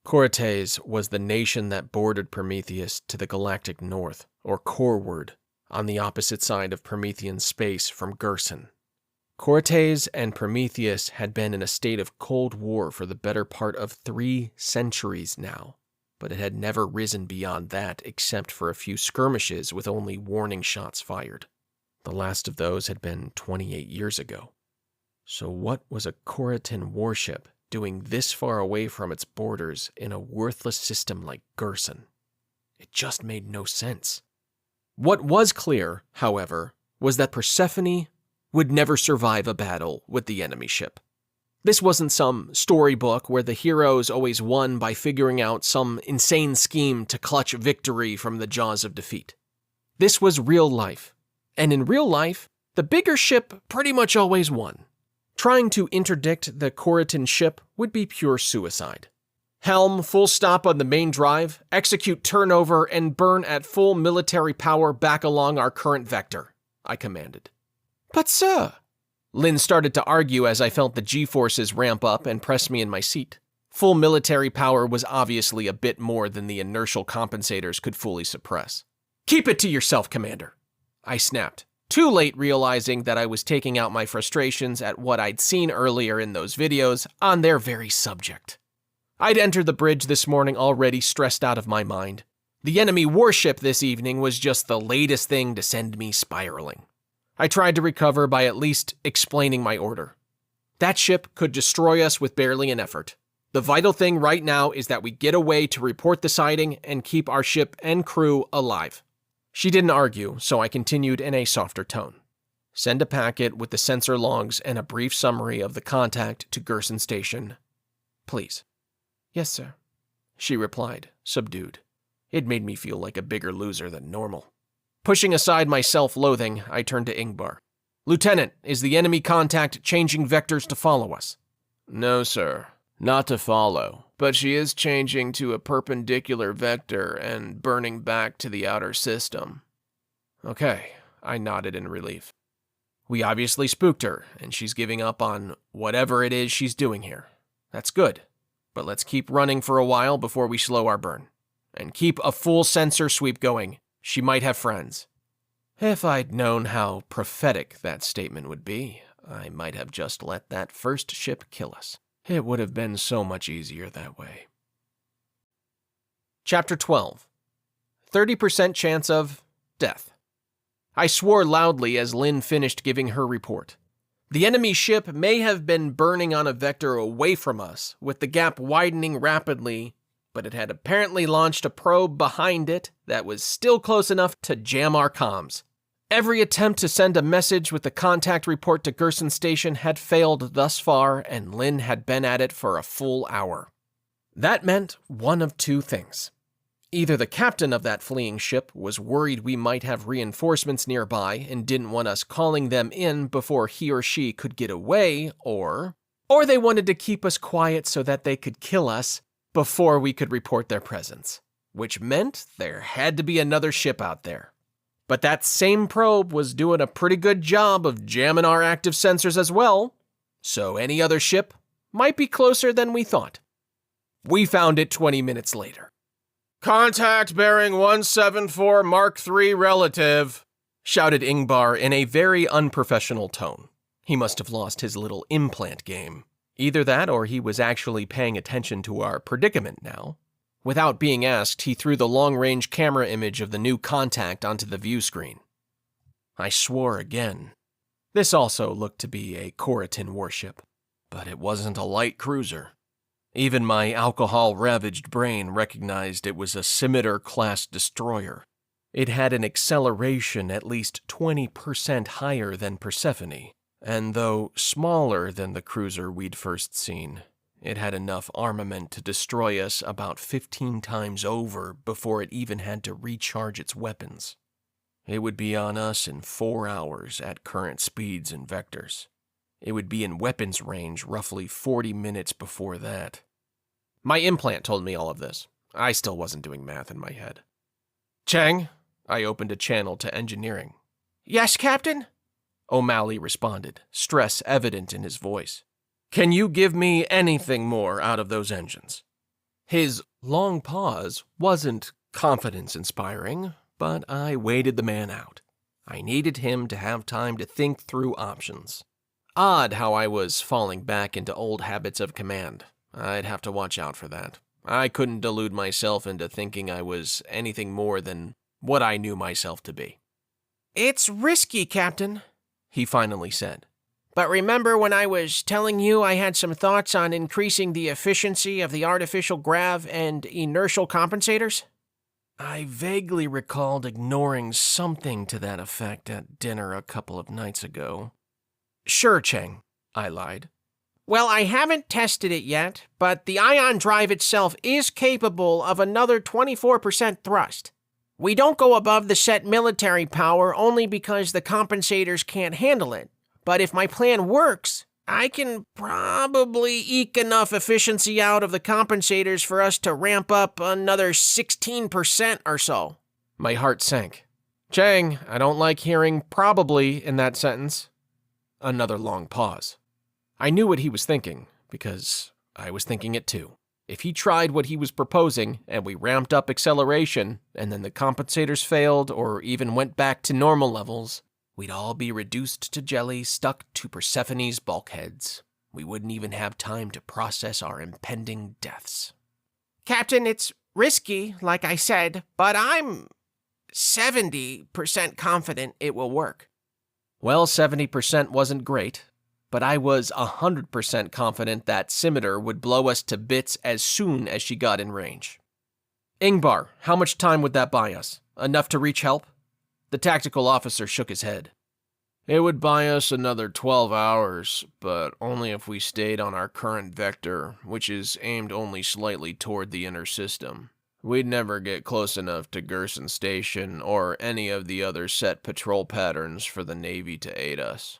Corites was the nation that bordered Prometheus to the galactic north, or Corward, on the opposite side of Promethean space from Gerson. Corites and Prometheus had been in a state of Cold War for the better part of 3 centuries now, but it had never risen beyond that except for a few skirmishes with only warning shots fired. The last of those had been 28 years ago. So what was a Coritan warship doing this far away from its borders in a worthless system like Gerson? It just made no sense. What was clear, however, was that Persephone would never survive a battle with the enemy ship. This wasn't some storybook where the heroes always won by figuring out some insane scheme to clutch victory from the jaws of defeat. This was real life, and in real life, the bigger ship pretty much always won. Trying to interdict the Coritan ship would be pure suicide. "Helm, full stop on the main drive, execute turnover, and burn at full military power back along our current vector," I commanded. "But sir," Lynn started to argue as I felt the G-forces ramp up and press me in my seat. Full military power was obviously a bit more than the inertial compensators could fully suppress. "Keep it to yourself, Commander," I snapped, too late realizing that I was taking out my frustrations at what I'd seen earlier in those videos on their very subject. I'd entered the bridge this morning already stressed out of my mind. The enemy warship this evening was just the latest thing to send me spiraling. I tried to recover by at least explaining my order. That ship could destroy us with barely an effort. The vital thing right now is that we get away to report the sighting and keep our ship and crew alive. She didn't argue, so I continued in a softer tone. Send a packet with the sensor logs and a brief summary of the contact to Gerson Station. Please. Yes, sir. She replied, subdued. It made me feel like a bigger loser than normal. Pushing aside my self-loathing, I turned to Ingvar. Lieutenant, is the enemy contact changing vectors to follow us? No, sir. Not to follow, but she is changing to a perpendicular vector and burning back to the outer system. Okay, I nodded in relief. We obviously spooked her, and she's giving up on whatever it is she's doing here. That's good, but let's keep running for a while before we slow our burn. And keep a full sensor sweep going. She might have friends. If I'd known how prophetic that statement would be, I might have just let that first ship kill us. It would have been so much easier that way. Chapter 12. 30% chance of death. I swore loudly as Lynn finished giving her report. The enemy ship may have been burning on a vector away from us, with the gap widening rapidly, but it had apparently launched a probe behind it that was still close enough to jam our comms. Every attempt to send a message with the contact report to Gerson Station had failed thus far, and Lynn had been at it for a full hour. That meant one of two things. Either the captain of that fleeing ship was worried we might have reinforcements nearby and didn't want us calling them in before he or she could get away, or they wanted to keep us quiet so that they could kill us before we could report their presence, which meant there had to be another ship out there. But that same probe was doing a pretty good job of jamming our active sensors as well, so any other ship might be closer than we thought. We found it 20 minutes later. Contact bearing 174 Mark III relative, shouted Ingvar in a very unprofessional tone. He must have lost his little implant game. Either that or he was actually paying attention to our predicament now. Without being asked, he threw the long-range camera image of the new contact onto the view screen. I swore again. This also looked to be a Coritan warship, but it wasn't a light cruiser. Even my alcohol-ravaged brain recognized it was a Scimitar-class destroyer. It had an acceleration at least 20% higher than Persephone, and though smaller than the cruiser we'd first seen, it had enough armament to destroy us about 15 times over before it even had to recharge its weapons. It would be on us in 4 hours at current speeds and vectors. It would be in weapons range roughly 40 minutes before that. My implant told me all of this. I still wasn't doing math in my head. Chang, I opened a channel to engineering. Yes, Captain? O'Malley responded, stress evident in his voice. Can you give me anything more out of those engines? His long pause wasn't confidence-inspiring, but I waited the man out. I needed him to have time to think through options. Odd how I was falling back into old habits of command. I'd have to watch out for that. I couldn't delude myself into thinking I was anything more than what I knew myself to be. It's risky, Captain, he finally said. But remember when I was telling you I had some thoughts on increasing the efficiency of the artificial grav and inertial compensators? I vaguely recalled ignoring something to that effect at dinner a couple of nights ago. Sure, Chang, I lied. Well, I haven't tested it yet, but the ion drive itself is capable of another 24% thrust. We don't go above the set military power only because the compensators can't handle it. But if my plan works, I can probably eke enough efficiency out of the compensators for us to ramp up another 16% or so. My heart sank. Chang, I don't like hearing probably in that sentence. Another long pause. I knew what he was thinking, because I was thinking it too. If he tried what he was proposing, and we ramped up acceleration, and then the compensators failed or even went back to normal levels, we'd all be reduced to jelly stuck to Persephone's bulkheads. We wouldn't even have time to process our impending deaths. Captain, it's risky, like I said, but I'm 70% confident it will work. Well, 70% wasn't great, but I was 100% confident that Scimitar would blow us to bits as soon as she got in range. Ingvar, how much time would that buy us? Enough to reach help? The tactical officer shook his head. It would buy us another 12 hours, but only if we stayed on our current vector, which is aimed only slightly toward the inner system. We'd never get close enough to Gerson Station or any of the other set patrol patterns for the Navy to aid us.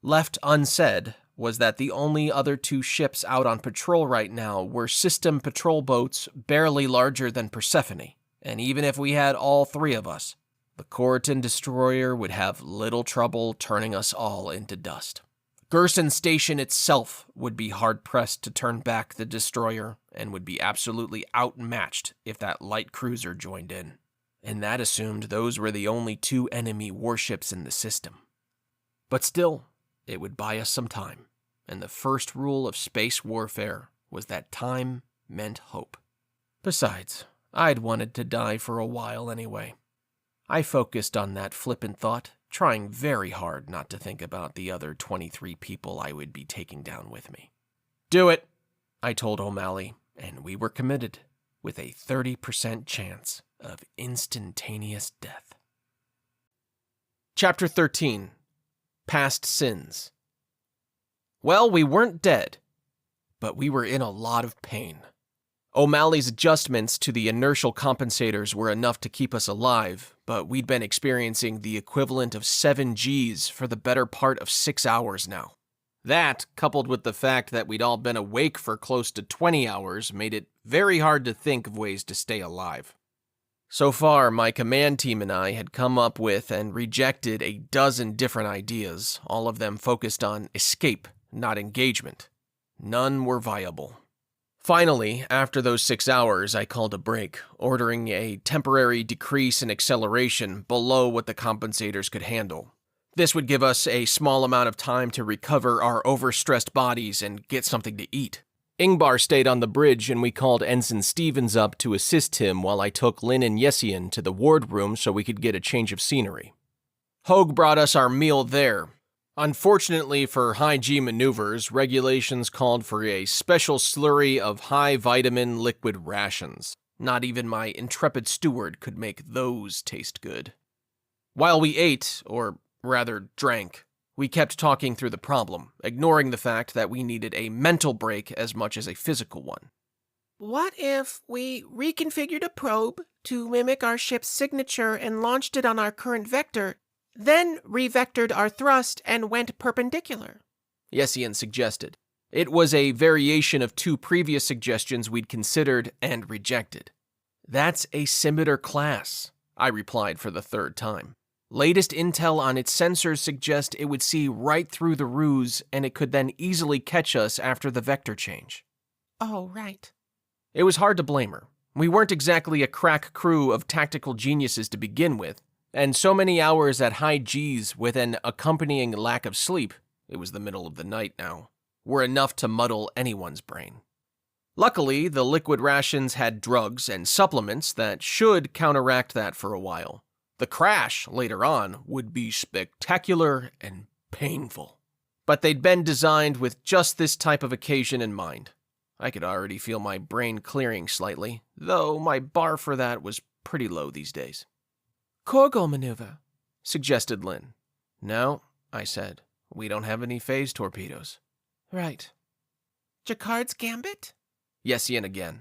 Left unsaid was that the only other two ships out on patrol right now were system patrol boats barely larger than Persephone, and even if we had all three of us, the Corriton destroyer would have little trouble turning us all into dust. Gerson Station itself would be hard-pressed to turn back the destroyer and would be absolutely outmatched if that light cruiser joined in. And that assumed those were the only two enemy warships in the system. But still, it would buy us some time, and the first rule of space warfare was that time meant hope. Besides, I'd wanted to die for a while anyway. I focused on that flippant thought, trying very hard not to think about the other 23 people I would be taking down with me. Do it, I told O'Malley, and we were committed, with a 30% chance of instantaneous death. Chapter 13. Past Sins. Well, we weren't dead, but we were in a lot of pain. O'Malley's adjustments to the inertial compensators were enough to keep us alive, but we'd been experiencing the equivalent of 7 Gs for the better part of 6 hours now. That, coupled with the fact that we'd all been awake for close to 20 hours, made it very hard to think of ways to stay alive. So far, my command team and I had come up with and rejected a dozen different ideas, all of them focused on escape, not engagement. None were viable. Finally, after those 6 hours, I called a break, ordering a temporary decrease in acceleration below what the compensators could handle. This would give us a small amount of time to recover our overstressed bodies and get something to eat. Ingvar stayed on the bridge, and we called Ensign Stevens up to assist him while I took Lynn and Yessian to the wardroom so we could get a change of scenery. Hogue brought us our meal there. Unfortunately for high-G maneuvers, regulations called for a special slurry of high-vitamin liquid rations. Not even my intrepid steward could make those taste good. While we ate, or rather drank, we kept talking through the problem, ignoring the fact that we needed a mental break as much as a physical one. What if we reconfigured a probe to mimic our ship's signature and launched it on our current vector, then revectored our thrust and went perpendicular? Yessian suggested. It was a variation of 2 previous suggestions we'd considered and rejected. That's a scimitar class, I replied for the 3rd time. Latest intel on its sensors suggest it would see right through the ruse, and it could then easily catch us after the vector change. Oh, right. It was hard to blame her. We weren't exactly a crack crew of tactical geniuses to begin with, and so many hours at high Gs with an accompanying lack of sleep, it was the middle of the night now, were enough to muddle anyone's brain. Luckily, the liquid rations had drugs and supplements that should counteract that for a while. The crash, later on, would be spectacular and painful. But they'd been designed with just this type of occasion in mind. I could already feel my brain clearing slightly, though my bar for that was pretty low these days. Korgel maneuver, suggested Lynn. No, I said. We don't have any phase torpedoes. Right. Jacquard's gambit? Yessian again.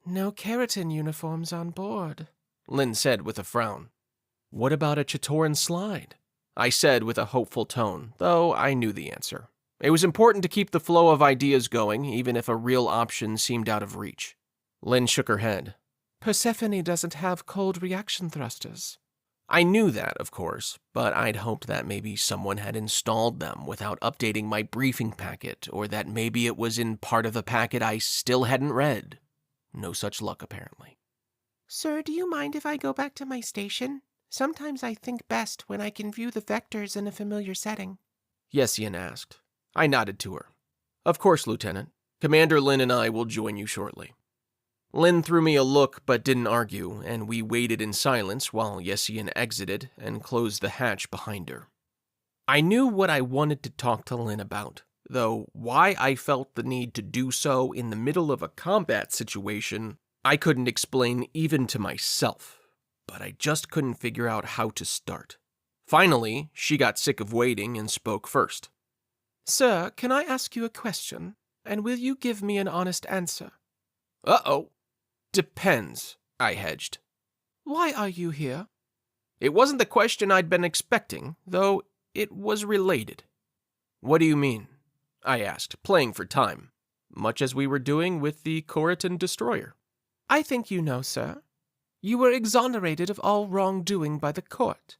No keratin uniforms on board, Lynn said with a frown. What about a Chatoran slide? I said with a hopeful tone, though I knew the answer. It was important to keep the flow of ideas going, even if a real option seemed out of reach. Lynn shook her head. Persephone doesn't have cold reaction thrusters. I knew that, of course, but I'd hoped that maybe someone had installed them without updating my briefing packet, or that maybe it was in part of the packet I still hadn't read. No such luck, apparently. Sir, do you mind if I go back to my station? Sometimes I think best when I can view the vectors in a familiar setting. Yessian asked. I nodded to her. Of course, Lieutenant. Commander Lynn and I will join you shortly. Lynn threw me a look but didn't argue, and we waited in silence while Yessian exited and closed the hatch behind her. I knew what I wanted to talk to Lynn about, though why I felt the need to do so in the middle of a combat situation I couldn't explain even to myself, but I just couldn't figure out how to start. Finally, she got sick of waiting and spoke first. Sir, can I ask you a question, and will you give me an honest answer? Uh-oh. Depends, I hedged. Why are you here? It wasn't the question I'd been expecting, though it was related. What do you mean? I asked, playing for time, much as we were doing with the Coritan destroyer. I think you know, sir. You were exonerated of all wrongdoing by the court,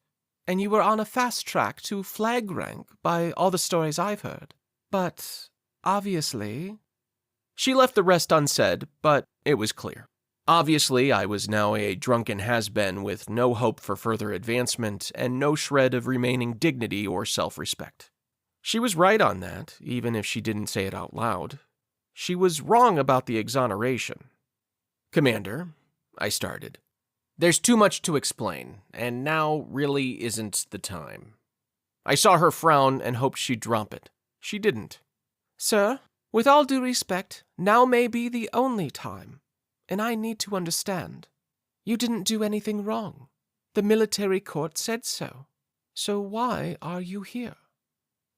and you were on a fast track to flag rank by all the stories I've heard. But, obviously... She left the rest unsaid, but it was clear. Obviously, I was now a drunken has-been with no hope for further advancement and no shred of remaining dignity or self-respect. She was right on that, even if she didn't say it out loud. She was wrong about the exoneration. Commander, I started. There's too much to explain, and now really isn't the time. I saw her frown and hoped she'd drop it. She didn't. Sir, with all due respect, now may be the only time, and I need to understand. You didn't do anything wrong. The military court said so. So why are you here?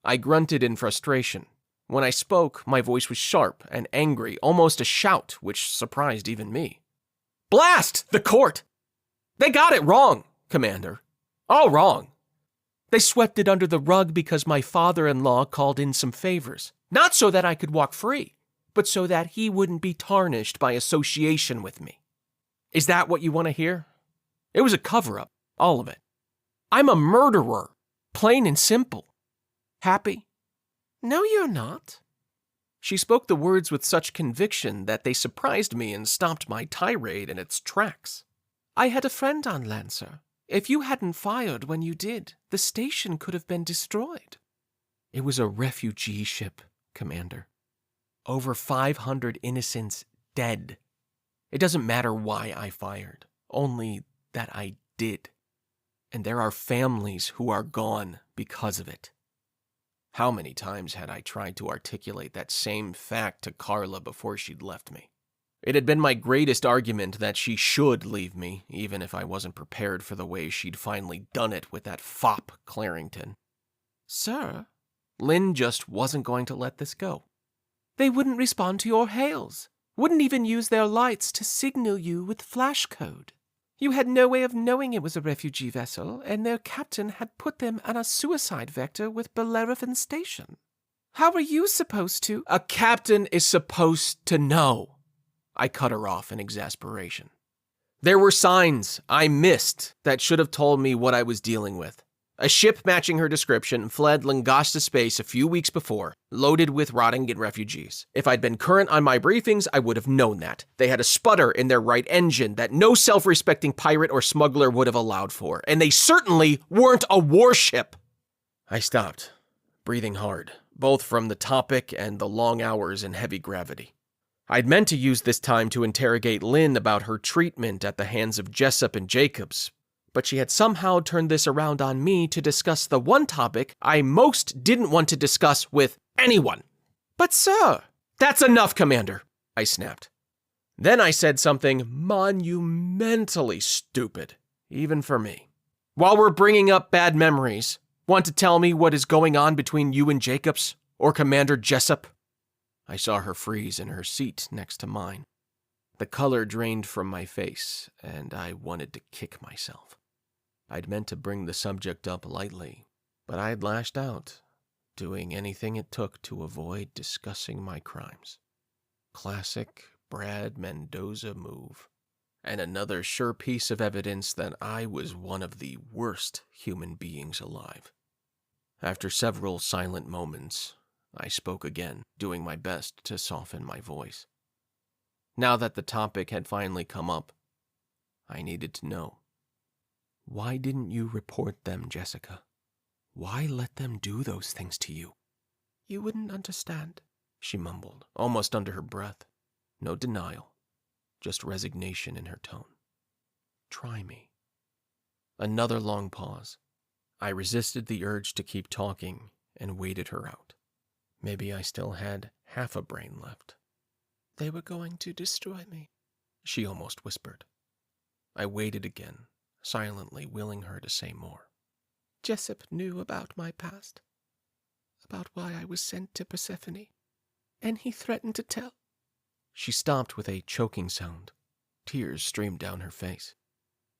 I grunted in frustration. When I spoke, my voice was sharp and angry, almost a shout, which surprised even me. Blast the court! They got it wrong, Commander. All wrong. They swept it under the rug because my father-in-law called in some favors. Not so that I could walk free, but so that he wouldn't be tarnished by association with me. Is that what you want to hear? It was a cover-up, all of it. I'm a murderer, plain and simple. Happy? No, you're not. She spoke the words with such conviction that they surprised me and stopped my tirade in its tracks. I had a friend on Lancer. If you hadn't fired when you did, the station could have been destroyed. It was a refugee ship, Commander. Over 500 innocents dead. It doesn't matter why I fired, only that I did. And there are families who are gone because of it. How many times had I tried to articulate that same fact to Carla before she'd left me? It had been my greatest argument that she should leave me, even if I wasn't prepared for the way she'd finally done it with that fop Clarington. Sir? Lynn just wasn't going to let this go. They wouldn't respond to your hails, wouldn't even use their lights to signal you with flash code. You had no way of knowing it was a refugee vessel, and their captain had put them on a suicide vector with Bellerophon Station. How were you supposed to? A captain is supposed to know. I cut her off in exasperation. There were signs I missed that should have told me what I was dealing with. A ship matching her description fled Langasta space a few weeks before, loaded with Rottingate refugees. If I'd been current on my briefings, I would have known that. They had a sputter in their right engine that no self-respecting pirate or smuggler would have allowed for, and they certainly weren't a warship. I stopped, breathing hard, both from the topic and the long hours in heavy gravity. I'd meant to use this time to interrogate Lynn about her treatment at the hands of Jessup and Jacobs, but she had somehow turned this around on me to discuss the one topic I most didn't want to discuss with anyone. But sir! That's enough, Commander, I snapped. Then I said something monumentally stupid, even for me. While we're bringing up bad memories, want to tell me what is going on between you and Jacobs, or Commander Jessup? I saw her freeze in her seat next to mine. The color drained from my face, and I wanted to kick myself. I'd meant to bring the subject up lightly, but I'd lashed out, doing anything it took to avoid discussing my crimes. Classic Brad Mendoza move, and another sure piece of evidence that I was one of the worst human beings alive. After several silent moments, I spoke again, doing my best to soften my voice. Now that the topic had finally come up, I needed to know. Why didn't you report them, Jessica? Why let them do those things to you? You wouldn't understand, she mumbled, almost under her breath. No denial, just resignation in her tone. Try me. Another long pause. I resisted the urge to keep talking and waited her out. Maybe I still had half a brain left. They were going to destroy me, she almost whispered. I waited again, silently willing her to say more. Jessup knew about my past, about why I was sent to Persephone, and he threatened to tell. She stopped with a choking sound. Tears streamed down her face.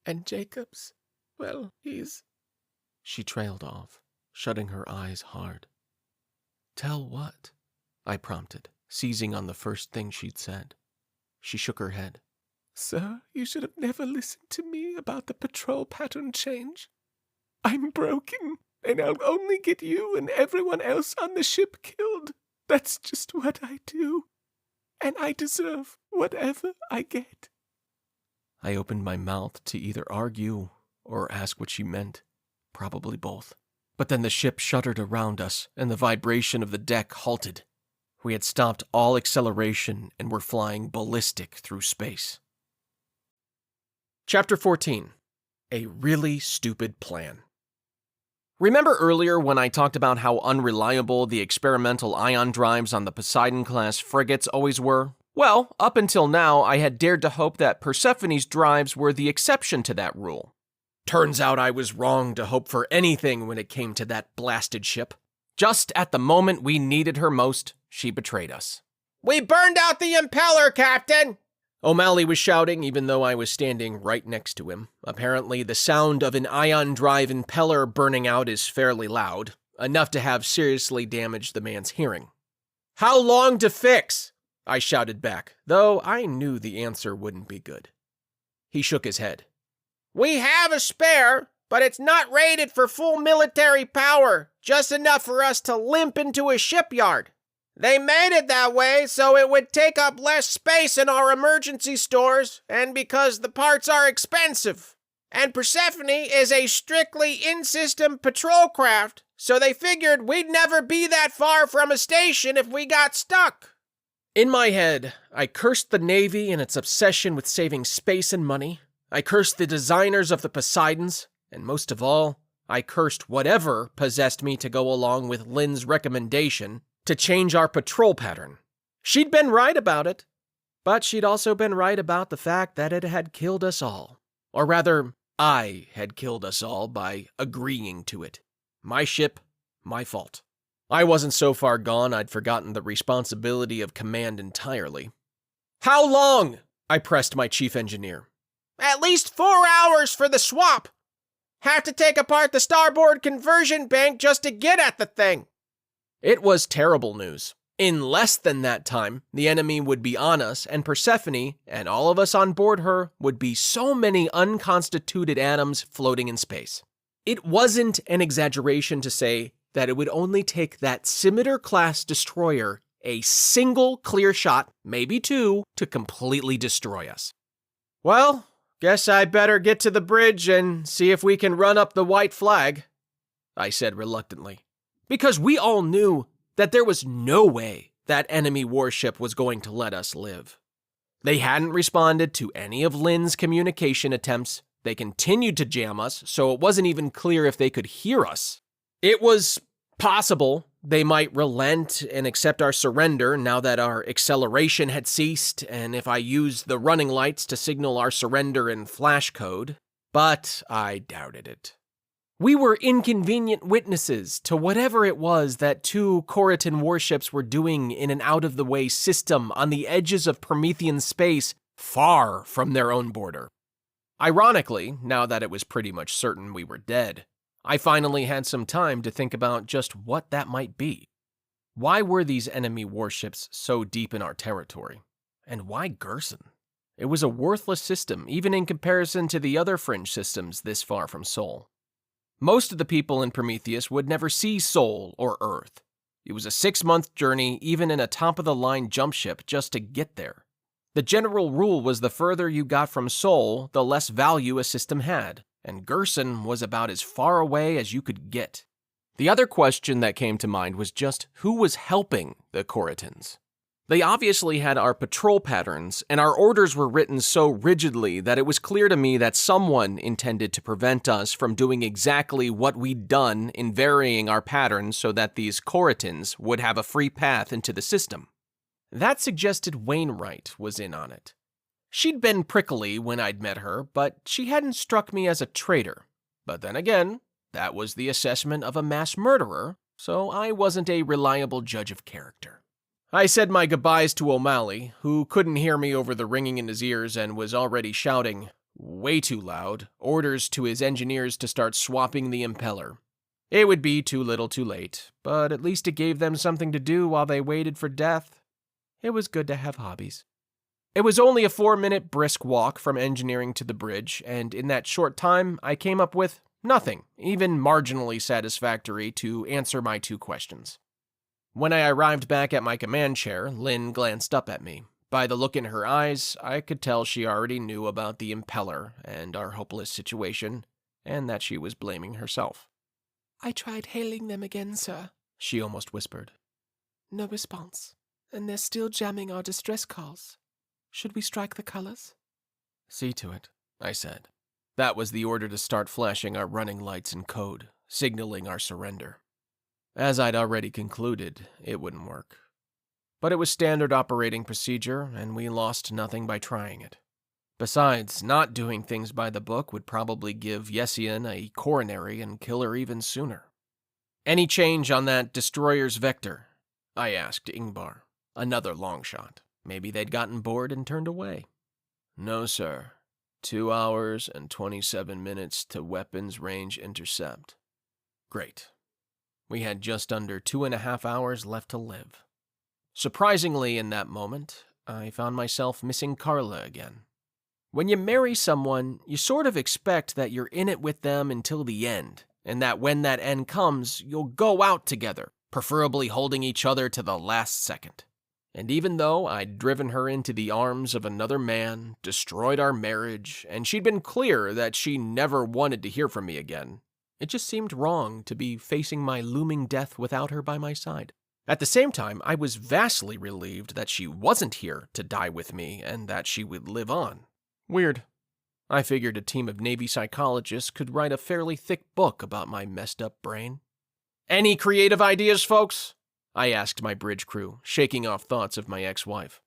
And Jacob's, well, he's... She trailed off, shutting her eyes hard. Tell what? I prompted, seizing on the first thing she'd said. She shook her head. Sir, you should have never listened to me about the patrol pattern change. I'm broken, and I'll only get you and everyone else on the ship killed. That's just what I do. And I deserve whatever I get. I opened my mouth to either argue or ask what she meant. Probably both. But then the ship shuddered around us, and the vibration of the deck halted. We had stopped all acceleration and were flying ballistic through space. Chapter 14. A Really Stupid Plan. Remember earlier when I talked about how unreliable the experimental ion drives on the Poseidon-class frigates always were? Well, up until now, I had dared to hope that Persephone's drives were the exception to that rule. Turns out I was wrong to hope for anything when it came to that blasted ship. Just at the moment we needed her most, she betrayed us. We burned out the impeller, Captain! O'Malley was shouting even though I was standing right next to him. Apparently, the sound of an ion drive impeller burning out is fairly loud, enough to have seriously damaged the man's hearing. How long to fix? I shouted back, though I knew the answer wouldn't be good. He shook his head. We have a spare, but it's not rated for full military power, just enough for us to limp into a shipyard. They made it that way so it would take up less space in our emergency stores, and because the parts are expensive. And Persephone is a strictly in-system patrol craft, so they figured we'd never be that far from a station if we got stuck. In my head, I cursed the Navy and its obsession with saving space and money. I cursed the designers of the Poseidons, and most of all, I cursed whatever possessed me to go along with Lynn's recommendation to change our patrol pattern. She'd been right about it, but she'd also been right about the fact that it had killed us all. Or rather, I had killed us all by agreeing to it. My ship, my fault. I wasn't so far gone I'd forgotten the responsibility of command entirely. How long? I pressed my chief engineer. At least 4 hours for the swap. Have to take apart the starboard conversion bank just to get at the thing. It was terrible news. In less than that time, the enemy would be on us, and Persephone, and all of us on board her, would be so many unconstituted atoms floating in space. It wasn't an exaggeration to say that it would only take that Scimitar-class destroyer a single clear shot, maybe two, to completely destroy us. Well, guess I better get to the bridge and see if we can run up the white flag, I said reluctantly, because we all knew that there was no way that enemy warship was going to let us live. They hadn't responded to any of Lynn's communication attempts. They continued to jam us, so it wasn't even clear if they could hear us. It was possible they might relent and accept our surrender now that our acceleration had ceased, and if I used the running lights to signal our surrender in flash code, but I doubted it. We were inconvenient witnesses to whatever it was that two Choritan warships were doing in an out-of-the-way system on the edges of Promethean space, far from their own border. Ironically, now that it was pretty much certain we were dead, I finally had some time to think about just what that might be. Why were these enemy warships so deep in our territory? And why Gerson? It was a worthless system, even in comparison to the other fringe systems this far from Sol. Most of the people in Prometheus would never see Sol or Earth. It was a 6-month journey, even in a top-of-the-line jump ship, just to get there. The general rule was the further you got from Sol, the less value a system had, and Gerson was about as far away as you could get. The other question that came to mind was just who was helping the Choritans. They obviously had our patrol patterns, and our orders were written so rigidly that it was clear to me that someone intended to prevent us from doing exactly what we'd done in varying our patterns so that these Choritans would have a free path into the system. That suggested Wainwright was in on it. She'd been prickly when I'd met her, but she hadn't struck me as a traitor. But then again, That was the assessment of a mass murderer, so I wasn't a reliable judge of character. I said my goodbyes to O'Malley, who couldn't hear me over the ringing in his ears and was already shouting, way too loud, orders to his engineers to start swapping the impeller. It would be too little too late, but at least it gave them something to do while they waited for death. It was good to have hobbies. It was only a 4-minute brisk walk from engineering to the bridge, and in that short time, I came up with nothing, even marginally satisfactory, to answer my 2 questions. When I arrived back at my command chair, Lynn glanced up at me. By the look in her eyes, I could tell she already knew about the impeller and our hopeless situation, and that she was blaming herself. I tried hailing them again, sir, she almost whispered. No response, and they're still jamming our distress calls. Should we strike the colors? See to it, I said. That was the order to start flashing our running lights in code, signaling our surrender. As I'd already concluded, it wouldn't work. But it was standard operating procedure, and we lost nothing by trying it. Besides, not doing things by the book would probably give Yessian a coronary and kill her even sooner. Any change on that destroyer's vector? I asked Ingvar. Another long shot. Maybe they'd gotten bored and turned away. No, sir. 2 hours and 27 minutes to weapons range intercept. Great. We had just under 2.5 hours left to live. Surprisingly, in that moment, I found myself missing Carla again. When you marry someone, you sort of expect that you're in it with them until the end, and that when that end comes, you'll go out together, preferably holding each other to the last second. And even though I'd driven her into the arms of another man, destroyed our marriage, and she'd been clear that she never wanted to hear from me again, it just seemed wrong to be facing my looming death without her by my side. At the same time, I was vastly relieved that she wasn't here to die with me and that she would live on. Weird. I figured a team of Navy psychologists could write a fairly thick book about my messed up brain. Any creative ideas, folks? I asked my bridge crew, shaking off thoughts of my ex-wife.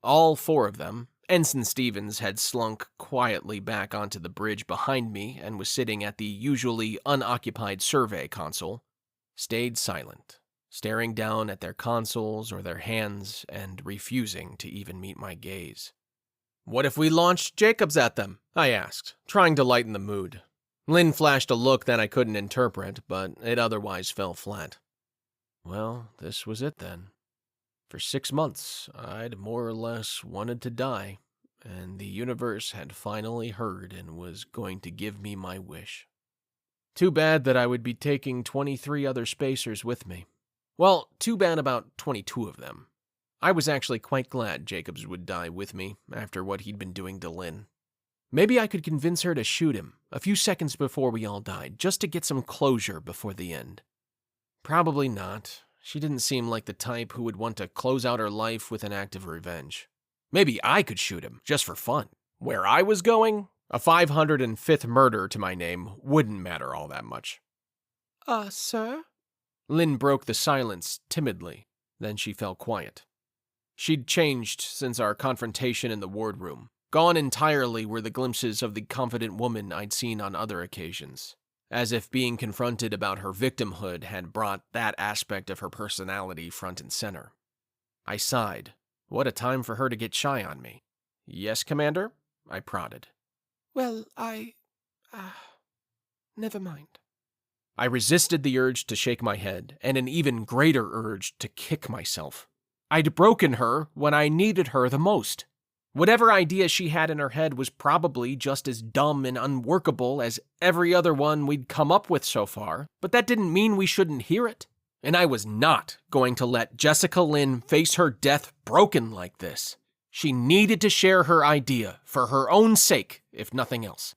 All 4 of them, Ensign Stevens had slunk quietly back onto the bridge behind me and was sitting at the usually unoccupied survey console, stayed silent, staring down at their consoles or their hands and refusing to even meet my gaze. What if we launched Jacobs at them? I asked, trying to lighten the mood. Lynn flashed a look that I couldn't interpret, but it otherwise fell flat. Well, this was it then. For 6 months, I'd more or less wanted to die, and the universe had finally heard and was going to give me my wish. Too bad that I would be taking 23 other spacers with me. Well, too bad about 22 of them. I was actually quite glad Jacobs would die with me after what he'd been doing to Lynn. Maybe I could convince her to shoot him a few seconds before we all died, just to get some closure before the end. Probably not. She didn't seem like the type who would want to close out her life with an act of revenge. Maybe I could shoot him, just for fun. Where I was going, a 505th murder to my name wouldn't matter all that much. Sir? Lynn broke the silence timidly, then she fell quiet. She'd changed since our confrontation in the wardroom. Gone entirely were the glimpses of the confident woman I'd seen on other occasions, as if being confronted about her victimhood had brought that aspect of her personality front and center. I sighed. What a time for her to get shy on me. Yes, Commander? I prodded. Well, never mind. I resisted the urge to shake my head, and an even greater urge to kick myself. I'd broken her when I needed her the most. Whatever idea she had in her head was probably just as dumb and unworkable as every other one we'd come up with so far, but that didn't mean we shouldn't hear it. And I was not going to let Jessica Lynn face her death broken like this. She needed to share her idea, for her own sake, if nothing else.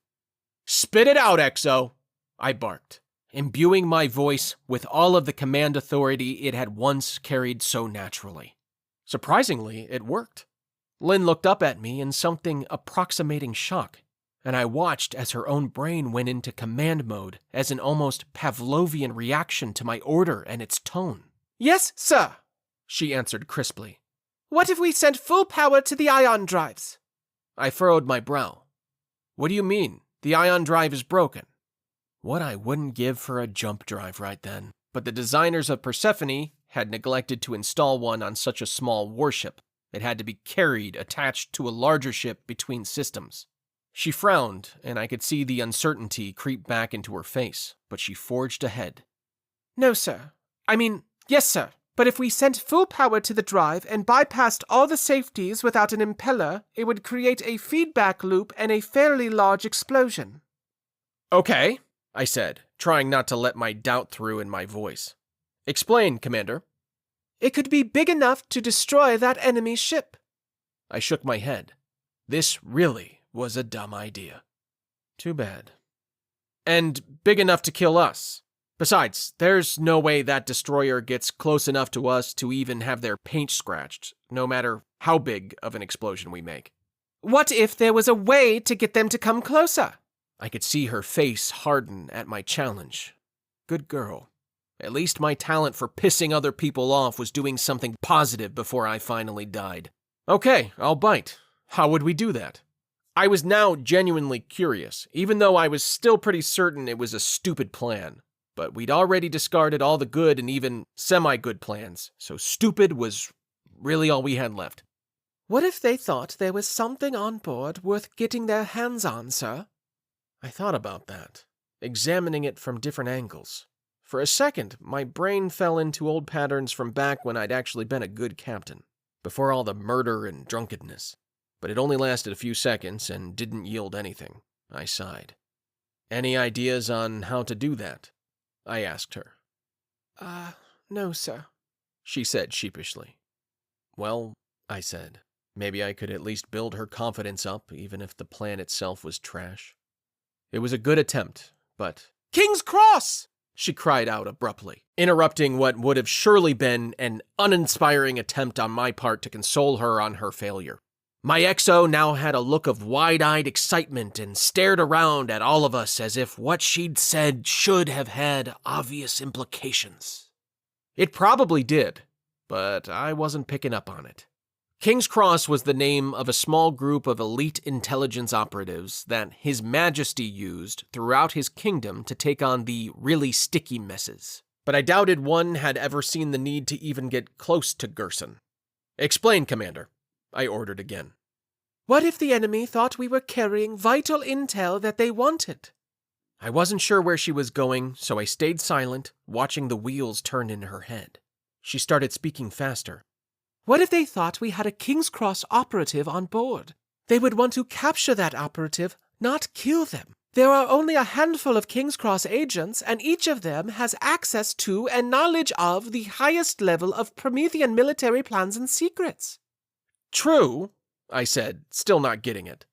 Spit it out, XO, I barked, imbuing my voice with all of the command authority it had once carried so naturally. Surprisingly, it worked. Lynn looked up at me in something approximating shock, and I watched as her own brain went into command mode as an almost Pavlovian reaction to my order and its tone. Yes, sir, she answered crisply. What if we sent full power to the ion drives? I furrowed my brow. What do you mean? The ion drive is broken. What I wouldn't give for a jump drive right then. But the designers of Persephone had neglected to install one on such a small warship. It had to be carried, attached to a larger ship between systems. She frowned, and I could see the uncertainty creep back into her face, but she forged ahead. No, sir. Yes, sir. But if we sent full power to the drive and bypassed all the safeties without an impeller, it would create a feedback loop and a fairly large explosion. Okay, I said, trying not to let my doubt through in my voice. Explain, Commander. It could be big enough to destroy that enemy ship. I shook my head. This really was a dumb idea. Too bad. And big enough to kill us. Besides, there's no way that destroyer gets close enough to us to even have their paint scratched, no matter how big of an explosion we make. What if there was a way to get them to come closer? I could see her face harden at my challenge. Good girl. At least my talent for pissing other people off was doing something positive before I finally died. Okay, I'll bite. How would we do that? I was now genuinely curious, even though I was still pretty certain it was a stupid plan. But we'd already discarded all the good and even semi-good plans, so stupid was really all we had left. What if they thought there was something on board worth getting their hands on, sir? I thought about that, examining it from different angles. For a second, my brain fell into old patterns from back when I'd actually been a good captain, before all the murder and drunkenness. But it only lasted a few seconds and didn't yield anything. I sighed. Any ideas on how to do that? I asked her. No, sir, she said sheepishly. Well, I said, maybe I could at least build her confidence up, even if the plan itself was trash. It was a good attempt, but... King's Cross! She cried out abruptly, interrupting what would have surely been an uninspiring attempt on my part to console her on her failure. My XO now had a look of wide-eyed excitement and stared around at all of us as if what she'd said should have had obvious implications. It probably did, but I wasn't picking up on it. King's Cross was the name of a small group of elite intelligence operatives that His Majesty used throughout his kingdom to take on the really sticky messes. But I doubted one had ever seen the need to even get close to Gerson. Explain, Commander, I ordered again. What if the enemy thought we were carrying vital intel that they wanted? I wasn't sure where she was going, so I stayed silent, watching the wheels turn in her head. She started speaking faster. What if they thought we had a King's Cross operative on board? They would want to capture that operative, not kill them. There are only a handful of King's Cross agents, and each of them has access to and knowledge of the highest level of Promethean military plans and secrets. True, I said, still not getting it.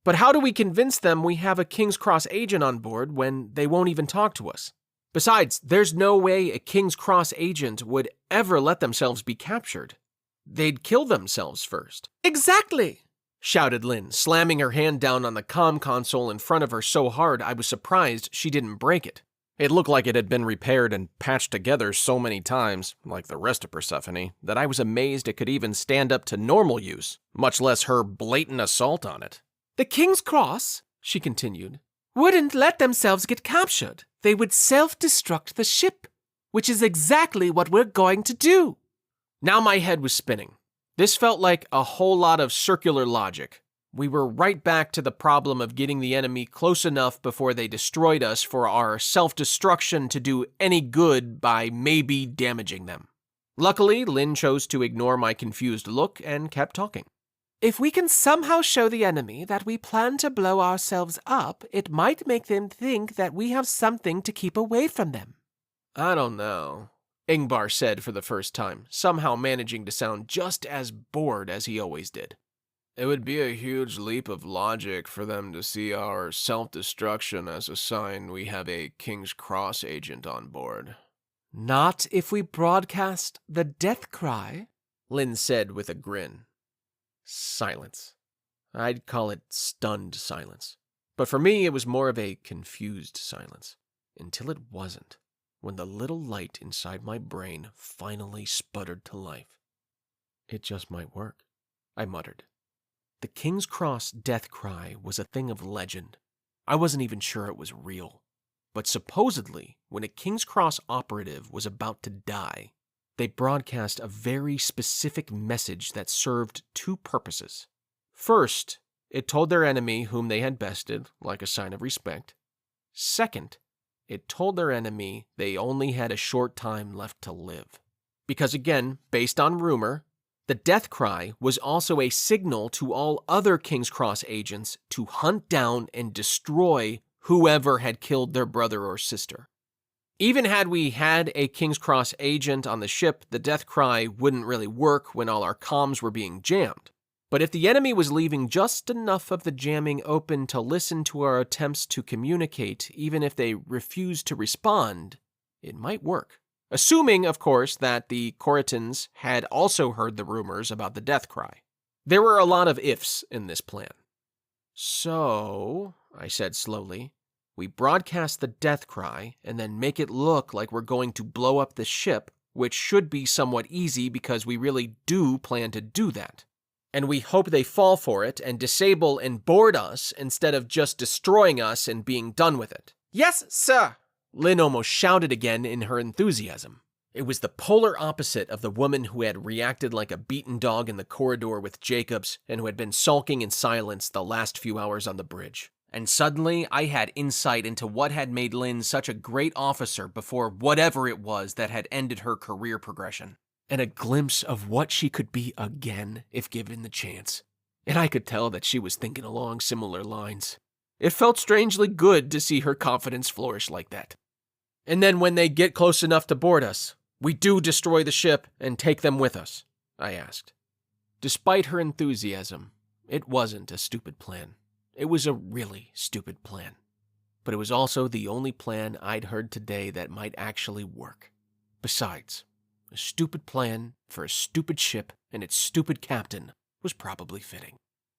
But how do we convince them we have a King's Cross agent on board when they won't even talk to us? Besides, there's no way a King's Cross agent would ever let themselves be captured. They'd kill themselves first. Exactly, shouted Lynn, slamming her hand down on the comm console in front of her so hard I was surprised she didn't break it. It looked like it had been repaired and patched together so many times, like the rest of Persephone, that I was amazed it could even stand up to normal use, much less her blatant assault on it. The King's Cross, she continued, wouldn't let themselves get captured. They would self-destruct the ship, which is exactly what we're going to do. Now my head was spinning. This felt like a whole lot of circular logic. We were right back to the problem of getting the enemy close enough before they destroyed us for our self-destruction to do any good by maybe damaging them. Luckily, Lynn chose to ignore my confused look and kept talking. If we can somehow show the enemy that we plan to blow ourselves up, it might make them think that we have something to keep away from them. I don't know, Ingvar said for the first time, somehow managing to sound just as bored as he always did. It would be a huge leap of logic for them to see our self-destruction as a sign we have a King's Cross agent on board. Not if we broadcast the death cry, Lynn said with a grin. Silence. I'd call it stunned silence. But for me, it was more of a confused silence. Until it wasn't, when the little light inside my brain finally sputtered to life. It just might work, I muttered. The King's Cross death cry was a thing of legend. I wasn't even sure it was real. but supposedly, when a King's Cross operative was about to die, they broadcast a very specific message that served two purposes. First, it told their enemy whom they had bested, like a sign of respect. Second, it told their enemy they only had a short time left to live. Because again, based on rumor, the death cry was also a signal to all other King's Cross agents to hunt down and destroy whoever had killed their brother or sister. Even had we had a King's Cross agent on the ship, the death cry wouldn't really work when all our comms were being jammed. But if the enemy was leaving just enough of the jamming open to listen to our attempts to communicate, even if they refused to respond, it might work. Assuming, of course, that the Coritans had also heard the rumors about the death cry. There were a lot of ifs in this plan. So, I said slowly, we broadcast the death cry and then make it look like we're going to blow up the ship, which should be somewhat easy because we really do plan to do that. And we hope they fall for it and disable and board us instead of just destroying us and being done with it. Yes, sir. Lynn almost shouted again in her enthusiasm. It was the polar opposite of the woman who had reacted like a beaten dog in the corridor with Jacobs and who had been sulking in silence the last few hours on the bridge. And suddenly, I had insight into what had made Lynn such a great officer before whatever it was that had ended her career progression. And a glimpse of what she could be again if given the chance. And I could tell that she was thinking along similar lines. It felt strangely good to see her confidence flourish like that. And then when they get close enough to board us, we do destroy the ship and take them with us, I asked. Despite her enthusiasm, it wasn't a stupid plan. It was a really stupid plan. But it was also the only plan I'd heard today that might actually work. Besides, a stupid plan for a stupid ship and its stupid captain was probably fitting.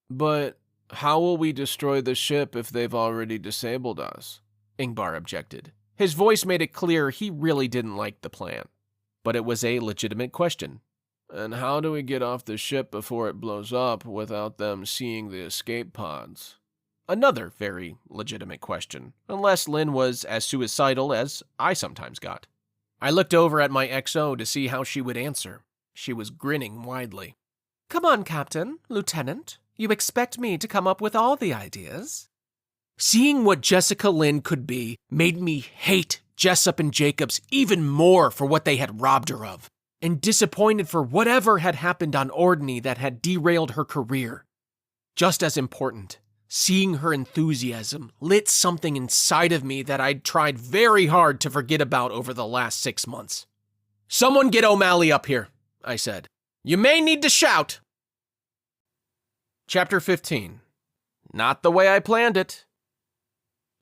But how will we destroy the ship if they've already disabled us? Ingvar objected. His voice made it clear he really didn't like the plan. But it was a legitimate question. And how do we get off the ship before it blows up without them seeing the escape pods? Another very legitimate question, unless Lynn was as suicidal as I sometimes got. I looked over at my XO to see how she would answer. She was grinning widely. Come on, Captain, Lieutenant. You expect me to come up with all the ideas? Seeing what Jessica Lynn could be made me hate Jessup and Jacobs even more for what they had robbed her of, and disappointed for whatever had happened on Ordney that had derailed her career. Just as important, seeing her enthusiasm lit something inside of me that I'd tried very hard to forget about over the last 6 months. Someone get O'Malley up here, I said. You may need to shout. Chapter 15. Not the way I planned it.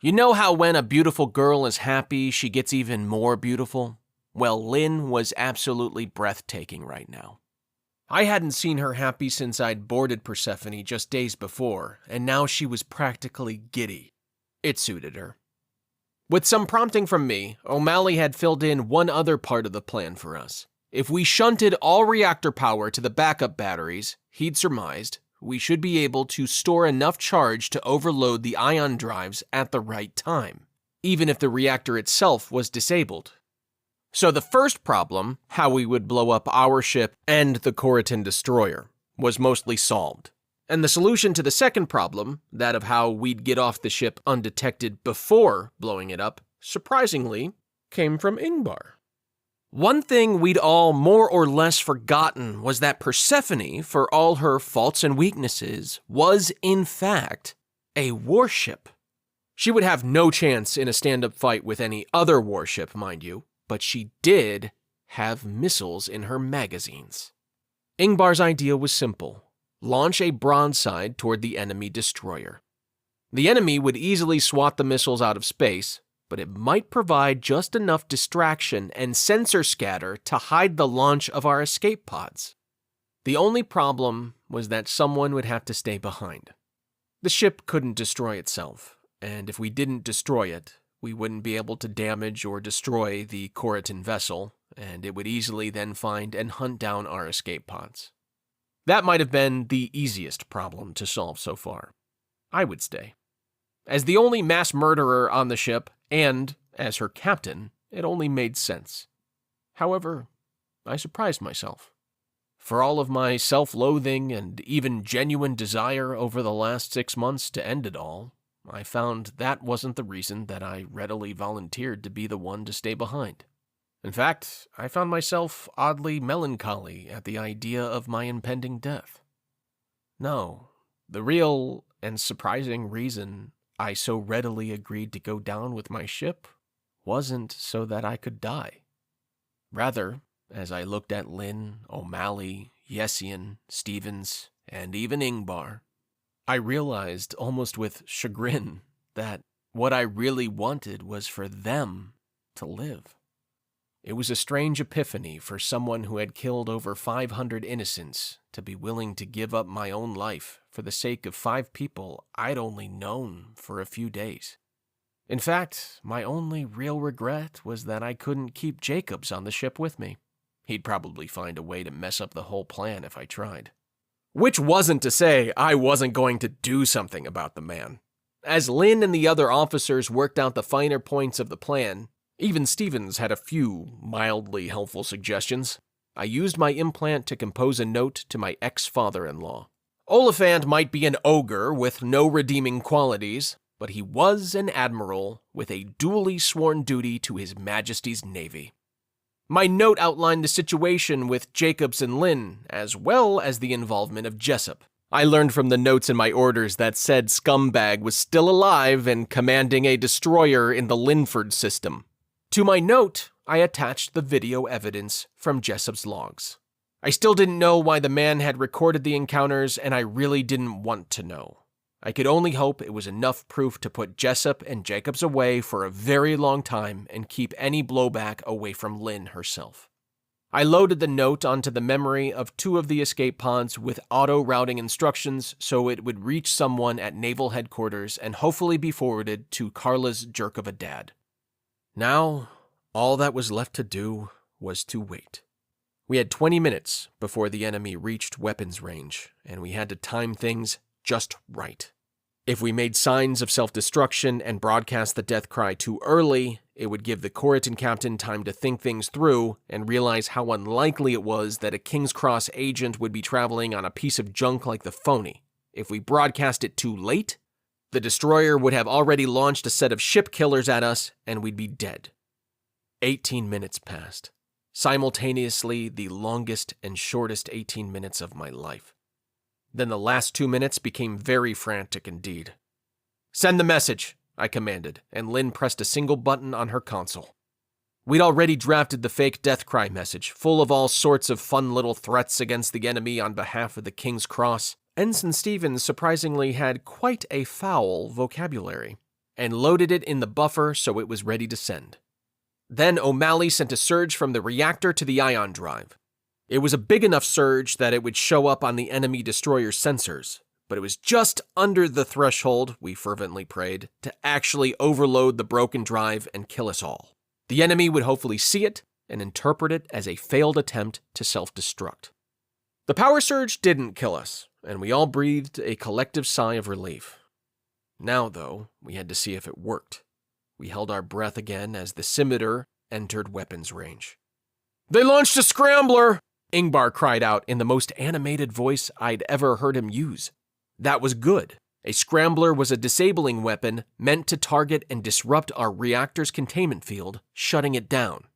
You know how when a beautiful girl is happy, she gets even more beautiful? Well, Lynn was absolutely breathtaking right now. I hadn't seen her happy since I'd boarded Persephone just days before, and now she was practically giddy. It suited her. With some prompting from me, O'Malley had filled in one other part of the plan for us. If we shunted all reactor power to the backup batteries, he'd surmised, we should be able to store enough charge to overload the ion drives at the right time, even if the reactor itself was disabled. So the first problem, how we would blow up our ship and the Coritan destroyer, was mostly solved. And the solution to the second problem, that of how we'd get off the ship undetected before blowing it up, surprisingly, came from Ingvar. One thing we'd all more or less forgotten was that Persephone, for all her faults and weaknesses, was, in fact, a warship. She would have no chance in a stand-up fight with any other warship, mind you, but she did have missiles in her magazines. Ingvar's idea was simple. Launch a broadside toward the enemy destroyer. The enemy would easily swat the missiles out of space, but it might provide just enough distraction and sensor scatter to hide the launch of our escape pods. The only problem was that someone would have to stay behind. The ship couldn't destroy itself, and if we didn't destroy it, we wouldn't be able to damage or destroy the Coritan vessel, and it would easily then find and hunt down our escape pods. That might have been the easiest problem to solve so far. I would stay. As the only mass murderer on the ship, and as her captain, it only made sense. However, I surprised myself. For all of my self-loathing and even genuine desire over the last 6 months to end it all, I found that wasn't the reason that I readily volunteered to be the one to stay behind. In fact, I found myself oddly melancholy at the idea of my impending death. No, the real and surprising reason I so readily agreed to go down with my ship wasn't so that I could die. Rather, as I looked at Lynn, O'Malley, Yessian, Stevens, and even Ingbar, I realized almost with chagrin that what I really wanted was for them to live. It was a strange epiphany for someone who had killed over 500 innocents to be willing to give up my own life for the sake of 5 people I'd only known for a few days. In fact, my only real regret was that I couldn't keep Jacobs on the ship with me. He'd probably find a way to mess up the whole plan if I tried. Which wasn't to say I wasn't going to do something about the man. As Lynn and the other officers worked out the finer points of the plan, even Stevens had a few mildly helpful suggestions. I used my implant to compose a note to my ex-father-in-law. Oliphant might be an ogre with no redeeming qualities, but he was an admiral with a duly sworn duty to His Majesty's Navy. My note outlined the situation with Jacobs and Lynn, as well as the involvement of Jessup. I learned from the notes in my orders that said scumbag was still alive and commanding a destroyer in the Linford system. To my note, I attached the video evidence from Jessup's logs. I still didn't know why the man had recorded the encounters, and I really didn't want to know. I could only hope it was enough proof to put Jessup and Jacobs away for a very long time and keep any blowback away from Lynn herself. I loaded the note onto the memory of 2 of the escape pods with auto-routing instructions so it would reach someone at naval headquarters and hopefully be forwarded to Carla's jerk of a dad. Now, all that was left to do was to wait. We had 20 minutes before the enemy reached weapons range, and we had to time things just right. If we made signs of self-destruction and broadcast the death cry too early, it would give the Corrigan captain time to think things through and realize how unlikely it was that a King's Cross agent would be traveling on a piece of junk like the Phony. If we broadcast it too late, the destroyer would have already launched a set of ship killers at us, and we'd be dead. 18 minutes passed, simultaneously the longest and shortest 18 minutes of my life. Then the last 2 minutes became very frantic indeed. "Send the message," I commanded, and Lynn pressed a single button on her console. We'd already drafted the fake death cry message, full of all sorts of fun little threats against the enemy on behalf of the King's Cross. Ensign Stevens surprisingly had quite a foul vocabulary, and loaded it in the buffer so it was ready to send. Then O'Malley sent a surge from the reactor to the ion drive. It was a big enough surge that it would show up on the enemy destroyer's sensors, but it was just under the threshold, we fervently prayed, to actually overload the broken drive and kill us all. The enemy would hopefully see it and interpret it as a failed attempt to self-destruct. The power surge didn't kill us, and we all breathed a collective sigh of relief. Now, though, we had to see if it worked. We held our breath again as the scimitar entered weapons range. "They launched a scrambler!" Ingbar cried out in the most animated voice I'd ever heard him use. That was good. A scrambler was a disabling weapon meant to target and disrupt our reactor's containment field, shutting it down.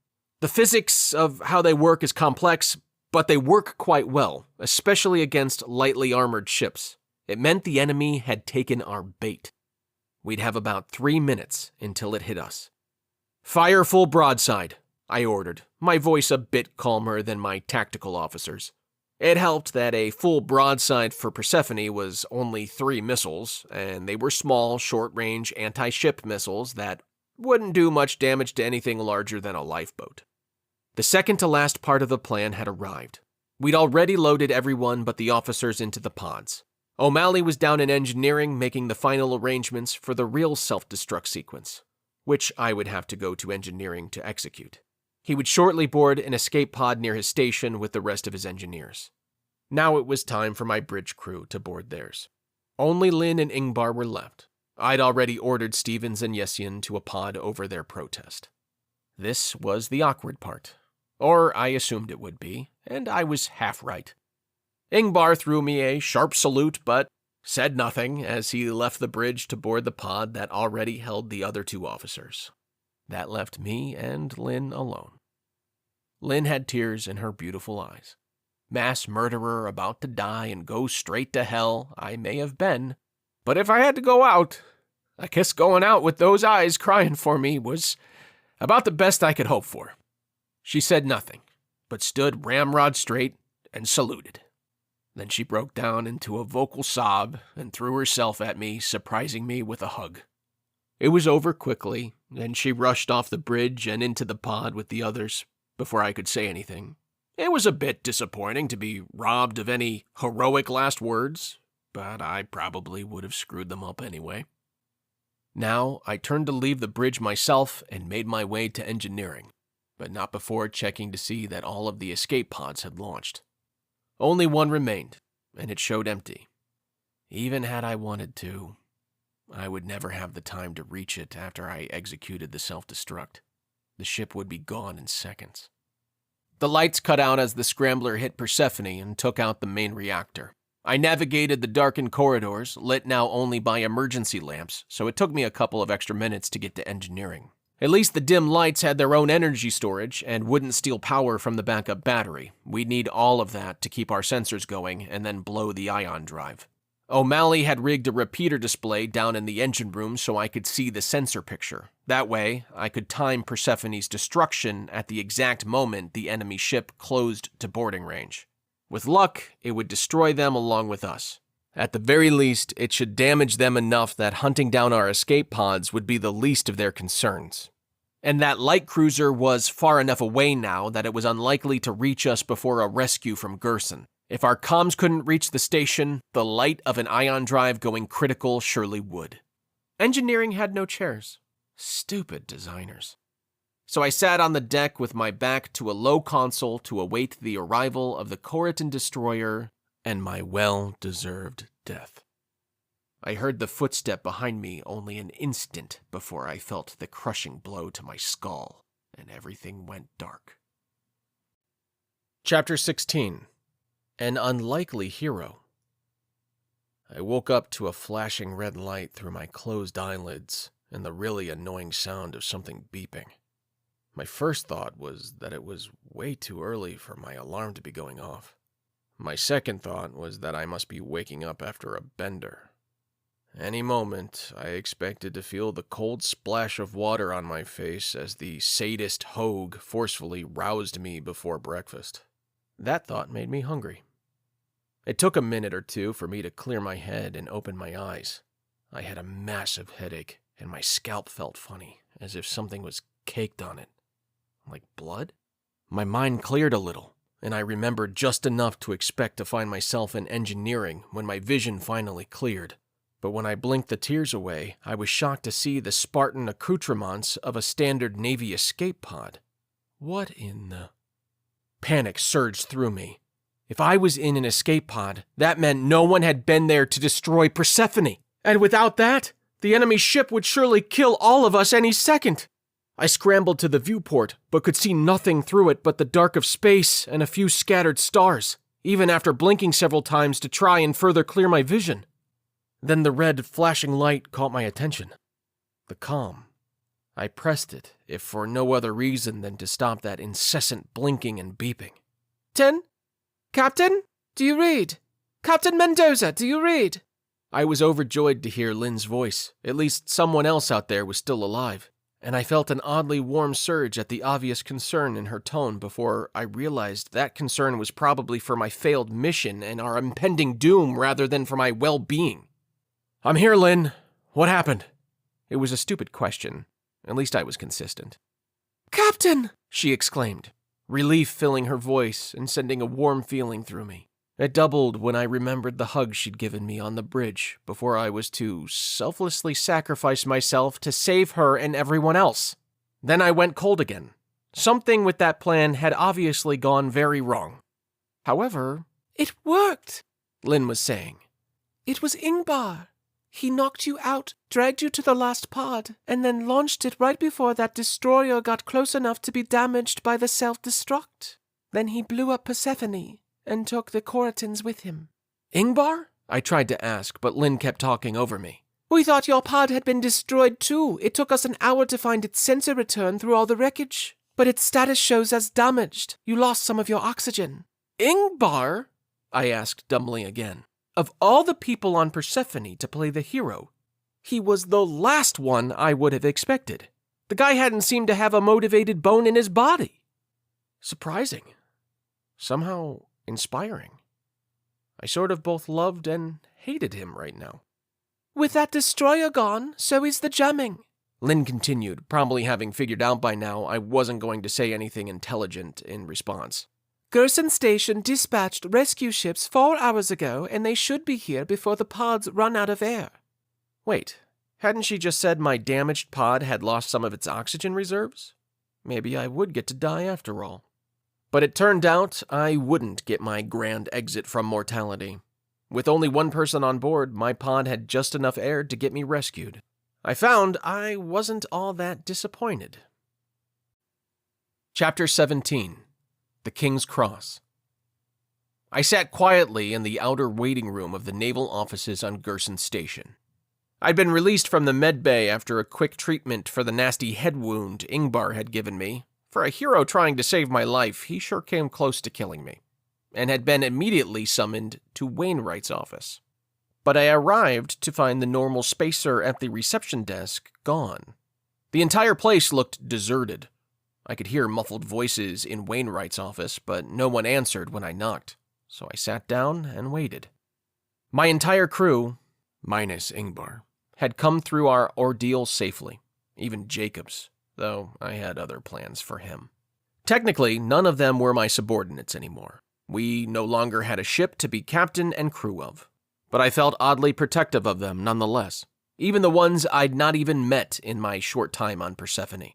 The physics of how they work is complex, but they work quite well, especially against lightly armored ships. It meant the enemy had taken our bait. We'd have about 3 minutes until it hit us. "Fire full broadside," I ordered, my voice a bit calmer than my tactical officers. It helped that a full broadside for Persephone was only 3 missiles, and they were small, short-range anti-ship missiles that wouldn't do much damage to anything larger than a lifeboat. The second-to-last part of the plan had arrived. We'd already loaded everyone but the officers into the pods. O'Malley was down in engineering making the final arrangements for the real self-destruct sequence, which I would have to go to engineering to execute. He would shortly board an escape pod near his station with the rest of his engineers. Now it was time for my bridge crew to board theirs. Only Lynn and Ingbar were left. I'd already ordered Stevens and Yessian to a pod over their protest. This was the awkward part. Or I assumed it would be, and I was half right. Ingvar threw me a sharp salute, but said nothing as he left the bridge to board the pod that already held the other 2 officers. That left me and Lynn alone. Lynn had tears in her beautiful eyes. Mass murderer about to die and go straight to hell I may have been, but if I had to go out, I guess going out with those eyes crying for me was about the best I could hope for. She said nothing, but stood ramrod straight and saluted. Then she broke down into a vocal sob and threw herself at me, surprising me with a hug. It was over quickly, and she rushed off the bridge and into the pod with the others before I could say anything. It was a bit disappointing to be robbed of any heroic last words, but I probably would have screwed them up anyway. Now I turned to leave the bridge myself and made my way to engineering, but not before checking to see that all of the escape pods had launched. Only one remained, and it showed empty. Even had I wanted to, I would never have the time to reach it after I executed the self-destruct. The ship would be gone in seconds. The lights cut out as the scrambler hit Persephone and took out the main reactor. I navigated the darkened corridors, lit now only by emergency lamps, so it took me a couple of extra minutes to get to engineering. At least the dim lights had their own energy storage and wouldn't steal power from the backup battery. We'd need all of that to keep our sensors going and then blow the ion drive. O'Malley had rigged a repeater display down in the engine room so I could see the sensor picture. That way, I could time Persephone's destruction at the exact moment the enemy ship closed to boarding range. With luck, it would destroy them along with us. At the very least, it should damage them enough that hunting down our escape pods would be the least of their concerns. And that light cruiser was far enough away now that it was unlikely to reach us before a rescue from Gerson. If our comms couldn't reach the station, the light of an ion drive going critical surely would. Engineering had no chairs. Stupid designers. So I sat on the deck with my back to a low console to await the arrival of the Coritan destroyer and my well-deserved death. I heard the footstep behind me only an instant before I felt the crushing blow to my skull, and everything went dark. Chapter 16. An Unlikely Hero. I woke up to a flashing red light through my closed eyelids and the really annoying sound of something beeping. My first thought was that it was way too early for my alarm to be going off. My second thought was that I must be waking up after a bender. Any moment, I expected to feel the cold splash of water on my face as the sadist Hogue forcefully roused me before breakfast. That thought made me hungry. It took a minute or two for me to clear my head and open my eyes. I had a massive headache, and my scalp felt funny, as if something was caked on it. Like blood? My mind cleared a little, and I remembered just enough to expect to find myself in engineering when my vision finally cleared. But when I blinked the tears away, I was shocked to see the Spartan accoutrements of a standard Navy escape pod. What in the... Panic surged through me. If I was in an escape pod, that meant no one had been there to destroy Persephone. And without that, the enemy ship would surely kill all of us any second. I scrambled to the viewport, but could see nothing through it but the dark of space and a few scattered stars, even after blinking several times to try and further clear my vision. Then the red flashing light caught my attention. The comm. I pressed it, if for no other reason than to stop that incessant blinking and beeping. Captain? Do you read? Captain Mendoza, do you read? I was overjoyed to hear Lynn's voice. At least someone else out there was still alive. And I felt an oddly warm surge at the obvious concern in her tone before I realized that concern was probably for my failed mission and our impending doom rather than for my well-being. "I'm here, Lynn. What happened?" It was a stupid question. At least I was consistent. Captain! She exclaimed, relief filling her voice and sending a warm feeling through me. It doubled when I remembered the hug she'd given me on the bridge before I was to selflessly sacrifice myself to save her and everyone else. Then I went cold again. Something with that plan had obviously gone very wrong. However, It worked, Lynn was saying. It was Ingvar. He knocked you out, dragged you to the last pod, and then launched it right before that destroyer got close enough to be damaged by the self-destruct. Then he blew up Persephone and took the Corytans with him. Ingvar? I tried to ask, but Lynn kept talking over me. We thought your pod had been destroyed too. It took us an hour to find its sensor return through all the wreckage. But its status shows as damaged. You lost some of your oxygen. Ingvar? I asked dumbly again. Of all the people on Persephone to play the hero, he was the last one I would have expected. The guy hadn't seemed to have a motivated bone in his body. Surprising. Somehow inspiring. I sort of both loved and hated him right now. With that destroyer gone, so is the jamming. Lynn continued, probably having figured out by now I wasn't going to say anything intelligent in response. Gerson Station dispatched rescue ships 4 hours ago, and they should be here before the pods run out of air. Wait, hadn't she just said my damaged pod had lost some of its oxygen reserves? Maybe I would get to die after all. But it turned out I wouldn't get my grand exit from mortality. With only one person on board, my pod had just enough air to get me rescued. I found I wasn't all that disappointed. Chapter 17. The King's Cross. I sat quietly in the outer waiting room of the naval offices on Gerson Station. I'd been released from the med bay after a quick treatment for the nasty head wound Ingvar had given me. For a hero trying to save my life, he sure came close to killing me, and had been immediately summoned to Wainwright's office. But I arrived to find the normal spacer at the reception desk gone. The entire place looked deserted. I could hear muffled voices in Wainwright's office, but no one answered when I knocked, so I sat down and waited. My entire crew, minus Ingvar, had come through our ordeal safely, even Jacobs, though I had other plans for him. Technically, none of them were my subordinates anymore. We no longer had a ship to be captain and crew of, but I felt oddly protective of them nonetheless, even the ones I'd not even met in my short time on Persephone.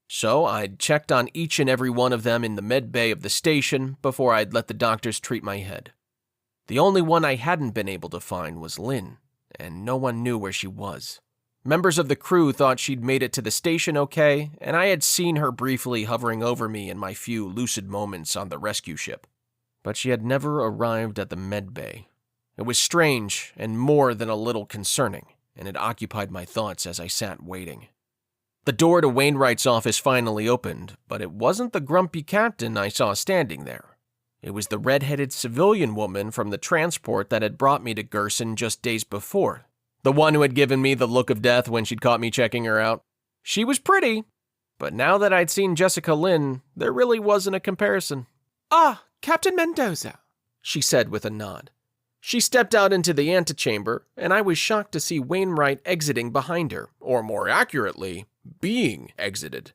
So I'd checked on each and every one of them in the med bay of the station before I'd let the doctors treat my head. The only one I hadn't been able to find was Lynn, and no one knew where she was. Members of the crew thought she'd made it to the station okay, and I had seen her briefly hovering over me in my few lucid moments on the rescue ship. But she had never arrived at the med bay. It was strange and more than a little concerning, and it occupied my thoughts as I sat waiting. The door to Wainwright's office finally opened, but it wasn't the grumpy captain I saw standing there. It was the red-headed civilian woman from the transport that had brought me to Gerson just days before, the one who had given me the look of death when she'd caught me checking her out. She was pretty, but now that I'd seen Jessica Lynn, there really wasn't a comparison. Ah, Captain Mendoza, she said with a nod. She stepped out into the antechamber, and I was shocked to see Wainwright exiting behind her, or more accurately, being exited.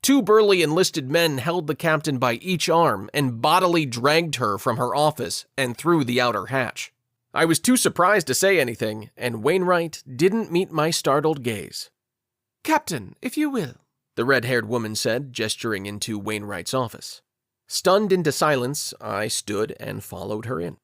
2 burly enlisted men held the captain by each arm and bodily dragged her from her office and through the outer hatch. I was too surprised to say anything, and Wainwright didn't meet my startled gaze. Captain, if you will, the red-haired woman said, gesturing into Wainwright's office. Stunned into silence, I stood and followed her in.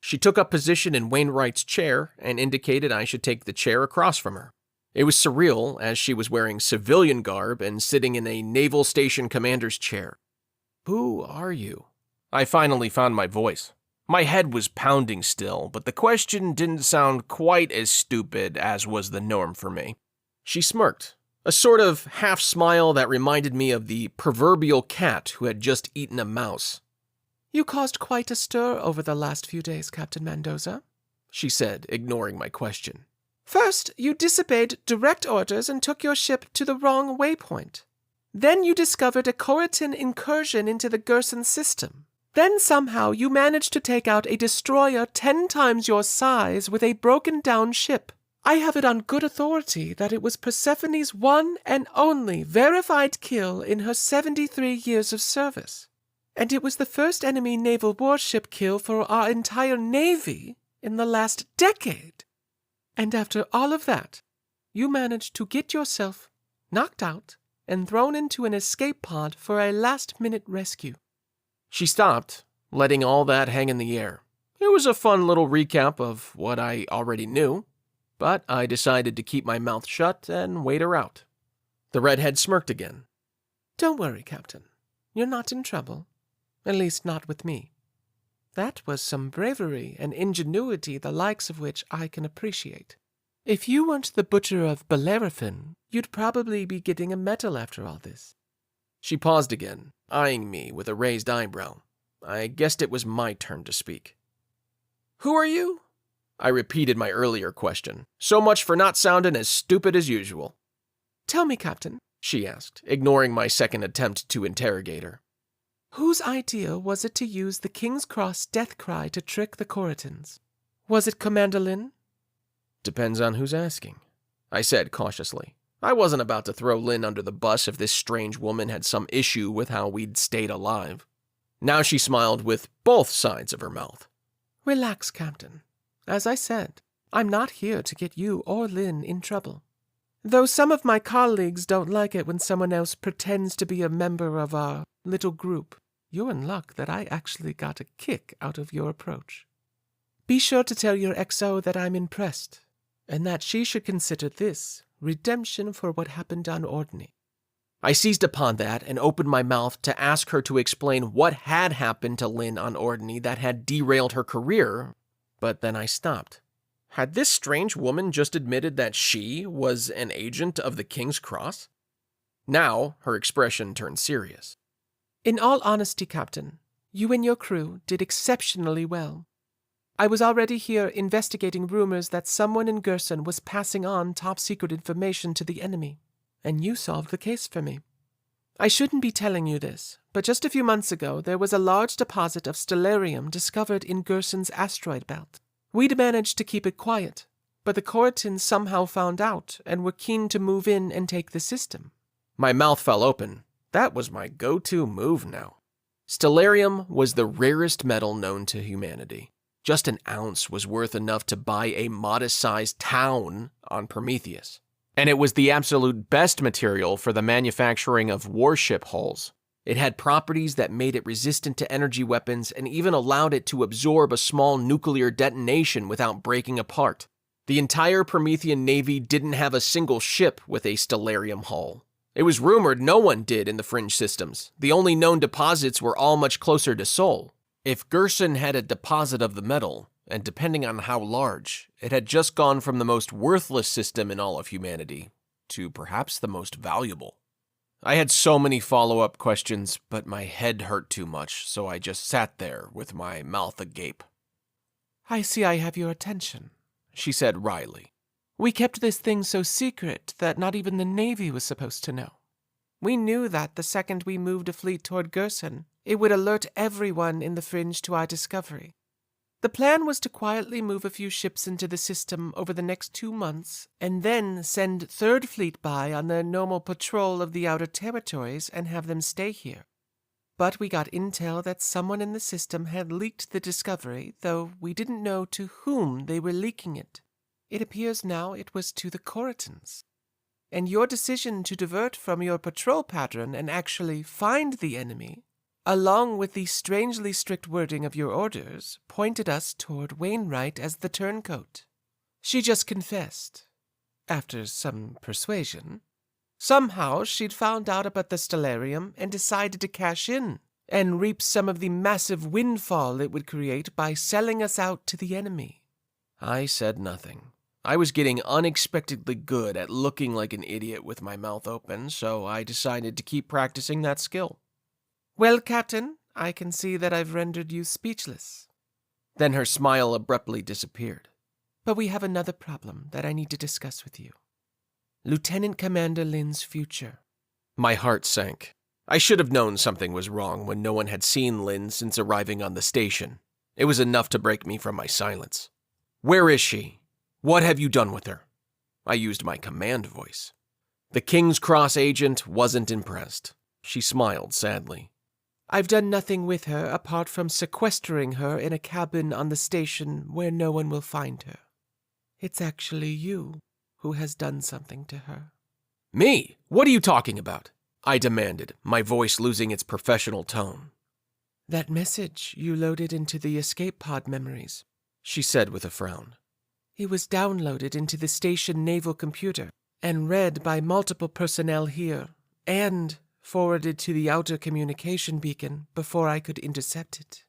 She took up position in Wainwright's chair and indicated I should take the chair across from her. It was surreal, as she was wearing civilian garb and sitting in a naval station commander's chair. Who are you? I finally found my voice. My head was pounding still, but the question didn't sound quite as stupid as was the norm for me. She smirked, a sort of half-smile that reminded me of the proverbial cat who had just eaten a mouse. You caused quite a stir over the last few days, Captain Mendoza, she said, ignoring my question. First, you disobeyed direct orders and took your ship to the wrong waypoint. Then you discovered a Corytan incursion into the Gerson system. Then somehow you managed to take out a destroyer 10 times your size with a broken-down ship. I have it on good authority that it was Persephone's one and only verified kill in her 73 years of service. And it was the first enemy naval warship kill for our entire navy in the last decade. And after all of that, you managed to get yourself knocked out and thrown into an escape pod for a last-minute rescue. She stopped, letting all that hang in the air. It was a fun little recap of what I already knew, but I decided to keep my mouth shut and wait her out. The redhead smirked again. Don't worry, Captain. You're not in trouble. At least not with me. That was some bravery and ingenuity the likes of which I can appreciate. If you weren't the butcher of Bellerophon, you'd probably be getting a medal after all this. She paused again, eyeing me with a raised eyebrow. I guessed it was my turn to speak. Who are you? I repeated my earlier question. So much for not sounding as stupid as usual. Tell me, Captain, she asked, ignoring my second attempt to interrogate her. Whose idea was it to use the King's Cross death cry to trick the Corotans? Was it Commander Lin? Depends on who's asking, I said cautiously. I wasn't about to throw Lin under the bus if this strange woman had some issue with how we'd stayed alive. Now she smiled with both sides of her mouth. Relax, Captain. As I said, I'm not here to get you or Lin in trouble. Though some of my colleagues don't like it when someone else pretends to be a member of our little group, you're in luck that I actually got a kick out of your approach. Be sure to tell your XO that I'm impressed, and that she should consider this redemption for what happened on Ordney. I seized upon that and opened my mouth to ask her to explain what had happened to Lin on Ordney that had derailed her career, but then I stopped. Had this strange woman just admitted that she was an agent of the King's Cross? Now, her expression turned serious. In all honesty, Captain, you and your crew did exceptionally well. I was already here investigating rumors that someone in Gerson was passing on top-secret information to the enemy, and you solved the case for me. I shouldn't be telling you this, but just a few months ago there was a large deposit of stellarium discovered in Gerson's asteroid belt. We'd managed to keep it quiet, but the Corotans somehow found out and were keen to move in and take the system. My mouth fell open. That was my go-to move now. Stellarium was the rarest metal known to humanity. Just an ounce was worth enough to buy a modest-sized town on Prometheus. And it was the absolute best material for the manufacturing of warship hulls. It had properties that made it resistant to energy weapons and even allowed it to absorb a small nuclear detonation without breaking apart. The entire Promethean Navy didn't have a single ship with a stellarium hull. It was rumored no one did in the fringe systems. The only known deposits were all much closer to Sol. If Gerson had a deposit of the metal, and depending on how large, it had just gone from the most worthless system in all of humanity to perhaps the most valuable. I had so many follow-up questions, but my head hurt too much, so I just sat there with my mouth agape. I see I have your attention, she said wryly. We kept this thing so secret that not even the Navy was supposed to know. We knew that the second we moved a fleet toward Gerson, it would alert everyone in the fringe to our discovery. The plan was to quietly move a few ships into the system over the next 2 months, and then send Third Fleet by on their normal patrol of the outer territories and have them stay here. But we got intel that someone in the system had leaked the discovery, though we didn't know to whom they were leaking it. It appears now it was to the Corotans. And your decision to divert from your patrol pattern and actually find the enemy, along with the strangely strict wording of your orders, pointed us toward Wainwright as the turncoat. She just confessed, after some persuasion. Somehow she'd found out about the stellarium and decided to cash in and reap some of the massive windfall it would create by selling us out to the enemy. I said nothing. I was getting unexpectedly good at looking like an idiot with my mouth open, so I decided to keep practicing that skill. Well, Captain, I can see that I've rendered you speechless. Then her smile abruptly disappeared. But we have another problem that I need to discuss with you. Lieutenant Commander Lin's future. My heart sank. I should have known something was wrong when no one had seen Lin since arriving on the station. It was enough to break me from my silence. Where is she? What have you done with her? I used my command voice. The King's Cross agent wasn't impressed. She smiled sadly. I've done nothing with her apart from sequestering her in a cabin on the station where no one will find her. It's actually you who has done something to her. Me? What are you talking about? I demanded, my voice losing its professional tone. That message you loaded into the escape pod memories, she said with a frown. It was downloaded into the station naval computer and read by multiple personnel here and forwarded to the outer communication beacon before I could intercept it.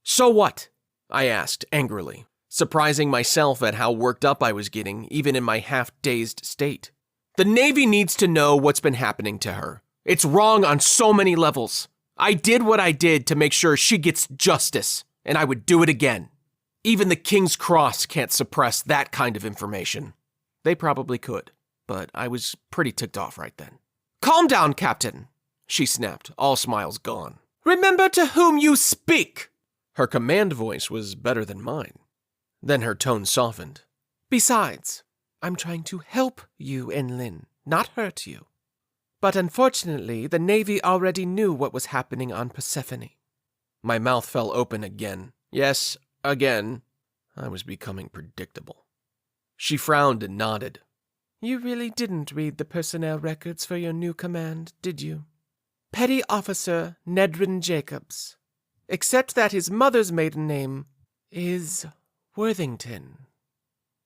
So what? I asked angrily, surprising myself at how worked up I was getting, even in my half-dazed state. The Navy needs to know what's been happening to her. It's wrong on so many levels. I did what I did to make sure she gets justice, and I would do it again. Even the King's Cross can't suppress that kind of information. They probably could, but I was pretty ticked off right then. Calm down, Captain, she snapped, all smiles gone. Remember to whom you speak! Her command voice was better than mine. Then her tone softened. Besides, I'm trying to help you and Lynn, not hurt you. But unfortunately, the Navy already knew what was happening on Persephone. My mouth fell open again. Yes, again. I was becoming predictable. She frowned and nodded. You really didn't read the personnel records for your new command, did you? Petty Officer Nedrin Jacobs. Except that his mother's maiden name is Worthington.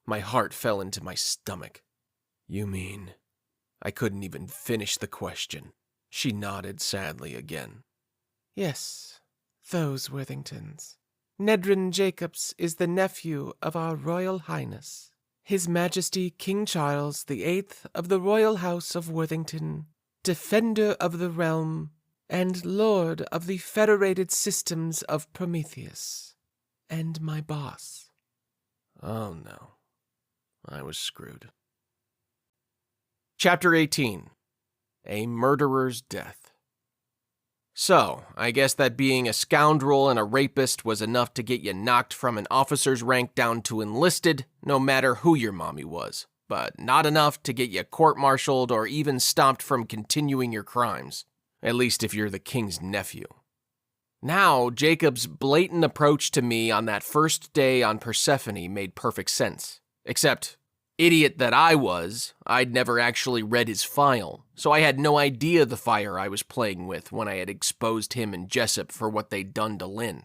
My heart fell into my stomach. You mean... I couldn't even finish the question. She nodded sadly again. Yes, those Worthingtons. Nedrin Jacobs is the nephew of our Royal Highness, His Majesty King Charles VIII of the Royal House of Worthington, Defender of the Realm, and Lord of the Federated Systems of Prometheus, and my boss. Oh no, I was screwed. Chapter 18. A Murderer's Death. So, I guess that being a scoundrel and a rapist was enough to get you knocked from an officer's rank down to enlisted, no matter who your mommy was, but not enough to get you court-martialed or even stopped from continuing your crimes, at least if you're the king's nephew. Now, Jacob's blatant approach to me on that first day on Persephone made perfect sense, except... idiot that I was, I'd never actually read his file, so I had no idea the fire I was playing with when I had exposed him and Jessup for what they'd done to Lynn.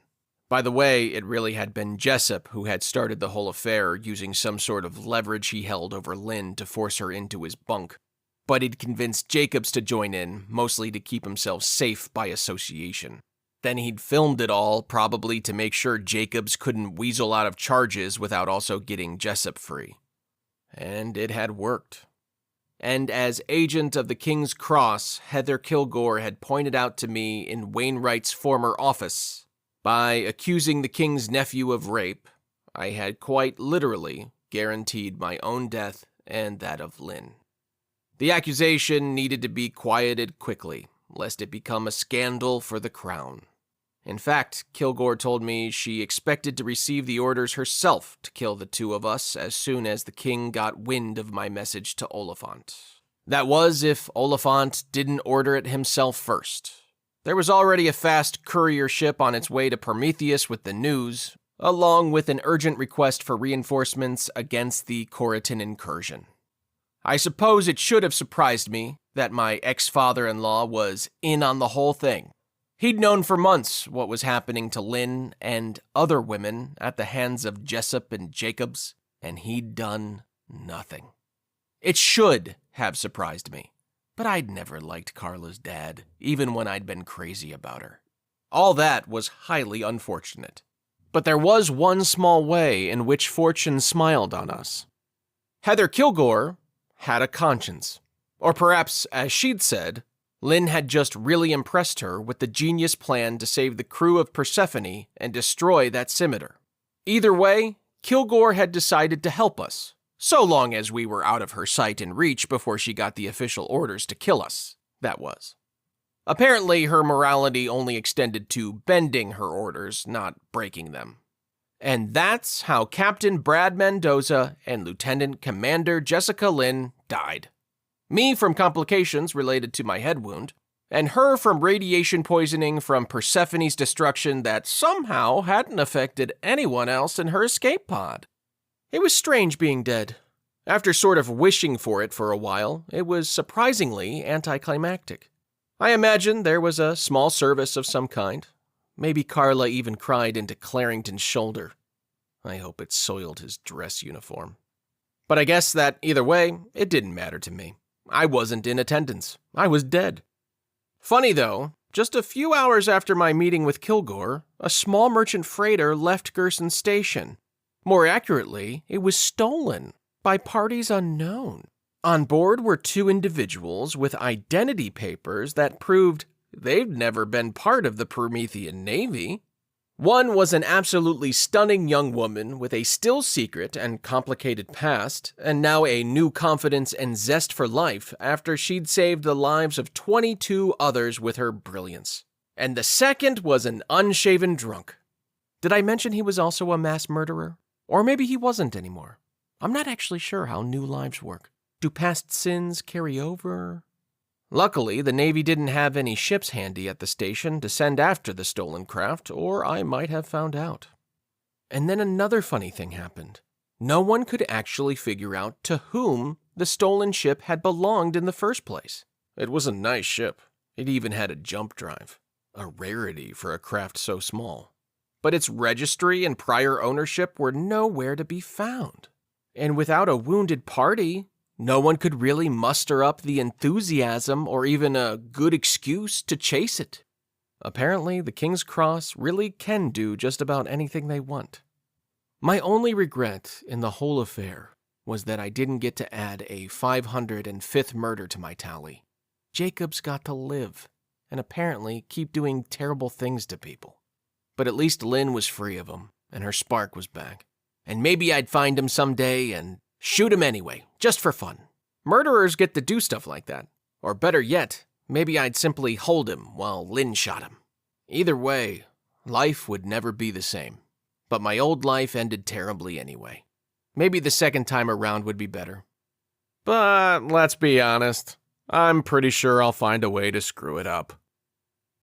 By the way, it really had been Jessup who had started the whole affair using some sort of leverage he held over Lynn to force her into his bunk, but he'd convinced Jacobs to join in, mostly to keep himself safe by association. Then he'd filmed it all, probably to make sure Jacobs couldn't weasel out of charges without also getting Jessup free. And it had worked. And as agent of the King's Cross, Heather Kilgore had pointed out to me in Wainwright's former office, by accusing the King's nephew of rape, I had quite literally guaranteed my own death and that of Lynn. The accusation needed to be quieted quickly, lest it become a scandal for the crown. In fact, Kilgore told me she expected to receive the orders herself to kill the two of us as soon as the king got wind of my message to Oliphant. That was if Oliphant didn't order it himself first. There was already a fast courier ship on its way to Prometheus with the news, along with an urgent request for reinforcements against the Coritan incursion. I suppose it should have surprised me that my ex-father-in-law was in on the whole thing. He'd known for months what was happening to Lynn and other women at the hands of Jessup and Jacobs, and he'd done nothing. It should have surprised me, but I'd never liked Carla's dad, even when I'd been crazy about her. All that was highly unfortunate. But there was one small way in which fortune smiled on us. Heather Kilgore had a conscience. Or perhaps, as she'd said, Lynn had just really impressed her with the genius plan to save the crew of Persephone and destroy that scimitar. Either way, Kilgore had decided to help us, so long as we were out of her sight and reach before she got the official orders to kill us, that was. Apparently, her morality only extended to bending her orders, not breaking them. And that's how Captain Brad Mendoza and Lieutenant Commander Jessica Lynn died. Me from complications related to my head wound, and her from radiation poisoning from Persephone's destruction that somehow hadn't affected anyone else in her escape pod. It was strange being dead. After sort of wishing for it for a while, it was surprisingly anticlimactic. I imagine there was a small service of some kind. Maybe Carla even cried into Clarington's shoulder. I hope it soiled his dress uniform. But I guess that either way, it didn't matter to me. I wasn't in attendance. I was dead. Funny though, just a few hours after my meeting with Kilgore, a small merchant freighter left Gerson Station. More accurately, it was stolen by parties unknown. On board were two individuals with identity papers that proved they'd never been part of the Promethean Navy. One was an absolutely stunning young woman with a still secret and complicated past, and now a new confidence and zest for life after she'd saved the lives of 22 others with her brilliance. And the second was an unshaven drunk. Did I mention he was also a mass murderer? Or maybe he wasn't anymore. I'm not actually sure how new lives work. Do past sins carry over? Luckily, the Navy didn't have any ships handy at the station to send after the stolen craft, or I might have found out. And then another funny thing happened. No one could actually figure out to whom the stolen ship had belonged in the first place. It was a nice ship. It even had a jump drive, a rarity for a craft so small. But its registry and prior ownership were nowhere to be found. And without a wounded party, no one could really muster up the enthusiasm or even a good excuse to chase it. Apparently, the King's Cross really can do just about anything they want. My only regret in the whole affair was that I didn't get to add a 505th murder to my tally. Jacobs got to live, and apparently keep doing terrible things to people. But at least Lynn was free of them, and her spark was back. And maybe I'd find him someday and shoot him anyway, just for fun. Murderers get to do stuff like that. Or better yet, maybe I'd simply hold him while Lynn shot him. Either way, life would never be the same. But my old life ended terribly anyway. Maybe the second time around would be better. But let's be honest, I'm pretty sure I'll find a way to screw it up.